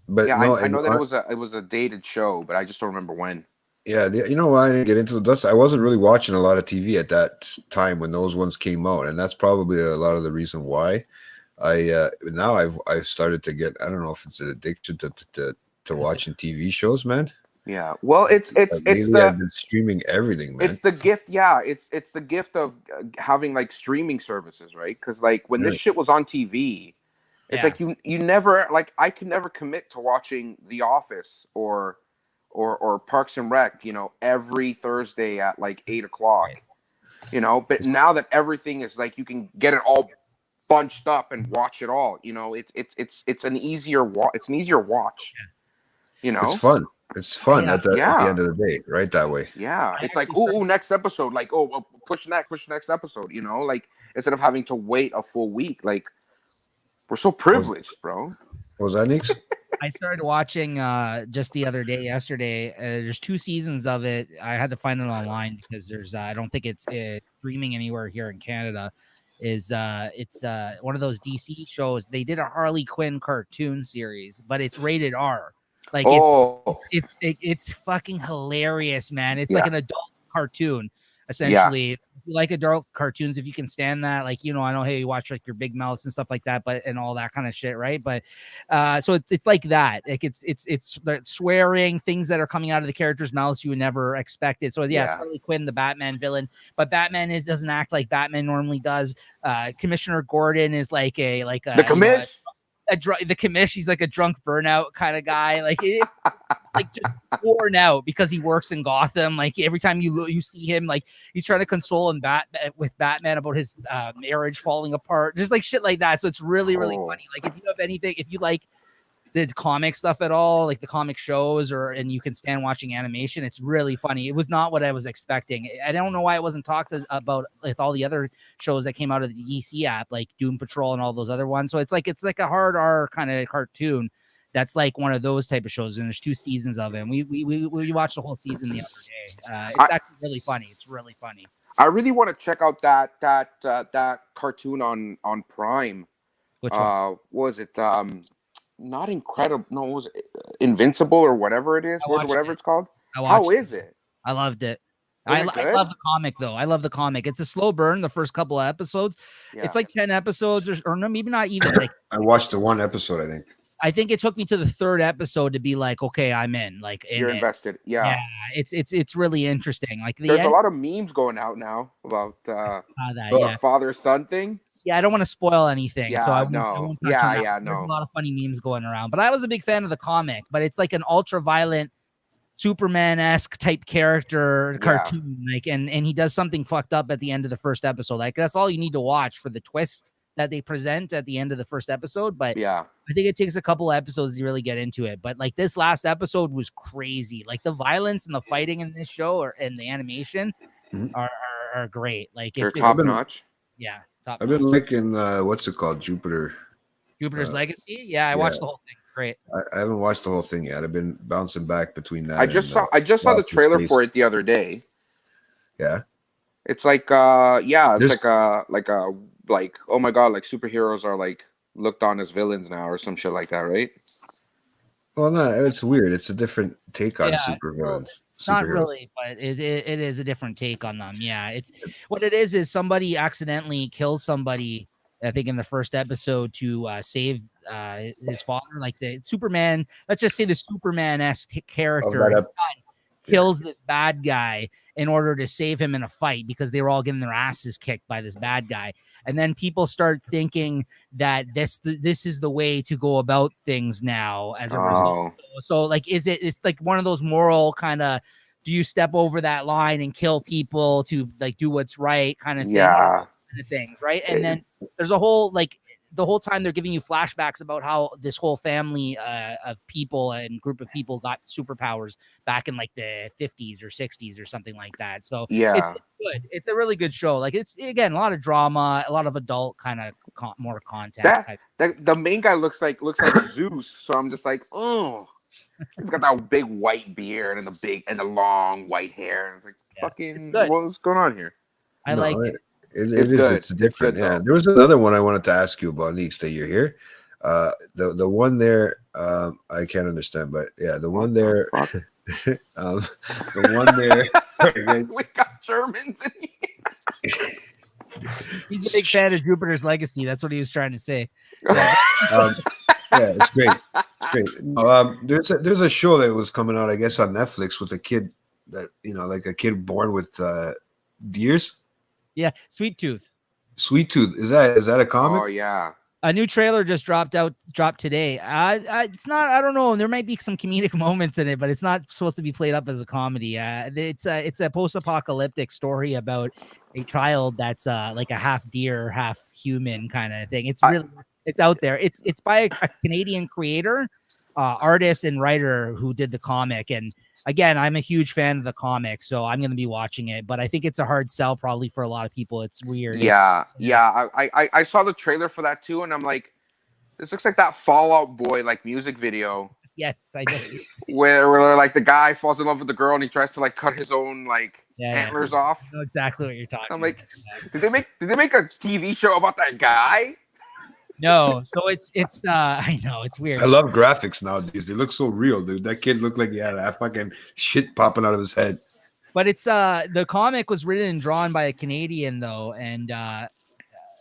But Yeah, no, I know that it was a dated show, but I just don't remember when. Yeah, you know why I didn't get into this? I wasn't really watching a lot of TV at that time when those ones came out, and that's probably a lot of the reason why. Now I've started to get, I don't know if it's an addiction to watching TV shows, man. Yeah, well, it's I've been streaming everything, man. It's the gift, yeah. It's the gift of having like streaming services, right? Because like when this shit was on TV, it's like you never, like I could never commit to watching The Office or Parks and Rec, you know, every Thursday at like 8:00, you know. But now that everything is like you can get it all bunched up and watch it all, you know, it's an easier It's an easier watch, you know. It's fun. It's fun at the end of the day, right? That way. Yeah, it's like ooh, next episode, like push next episode, you know, like instead of having to wait a full week, like we're so privileged, bro. What was that, Nix? I started watching just the other day, yesterday. There's 2 seasons of it. I had to find it online because there's I don't think it's streaming anywhere here in Canada. It's one of those DC shows. They did a Harley Quinn cartoon series, but it's rated R. Like it's fucking hilarious, man. It's like an adult cartoon, essentially. If you like adult cartoons, if you can stand that, like, you know, I know, hey, you watch like your Big Mouths and stuff like that, but and all that kind of shit, right? But so it's like that. Like it's the swearing, things that are coming out of the characters' mouths you would never expect it. So it's Harley Quinn, the Batman villain, but Batman doesn't act like Batman normally does. Commissioner Gordon is like the commish. The commish, he's like a drunk burnout kind of guy, like like just worn out because he works in Gotham. Like every time you see him, like he's trying to console with Batman about his marriage falling apart, just like shit like that. So it's really funny. Like if you have anything, if you like the comic stuff at all, like the comic shows, and you can stand watching animation, it's really funny. It was not what I was expecting. I don't know why it wasn't talked about with all the other shows that came out of the DC app, like Doom Patrol and all those other ones. So it's like a hard R kind of cartoon that's like one of those type of shows, and there's 2 seasons of it, and we watched the whole season the other day. It's actually really funny. It's really funny. I really want to check out that cartoon on Prime. Which one? What was it? Not Incredible. No, was it Invincible or whatever it is? Whatever it's called. How is it? I loved it. I love the comic though. I love the comic. It's a slow burn. The first couple of episodes, it's like 10 episodes or no, maybe not even. Like I watched the 1 episode. I think it took me to the 3rd episode to be like, okay, I'm in. Like you're invested. Yeah. It's really interesting. Like there's a lot of memes going out now about the father-son thing. Yeah, I don't want to spoil anything. Yeah, so I won't There's a lot of funny memes going around, but I was a big fan of the comic. But it's like an ultra-violent Superman-esque type character cartoon, like, and he does something fucked up at the end of the first episode. Like that's all you need to watch for the twist that they present at the end of the first episode. But I think it takes a couple of episodes to really get into it. But like this last episode was crazy. Like the violence and the fighting in this show and the animation are great. Like it's top notch. Yeah. I've been liking what's it called? Jupiter's Legacy. Yeah, I watched the whole thing. It's great. I haven't watched the whole thing yet. I've been bouncing back between that. I just saw the trailer for it the other day. Yeah. It's like it's like oh my god, like superheroes are like looked on as villains now or some shit like that, right? Well, no, it's weird. It's a different take on supervillains. Not superheroes. really, but it is a different take on them. Yeah, it's what it is somebody accidentally kills somebody. I think in the first episode to save his father, like the Superman. Let's just say the Superman-esque character. that His son kills this bad guy in order to save him in a fight because they were all getting their asses kicked by this bad guy. And then people start thinking that this is the way to go about things now as a result. So like, it's like one of those moral kind of, do you step over that line and kill people to like do what's right kind of thing? Yeah. Kind of things, right? And then there's a whole like the whole time they're giving you flashbacks about how this whole family of people and group of people got superpowers back in like the 50s or 60s or something like that. So Yeah. it's good. It's a really good show. Like it's again a lot of drama, a lot of adult kind of more content. That the main guy looks like Zeus. So I'm just like, oh, he's got that big white beard and the long white hair. And it's like, fucking, what's going on here? I like it. It's good. It's different. It's good, yeah. There was another one I wanted to ask you about, Neeks, that you're here. The one there, I can't understand, but yeah, the one there, the one there. Sorry, guys. We got Germans in here. He's a big fan of Jupiter's Legacy. That's what he was trying to say. Yeah, it's great. It's great. There's a show that was coming out, I guess, on Netflix with a kid that like a kid born with deers. Yeah, Sweet Tooth. Sweet Tooth. Is that a comic? Oh yeah. A new trailer just dropped today. It's not. I don't know. There might be some comedic moments in it, but it's not supposed to be played up as a comedy. It's a post-apocalyptic story about a child that's like a half deer, half human kind of thing. It's really it's out there. It's by a Canadian creator, artist, and writer who did the comic. And again, I'm a huge fan of the comic, so I'm going to be watching it. But I think it's a hard sell probably for a lot of people. It's weird. Yeah. I saw the trailer for that too, and I'm like, this looks like that Fall Out Boy like music video. Yes, I did. where like the guy falls in love with the girl and he tries to like cut his own like antlers off. I know exactly what you're talking. I'm like, did they make a TV show about that guy? No, so it's I know it's weird. I love graphics nowadays. They look so real, dude. That kid looked like he had a fucking shit popping out of his head. But it's the comic was written and drawn by a Canadian though, and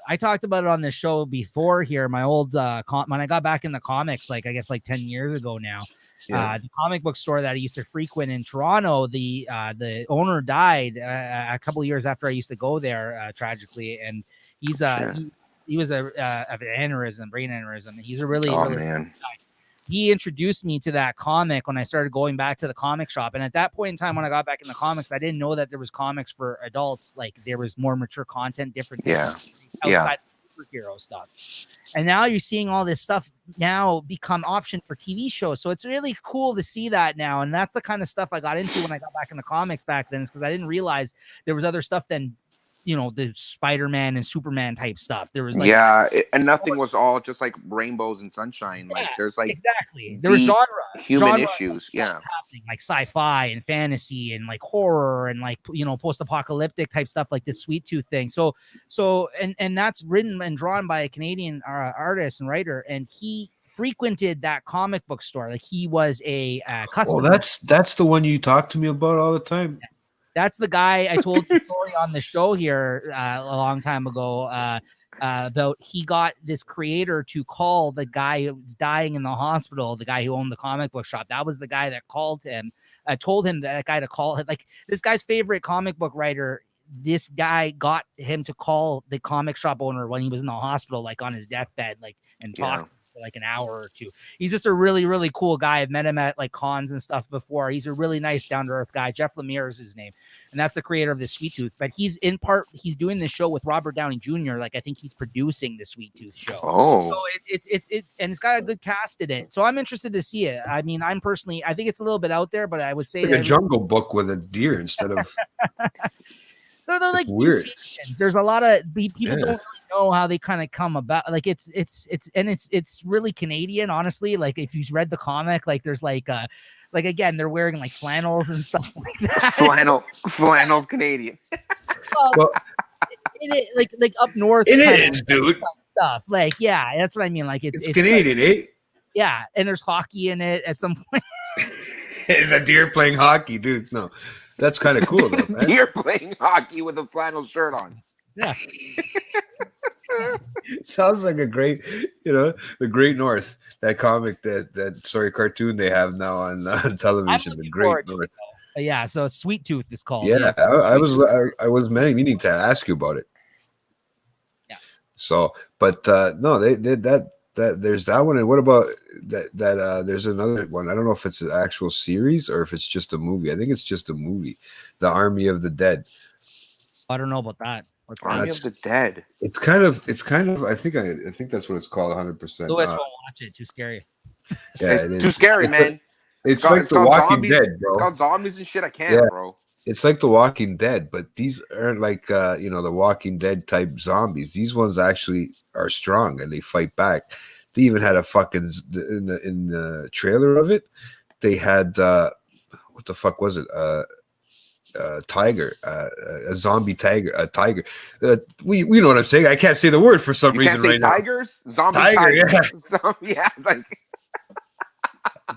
I talked about it on the show before here. My old when I got back in the comics, like I guess like 10 years ago now. Yeah. The comic book store that I used to frequent in Toronto, the owner died a couple of years after I used to go there, tragically, and he's he was of aneurysm, brain aneurysm. He's a really man. He introduced me to that comic when I started going back to the comic shop. And at that point in time, when I got back in the comics, I didn't know that there was comics for adults. Like there was more mature content, different outside superhero stuff. And now you're seeing all this stuff now become option for TV shows. So it's really cool to see that now. And that's the kind of stuff I got into when I got back in the comics back then, is because I didn't realize there was other stuff than the Spider-Man and Superman type stuff. There was like, and nothing was all just like rainbows and sunshine. Like there's like exactly there was human issues, happening, like sci-fi and fantasy and like horror and like post-apocalyptic type stuff, like this Sweet Tooth thing. So and that's written and drawn by a Canadian artist and writer, and he frequented that comic book store. Like he was a customer. Oh, that's the one you talk to me about all the time. That's the guy I told the story on the show here a long time ago about. He got this creator to call the guy who was dying in the hospital, the guy who owned the comic book shop. That was the guy that called him, told him that guy to call. Like this guy's favorite comic book writer, this guy got him to call the comic shop owner when he was in the hospital, like on his deathbed, like and talk. Like an hour or two. He's just a really, really cool guy. I've met him at like cons and stuff before. He's a really nice, down-to-earth guy. Jeff Lemire is his name, and that's the creator of the Sweet Tooth. But he's doing this show with Robert Downey Jr. Like I think he's producing the Sweet Tooth show. Oh, so it's and it's got a good cast in it. So I'm interested to see it. I mean, I think it's a little bit out there, but I would say it's like a Jungle Book with a deer instead of. They're like weird. Mutations. There's a lot of people don't really know how they kind of come about. Like it's really Canadian, honestly. Like if you've read the comic, like there's like again, they're wearing like flannels and stuff like that. Flannels Canadian. Well, like up north. It is, dude. Stuff like that's what I mean. Like it's Canadian, like, yeah, and there's hockey in it at some point. Is a deer playing hockey, dude? No, that's kind of cool, though, man. Deer playing hockey with a flannel shirt on. Yeah. Sounds like a great, the Great North, that comic, that cartoon they have now on television. The looking Great forward to North. it, though. Yeah, so Sweet Tooth is called. Yeah, I was meaning to ask you about it. Yeah. So, but no, they did that. There's that one, and what about that? There's another one. I don't know if it's an actual series or if it's just a movie. I think it's just a movie, The Army of the Dead. I don't know about that. What's that? Army of the Dead. It's kind of. I think that's what it's called. 100%. Lewis won't watch it. Too scary. Yeah, it is. Too scary, It's man. It's got- like it's The got Walking zombies. Dead, bro. It's got zombies and shit. I can't, Yeah. bro. It's like The Walking Dead, but these aren't like the Walking Dead type zombies. These ones actually are strong and they fight back. They even had a fucking in the trailer of it. They had what the fuck was it? Tiger, a zombie tiger, a tiger. We know what I'm saying. I can't say the word for some You reason can't say right now. tigers? Zombie Tiger, tigers. Yeah, like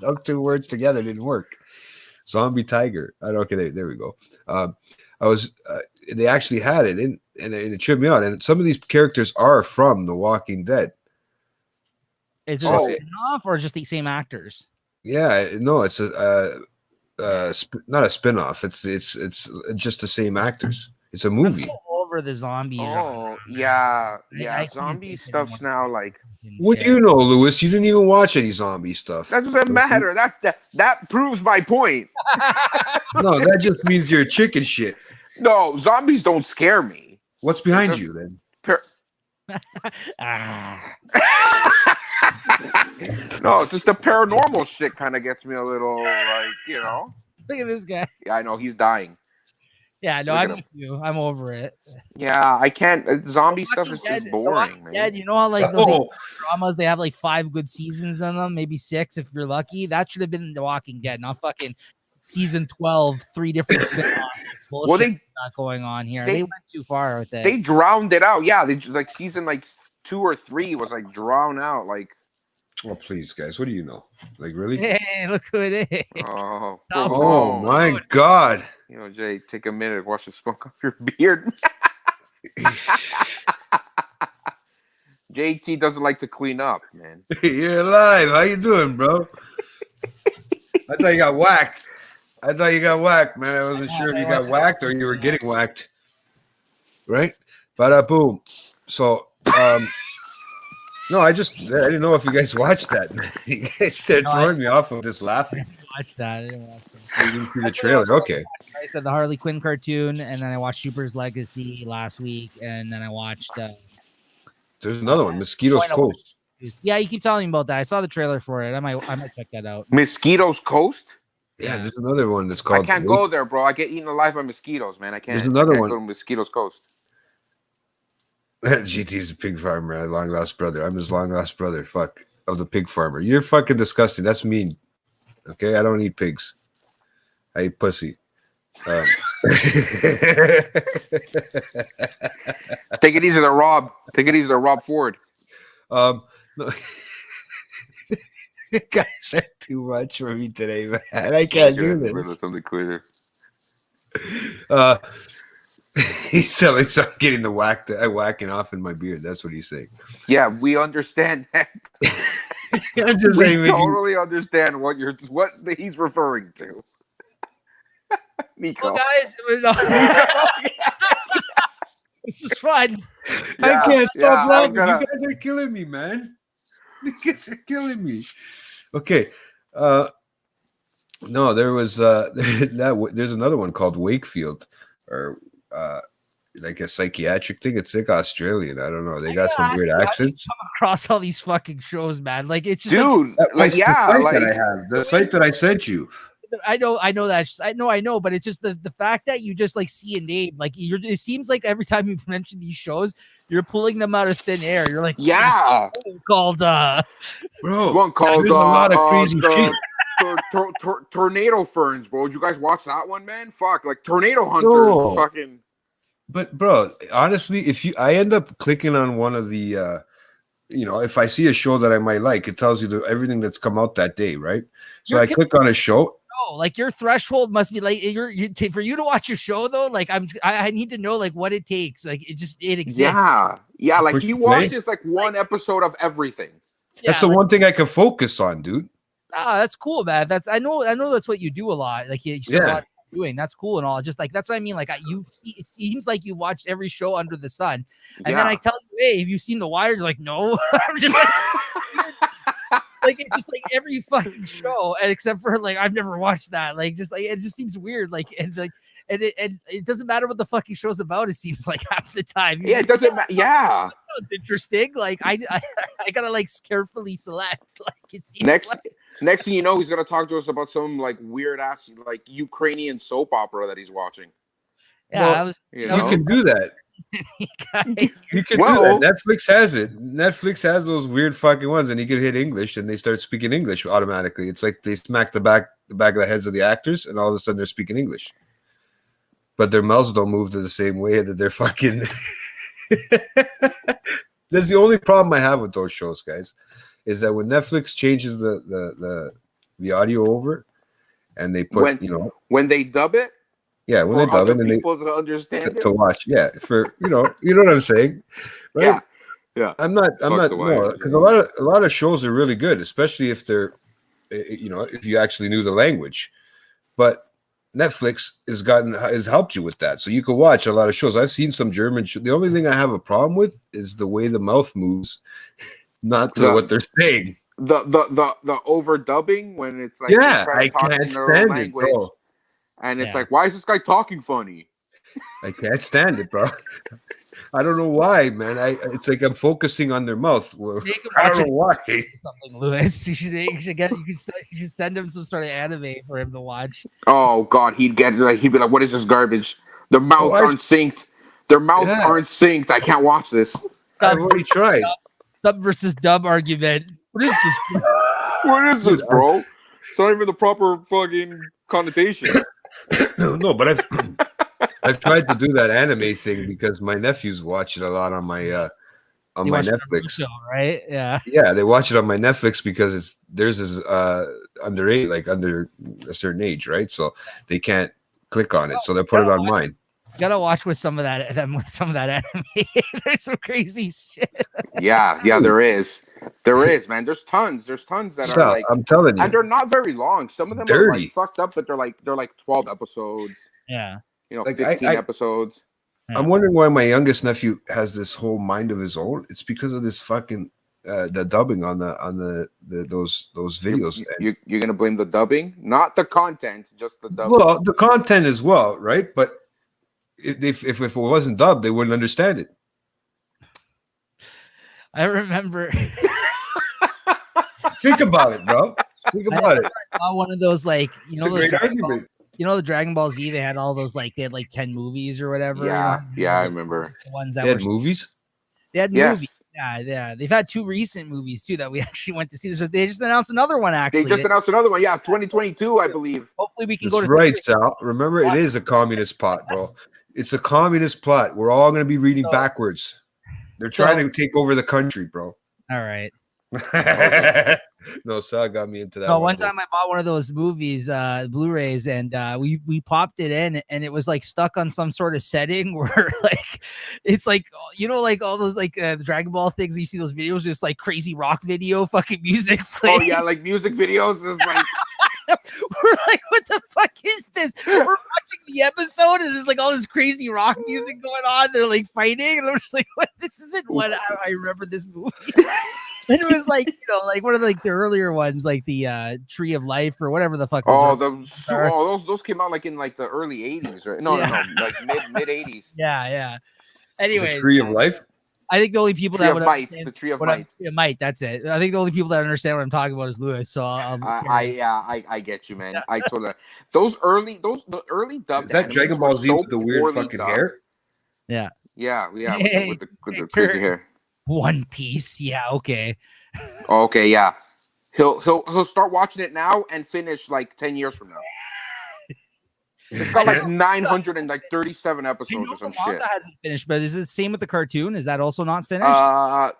Those two words together didn't work. Zombie tiger. I don't. Okay, there we go. I was. They actually had it in, and it tripped me out. And some of these characters are from The Walking Dead. Is it Oh. a spin-off or just the same actors? Yeah, no, it's not a spin-off. It's just the same actors. It's a movie. I'm so over the zombie genre. oh yeah, I yeah. can't Zombie take it stuff's anymore. now like What do you know, Lewis? You didn't even watch any zombie stuff. that doesn't matter. That proves my point. No, that just means you're chicken shit. No, zombies don't scare me. What's behind Just- you then? Ah, No, it's just the paranormal shit kind of gets me a little like, look at this guy. Yeah, I know he's dying. Yeah, no, Look at I'm him. with you. I'm over it. Yeah, I can't. Zombie stuff Walking is Dead- just The boring, Walking man. Dead, you know how like those Oh, dramas they have like 5 good seasons in them, maybe 6 if you're lucky. That should have been The Walking Dead, not fucking season 12, 3 different spin-offs. Well, Bullshit they not going on here. they- They went too far with it. they drowned it out. Yeah, they like season like 2 or 3 was like drowned out. Like, well, please, guys. What do you know? Like, really? Hey, look who it is. oh, Stop. Oh my God! Jay, take a minute, wash the smoke off your beard. JT doesn't like to clean up, man. You're alive. How you doing, bro? I thought you got whacked. Man. I wasn't sure if you got whacked or you were getting whacked. Right? Bada boom. So, no, I didn't know if you guys watched that. You guys started No, I- Oh, throwing me off of just laughing. Watch that. I didn't watch that. You didn't see the trailer. Okay. I said the Harley Quinn cartoon, and then I watched Super's Legacy last week, and then I watched. There's another one, Mosquitoes Point of- Coast. Yeah, you keep telling me about that. I saw the trailer for it. I might check that out. Mosquitoes Coast? Yeah, Yeah. there's another one that's I called. can't go there, bro. I get eaten alive by mosquitoes, man. I can't. There's another I can't one. go to Mosquitoes Coast. GT's a pig farmer, a long lost brother. I'm his long lost brother. Fuck, of the pig farmer. You're fucking disgusting. That's mean. Okay, I don't eat pigs. I eat pussy. Take it easy to Rob. Take it easy to Rob Ford. No. You guys are too much for me today, man. I can't do this. Something clear. He's telling us I'm getting the whacking off in my beard. That's what he's saying. Yeah, we understand that. I'm just We saying. totally understand what he's referring to. Nico. Well, guys, this was fun. I can't yeah, stop I was laughing. gonna- You guys are killing me, man. You guys are killing me. Okay. No, there was there's another one called Wakefield, or like a psychiatric thing. It's like Australian. I don't know. They got some weird accents. Across all these fucking shows, man. Like it's just Dude, That's like, the yeah, site like, that I have. The site that I sent you. I know that. I know, but it's just the fact that you just like see a name, like it seems like every time you mention these shows, you're pulling them out of thin air. You're like, yeah. called Bro, One called there's a lot of crazy the- shit. Tornado Ferns, bro. Did you guys watch that one, man? Fuck, like Tornado Hunters. Bro. Fucking. But bro, honestly, if I end up clicking on one of the if I see a show that I might like, it tells you everything that's come out that day, right? So You're I click on a show show. Like your threshold must be like for you to watch your show though. Like I need to know like what it takes. Like it exists. Yeah. Like Push he play. watches like one episode of everything. That's the one thing I can focus on, dude. That's cool, man. I know that's what you do a lot. Like you spend a lot of time doing. That's cool and all. Just like that's what I mean. Like it seems like you watched every show under the sun, and then I tell you, hey, have you seen The Wire? You're like, no. I'm just like. Like it's just like every fucking show, except for like I've never watched that. Like just like it just seems weird. Like and it doesn't matter what the fucking show's about. It seems like half the time. Yeah, it doesn't matter. Yeah, it's interesting. Like I gotta like carefully select. Like it seems next thing you know, he's gonna talk to us about some like weird ass like Ukrainian soap opera that he's watching. Yeah, you can do that. You can do that. Netflix has it. Netflix has those weird fucking ones, and you can hit English, and they start speaking English automatically. It's like they smack the back of the heads of the actors, and all of a sudden they're speaking English, but their mouths don't move to the same way that they're fucking. That's the only problem I have with those shows, guys, is that when Netflix changes the audio over, and they put when they dub it. Yeah, when they dub it and people to understand to watch. Yeah, for you know what I'm saying, right? Yeah. I'm not because a lot of shows are really good, especially if they're if you actually knew the language. But Netflix has helped you with that, so you can watch a lot of shows. I've seen some German shows. The only thing I have a problem with is the way the mouth moves, not what they're saying. The overdubbing when it's like I can't stand it, bro. And it's like, why is this guy talking funny? I can't stand it, bro. I don't know why, man. It's like I'm focusing on their mouth. I don't know why. Something, Lewis. You should send him some sort of anime for him to watch. Oh God, he'd be like, what is this garbage? Their mouths aren't synced. Their mouths aren't synced. I can't watch this. I've already tried. Sub versus dub argument. What is this? What is this, bro? It's not even the proper fucking connotation. No, but I've tried to do that anime thing because my nephews watch it a lot on my Netflix. Show, right? Yeah, they watch it on my Netflix because theirs is under a certain age, right? So they can't click on it, so they put it on mine. You gotta watch with some of that anime. There's some crazy shit. Yeah, there is. There is, man. There's tons that are like, I'm telling you, and they're not very long. Some of them are like fucked up, but they're like 12 episodes. Yeah, 15 episodes. I'm wondering why my youngest nephew has this whole mind of his own. It's because of this fucking the dubbing on those videos. You're gonna blame the dubbing, not the content, just the dubbing. Well, the content as well, right? But if it wasn't dubbed, they wouldn't understand it. I remember. Think about it, bro. Think about it. One of those, like, the Dragon Ball Z. They had all those, like, they had like 10 movies or whatever. Yeah, I remember. The ones that they had movies. They had movies. Yeah. They've had 2 recent movies too that we actually went to see. So they just announced another one. Actually, they just announced another one. Yeah, 2022, I believe. Hopefully, we can go to. Right, Sal. Remember, it is a communist plot, bro. It's a communist plot. We're all going to be reading backwards. They're trying to take over the country, bro. All right. No, Sal got me into that. No, one time I bought one of those movies, Blu-rays, and we popped it in, and it was like stuck on some sort of setting where like it's like like all those like the Dragon Ball things. You see those videos, just like crazy rock video, fucking music playing. Oh yeah, like music videos is like. We're like, what the fuck is this? We're watching the episode, and there's like all this crazy rock music going on. They're like fighting, and I'm just like, what? This isn't what I remember this movie. And it was like, like one of like the earlier ones, like the Tree of Life or whatever the fuck. Those came out like in like the early 80s, right? No, like mid 80s. Yeah. Anyway, the Tree of Life. I think the only people that would understand the Tree of Might. That's it. I think the only people that understand what I'm talking about is Lewis. So I get you, man. I totally. The early dubbed. Is that Dragon Ball Z with the weird fucking hair? Yeah. With the crazy hair. One Piece. Yeah. Okay. Okay. Yeah. He'll start watching it now and finish like 10 years from now. It's got like 937 episodes or some shit. Hasn't finished, but is it the same with the cartoon? Is that also not finished?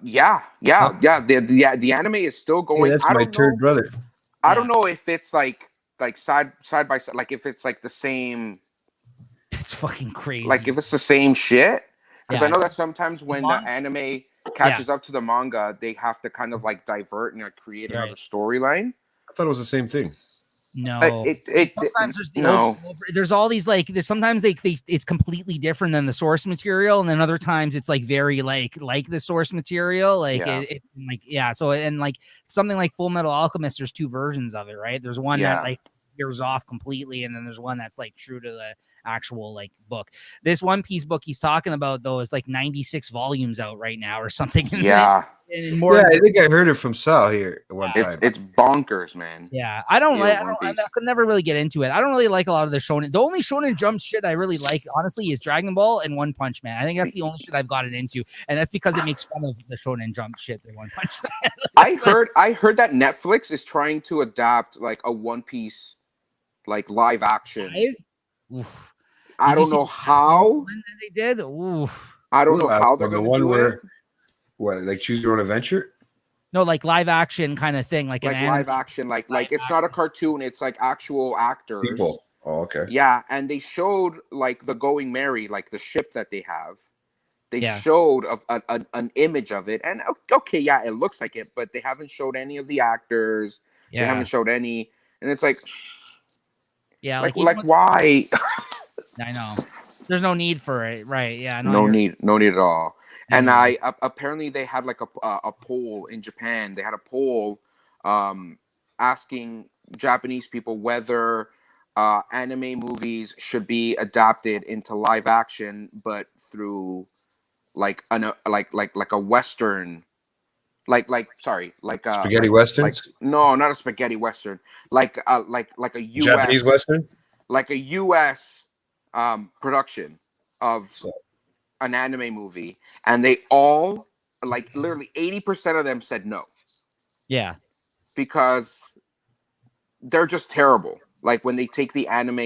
Yeah. The anime is still going. Hey, that's my third brother. I don't know if it's like like side by side, like if it's like the same, It's fucking crazy. like if it's the same shit. Because Yeah. I know that sometimes when the Manga- anime catches up to the manga, they have to kind of like divert and like, create another Right. storyline. I thought it was the same thing. No, Sometimes there's all these like there's sometimes they it's completely different than the source material, and then other times it's like very like the source material, like Yeah. it like yeah. So and like something like Full Metal Alchemist, there's two versions of it, right? There's one Yeah. that like veers off completely, and then there's one that's like true to the actual like book. This One Piece book he's talking about though is like 96 volumes out right now or something. yeah, and more. Yeah, I think I heard it from Sal here at one time. it's bonkers, man. Yeah, I don't Yeah, like. One I Piece. could never really get into it. I don't really like a lot of the shonen. The only shonen jump shit I really like, honestly, is Dragon Ball and One Punch Man. I think that's the only shit I've gotten into, and that's because it makes fun of the shonen jump shit. The One Punch Man. I heard that Netflix is trying to adapt like a One Piece like live action. Oof. I Did you don't see know the how. one that they did. Ooh. I don't know how they're the going to one do where it. what, like choose your own adventure? No, like live action kind of thing, like Like an live anime. action, like it's not a cartoon. It's like actual actors. People. Oh, okay. Yeah, and they showed like the Going Merry, like the ship that they have. They Yeah. showed an image of it, and okay, yeah, it looks like it, but they haven't showed any of the actors. They Yeah, haven't showed any, and it's like yeah, like even with- why? I know. There's no need for it, right? Yeah, No need at all. And Yeah. apparently they had like a poll in Japan. They had a poll asking Japanese people whether anime movies should be adapted into live action, but through like like a Western, like Spaghetti like westerns? no, not a spaghetti Western, like a US Japanese western? like a US production of an anime movie, and they all like literally 80% of them said no Yeah, because they're just terrible. Like when they take the anime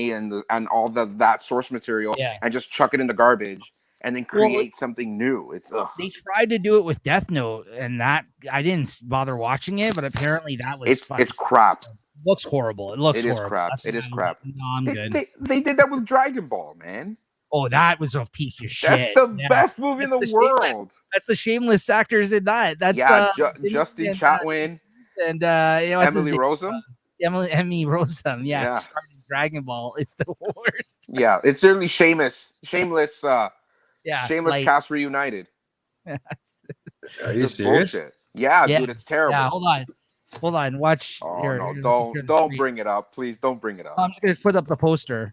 and all that source material Yeah. and just chuck it in the garbage and then Well, create something new. It's they tried to do it with Death Note, and that I didn't bother watching it, but apparently that was it's crap. looks horrible. It looks It is horrible. crap. That's It why is I was crap. like, no, I'm good. They did that with Dragon Ball, man. Oh, that was a piece of shit. That's the Yeah. best movie in the That's the shameless- world. That's the shameless actors in that. That's Yeah, Vinny Justin and, Chatwin, and you know what's his Emily name? Rossum. Emmy Rossum. Yeah, Yeah. started Dragon Ball. It's the worst. Yeah, it's literally shameless Yeah, Shameless like, cast reunited. Are you It's serious? bullshit. Yeah, Yeah. dude, it's terrible. yeah. Hold on. Watch. Oh here, no, here's the don't screen. bring it up, please. Don't bring it up. I'm just gonna put up the poster.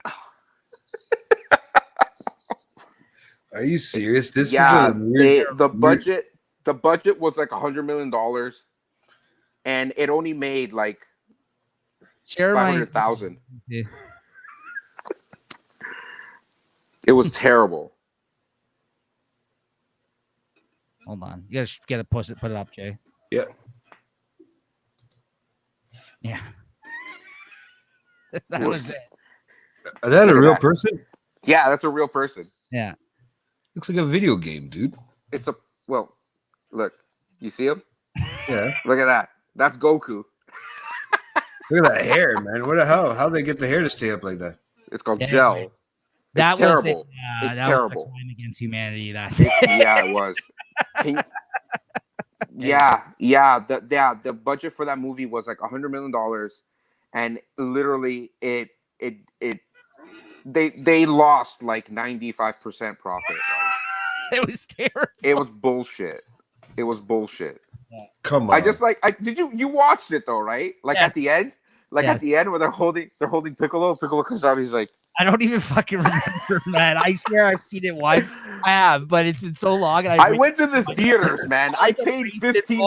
Are you serious? This Yeah, is a weird, the budget was like $100 million, and it only made like Share my. 500,000. Yeah. It was terrible. Hold on. You gotta get it posted. Put it up, Jay. Yeah. Yeah. That was it. Is that a Look at real that. person? Yeah, that's a real person. Yeah. Looks like a video game, dude. It's a well. Look, you see him? Yeah. Look at that. That's Goku. Look at that hair, man. What the hell? How'd they get the hair to stay up like that? It's called Yeah. Gel. That It's was terrible. it. Yeah, It's that terrible. was a crime against humanity. That. Yeah, it was. The budget for that movie was like $100 million, and literally they lost like 95% profit. Like, It was terrible. it was bullshit. It was bullshit. Come on. I just like did you watched it though, right? Like Yes. at the end, Yes. at the end where they're holding Piccolo. Piccolo comes out. He's like, I don't even fucking remember, man. I swear I've seen it once. I have, but it's been so long. And I went to the theaters, man. I paid $15.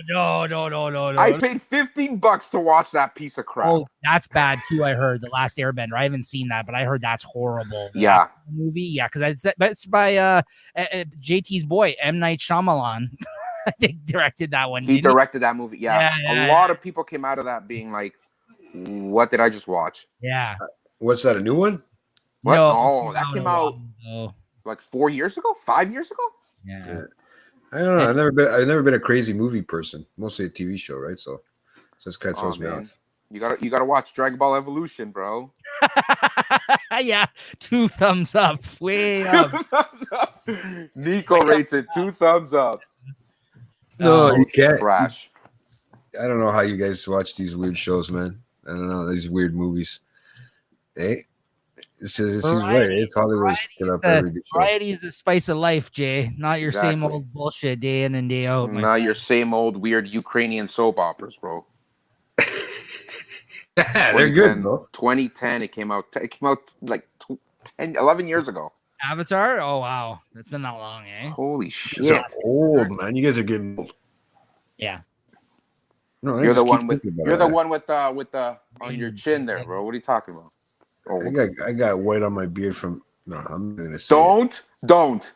No. I paid $15 to watch that piece of crap. Oh, that's bad too. I heard The Last Airbender. I haven't seen that, but I heard that's horrible. Yeah. That movie. Yeah, because that's by JT's boy M. Night Shyamalan. I think directed that one. He didn't directed that movie. Yeah. Yeah, A lot of people came out of that being like, what did I just watch? Yeah. What's that? A new one? What? No, Oh, that a came while out ago. like 4 years ago, 5 years ago. Yeah. I don't know. I've never been a crazy movie person. Mostly a TV show, right? So this kind of throws me man. off. You gotta watch Dragon Ball Evolution, bro. Yeah, 2 thumbs up. Way up. 2 thumbs up. Nico rates it 2 thumbs up. No, Oh, you can't. Trash. I don't know how you guys watch these weird shows, man. I don't know these weird movies. Hey, this is right. Variety- It's Hollywood's picking up variety every good show. Variety is the spice of life, Jay. Not your same Exactly. old bullshit day in and day out. my Not friend. your same old weird Ukrainian soap operas, bro. Yeah, they're good, bro. 2010, it came out like 11 years ago. Avatar? Oh wow, it's been that long, eh? Holy It's shit. old, man. You guys are getting old. Yeah. No, I You're the just keep one with thinking about you're the that. one with the on your chin there, bro. What are you talking about? Oh, I got white on my beard from. No, I'm gonna say. don't.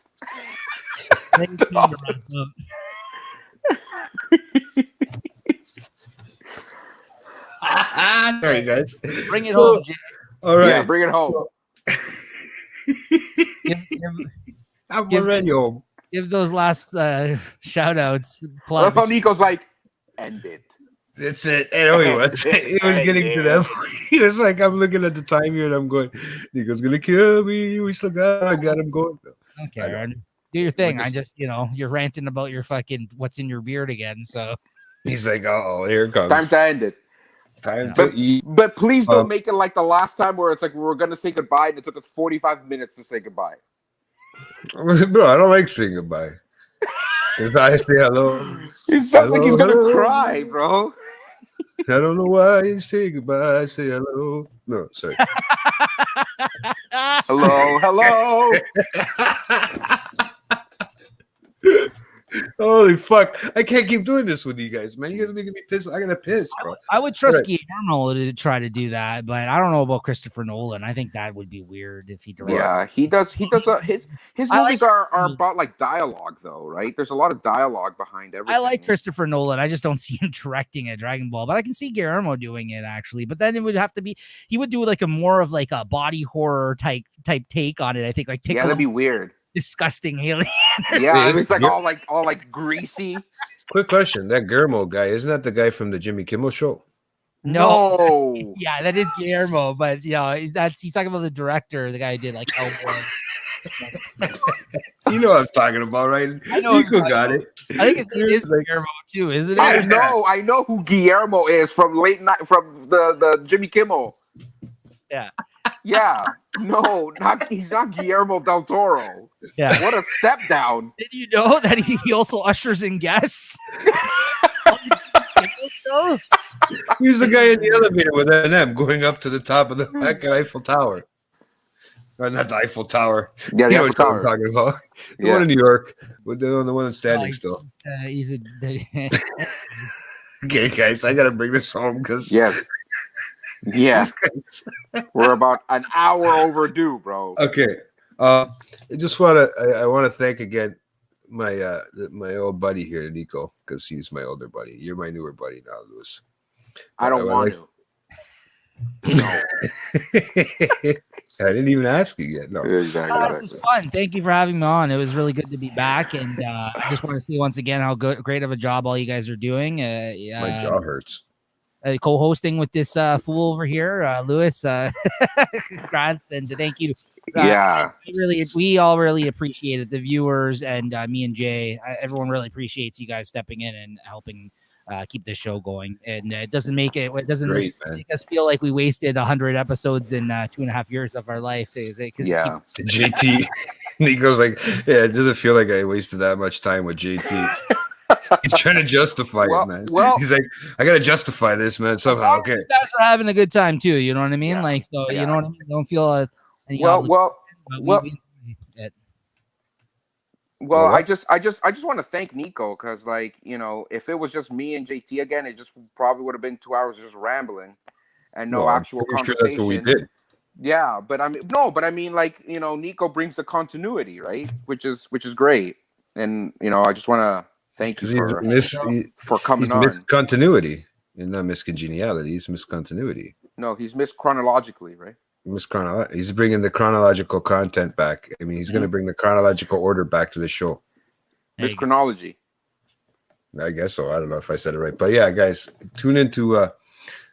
Sorry, guys. Bring it So- home, Jay. All right. Yeah, bring it home. I'm give- already home. Give those last shout outs. What Plugs. about Nico's like, end it. That's it. I know he was. He was getting to them. He was like, I'm looking at the time here and I'm going, Nico's gonna kill me. We still I got him going. Okay, I know. Aaron. Do your thing. We're I just, you're ranting about your fucking what's in your beard again. So He's like, oh, here it comes. Time to end it. Time But- to eat. But please don't Um, make it like the last time where it's like we were gonna say goodbye and it took us 45 minutes to say goodbye. Bro, I don't like saying goodbye. If I say hello, It sounds like he's gonna Hello. cry, bro. I don't know why you say goodbye. I say hello. No, sorry. Hello. Holy fuck. I can't keep doing this with you guys, man. You guys are making me piss. I gotta piss, bro. I would trust Right. Guillermo to try to do that, but I don't know about Christopher Nolan. I think that would be weird if he directed. Yeah, he does. His I movies like- are about like dialogue, though, right? There's a lot of dialogue behind everything. I like Christopher Nolan. I just don't see him directing a Dragon Ball, but I can see Guillermo doing it actually. But then it would have to be he would do like a more of like a body horror type take on it. I think like Yeah, Piccolo, that'd be weird. disgusting alien. Yeah, See, it's like it's- all like greasy. Quick question. That Guillermo guy, isn't that the guy from the Jimmy Kimmel show? No. Yeah, that is Guillermo, but he's talking about the director, the guy who did like Hellboy. You know what I'm talking about, right? I know what Nico you're got it. I think his name is Like- Guillermo too, isn't it? I know who Guillermo is from late night from the Jimmy Kimmel. Yeah. Yeah. No, he's not Guillermo del Toro. Yeah. What a step down. Did you know that he also ushers in guests? He's the guy in the elevator with NM going up to the top of the fucking Eiffel Tower. Or not the Eiffel Tower. Yeah, You the know Eiffel what I'm Tower. talking about. The Yeah. one in New York. With the one that's standing Like- still. He's a Okay, guys, I gotta bring this home because Yes. Yeah. We're about an hour overdue, bro. okay. I just wanna I wanna thank again my my old buddy here, Nico, because he's my older buddy. You're my newer buddy now, Louis. I don't I want like- to. I didn't even ask you yet. No. Exactly. this is fun. Thank you for having me on. It was really good to be back, and I just want to say once again how great of a job all you guys are doing. My jaw hurts. Co-hosting with this fool over here, Lewis. Congrats, and thank you. Yeah. We all really appreciate it. The viewers and me and Jay, everyone really appreciates you guys stepping in and helping keep this show going. And it doesn't make it Great, man. make us feel like we wasted 100 episodes in 2.5 years of our life. Is it? 'Cause it Yeah. keeps- JT, Nico's like, yeah, it doesn't feel like I wasted that much time with JT. He's trying to justify Well- it, man. well- He's like, I gotta justify this, man, somehow. Okay. You guys are having a good time too. You know what I mean? Yeah. Like, so Yeah. you know what I mean? Don't feel any Well, obligation, but well- we enjoy it. Well, Well, I just want to thank Nico because, like, if it was just me and JT again, it just probably would have been 2 hours of just rambling and no Well, I'm actual pretty sure conversation. that's what we did. Yeah, but I mean, like, Nico brings the continuity, right? Which is great, and I just want to thank you for coming on. He's miscontinuity and not miscongeniality. He's miscontinuity. No, he's missed chronologically, right? He's bringing the chronological content back. I mean, he's going to bring the chronological order back to the show. There Miss you go. chronology. I guess so. I don't know if I said it right, but yeah, guys, tune into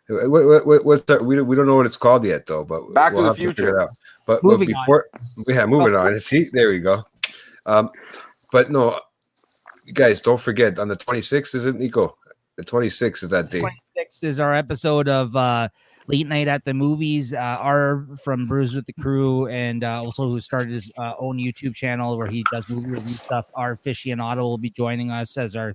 What's that? We don't know what it's called yet, though. But Back to we'll the have figure Future. it out. But Moving before, moving on. See, there we go. But no, you guys, don't forget on the 26th, is it, Nico? The 26th is that day. 26 is our episode of Late Night at the Movies. Arv from Brews with the Crew, and also who started his own YouTube channel where he does movie review stuff. Arv Fishianato will be joining us as our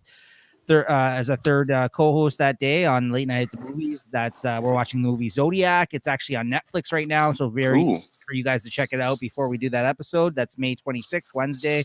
third co-host that day on Late Night at the Movies. That's we're watching the movie Zodiac. It's actually on Netflix right now, so very easy for you guys to check it out before we do that episode. That's May 26th, Wednesday.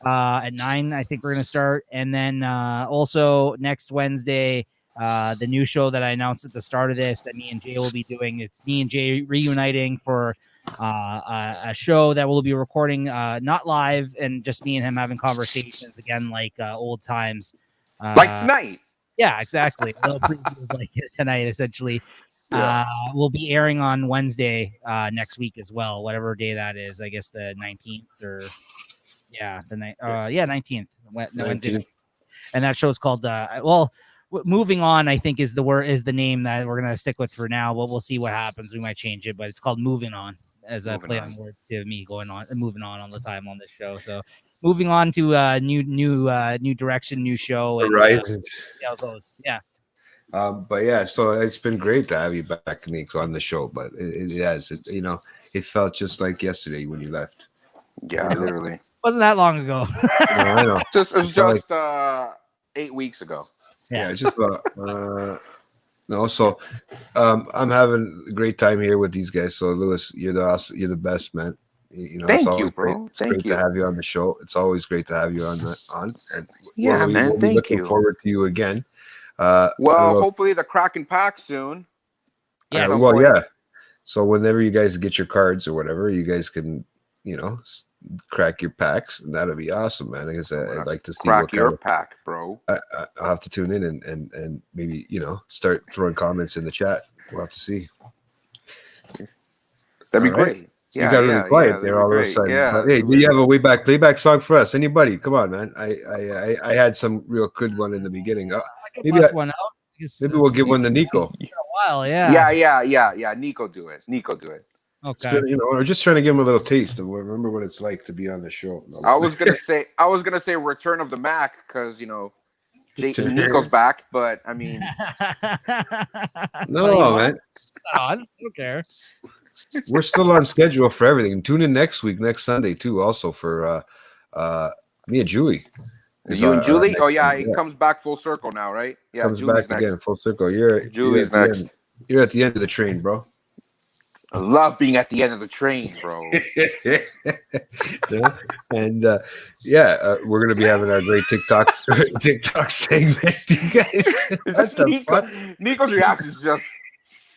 At 9, I think we're gonna start, and then also next Wednesday, the new show that I announced at the start of this that me and Jay will be doing. It's me and Jay reuniting for a show that we'll be recording, not live, and just me and him having conversations again, like old times, Like tonight. Yeah, exactly. A little preview like tonight, essentially. Yeah. Will be airing on Wednesday next week as well, whatever day that is. I guess the 19th or. Yeah, the 19th. Wednesday. And that show's called Moving On, I think is the name that we're gonna stick with for now, but we'll see what happens. We might change it, but it's called Moving On as a play on words to me going on and moving on all the time on this show. So moving on to new direction, new show, and Right. See how it goes. Yeah. But yeah, so it's been great to have you back, Nick, on the show. But it has, it felt just like yesterday when you left. Yeah, literally. Wasn't that long ago. I know. It was just 8 weeks ago. Yeah, it's just no. So I'm having a great time here with these guys. So Lewis, you're the best, man. You know, Thank it's you, bro. It's great to have you on the show. It's always great to have you on. And Yeah, man, we'll be thank looking you. forward to you again. Well, hopefully the Kraken pack soon. Yes. Well, yeah. So whenever you guys get your cards or whatever, you guys can, crack your packs, and that'll be awesome, man. I guess I'd like to see Crack your pack, bro. I'll have to tune in and maybe start throwing comments in the chat. We'll have to see. That'd be All right. great. Yeah, you got really quiet there all of a sudden. But, hey, do you have a way back playback song for us? Anybody? Come on, man. I had some real good one in the beginning. Maybe one out. Maybe we'll give one to Nico. A while, yeah. Yeah. Nico, do it. Okay. Or just trying to give him a little taste of remember what it's like to be on the show. I was gonna say Return of the Mac because Nico's back, but I mean, no, man. I don't care. We're still on schedule for everything. Tune in next Sunday too. Also for me and Julie. You and Julie? Oh yeah, it comes back full circle now, right? Yeah, comes Julie's back next. again, full circle. Julie's next. You're at the end of the train, bro. I love being at the end of the train, bro. And we're gonna be having our great TikTok segment. You guys, Nico's reaction is just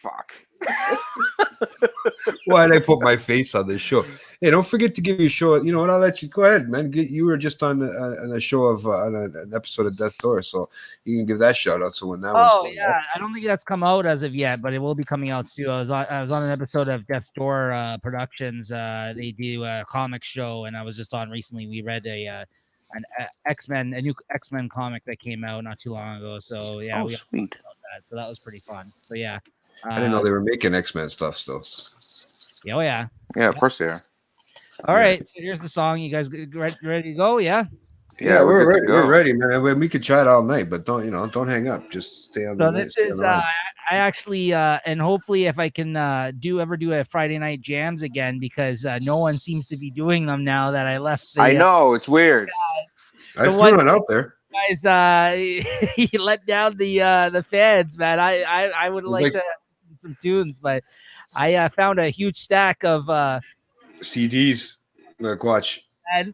fuck. Why did I put my face on this show? Hey, don't forget to give your show. You know what? I'll let you go ahead, man. You were just on a show of on an episode of Death Door, so you can give that shout out. So when that one's going up. I don't think that's come out as of yet, but it will be coming out soon. I was on an episode of Death Door Productions. They do a comic show, and I was just on recently. We read a new X-Men comic that came out not too long ago. So yeah, we sweet. talked about that. So that was pretty fun. So yeah. I didn't know they were making X-Men stuff still. Oh yeah. Yeah, of course they are. All right, so here's the song. You guys ready to go? Yeah. Yeah, we're ready. We're ready, man. We could chat all night, but don't hang up. Just stay on. So this is I actually and hopefully if I can do a Friday night jams again because no one seems to be doing them now that I left. I know it's weird. I threw it out there. Guys, he let down the fans, man. I would like to some tunes, but I found a huge stack of CDs. Look, watch. And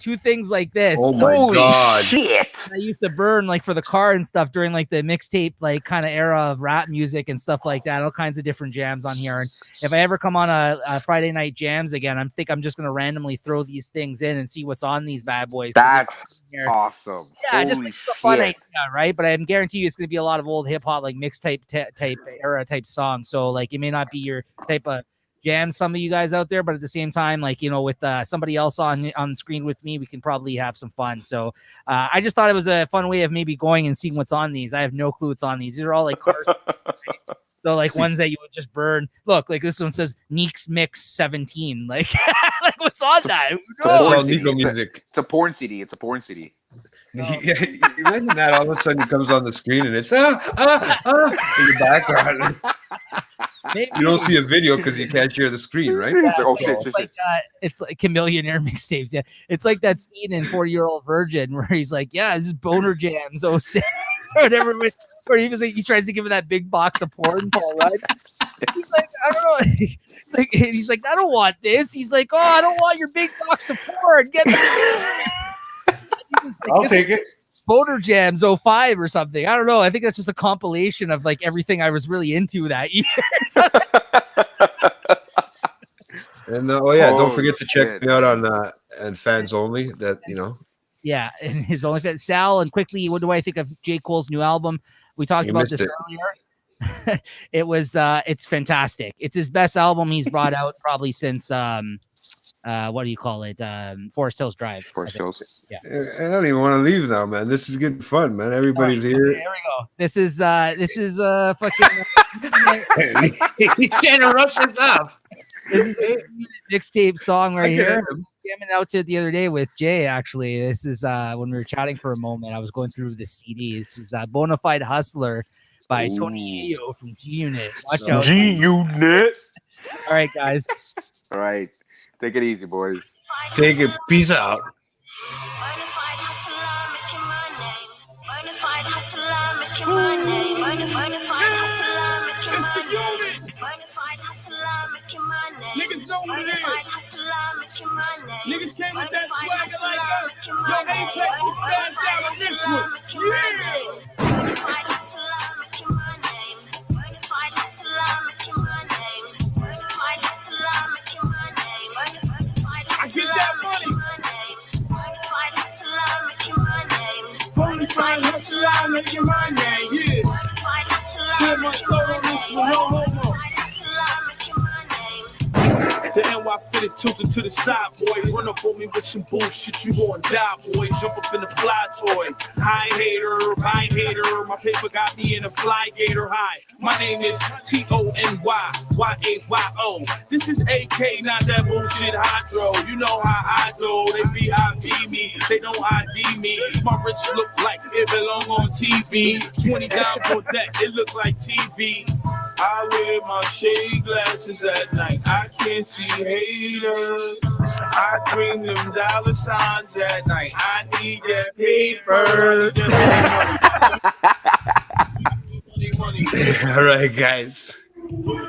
two things like this. Oh my god! Shit! I used to burn like for the car and stuff during like the mixtape like kind of era of rap music and stuff like that. All kinds of different jams on here. And if I ever come on a Friday night jams again, I'm just gonna randomly throw these things in and see what's on these bad boys. That's awesome. Yeah, just like a fun idea, right? But I can guarantee you it's gonna be a lot of old hip hop like mixtape type era type songs. So like it may not be your type of jam some of you guys out there, but at the same time, like, you know, with somebody else on screen with me, we can probably have some fun. So I just thought it was a fun way of maybe going and seeing what's on these. I have no clue what's on these. These are all like cars. So like ones that you would just burn. Look, like this one says Neeks Mix 17. Like, like what's on that? That's No. all Nico music. It's a porn CD. It's a porn CD. Yeah, imagine that all of a sudden it comes on the screen and it's in the background. Maybe. You don't see a video because you can't share the screen, right? It's like, oh shit, It's shit, like shit. it's like Chameleonaire mixtapes. Yeah, it's like that scene in 40-Year-Old Virgin where he's like, "Yeah, this is Boner Jams 06 or whatever." Where he was like, he tries to give him that big box of porn, Paul Rudd. He's like, I don't know. He's like, I don't want this. He's like, oh, I don't want your big box of porn. Get that. I'll take it. Boner Jams 05 or something. I don't know. I think that's just a compilation of like everything I was really into that year. And don't forget to check shit. me out on and Fans Only. That Yeah, and his only fit. Sal, and quickly, what do I think of J. Cole's new album? We talked You about missed this earlier. It's fantastic. It's his best album he's brought out probably since what do you call it? Forest Hills Drive. Forest Hills. Yeah. I don't even want to leave now, man. This is getting fun, man. Everybody's There here. we go. This is fucking He's trying to rush us off. this is a mixtape song right I get here. him. Jamming out to it the other day with Jay. Actually, this is when we were chatting for a moment. I was going through the CD. This is Bonafide Hustler by Tony Eo from G Unit. Watch out. G-Unit. All right, guys. All right. Take it easy, boys. Take it. Peace out. It's the unit. Niggas know what it is. Niggas came with that swagger like us. Yo, Apex is stand down on this one. Yeah. I get that money. Bonafide hustle, I'm making my name. Yeah. Put my throat on this one, no homo. The NY fitted tilted to the side, boy. Run up on me with some bullshit, you gon' die, boy. Jump up in the fly toy. I ain't hater. My paper got me in a fly gator high. My name is TONY, This is AK, not that bullshit hydro. You know how I go. They VIP me, they don't ID me. My wrist look like it belong on TV. 20 down on deck, it look like TV. I wear my shade glasses at night. I can't see haters. I dream them dollar signs at night. I need that paper. Money. All right, guys. Money.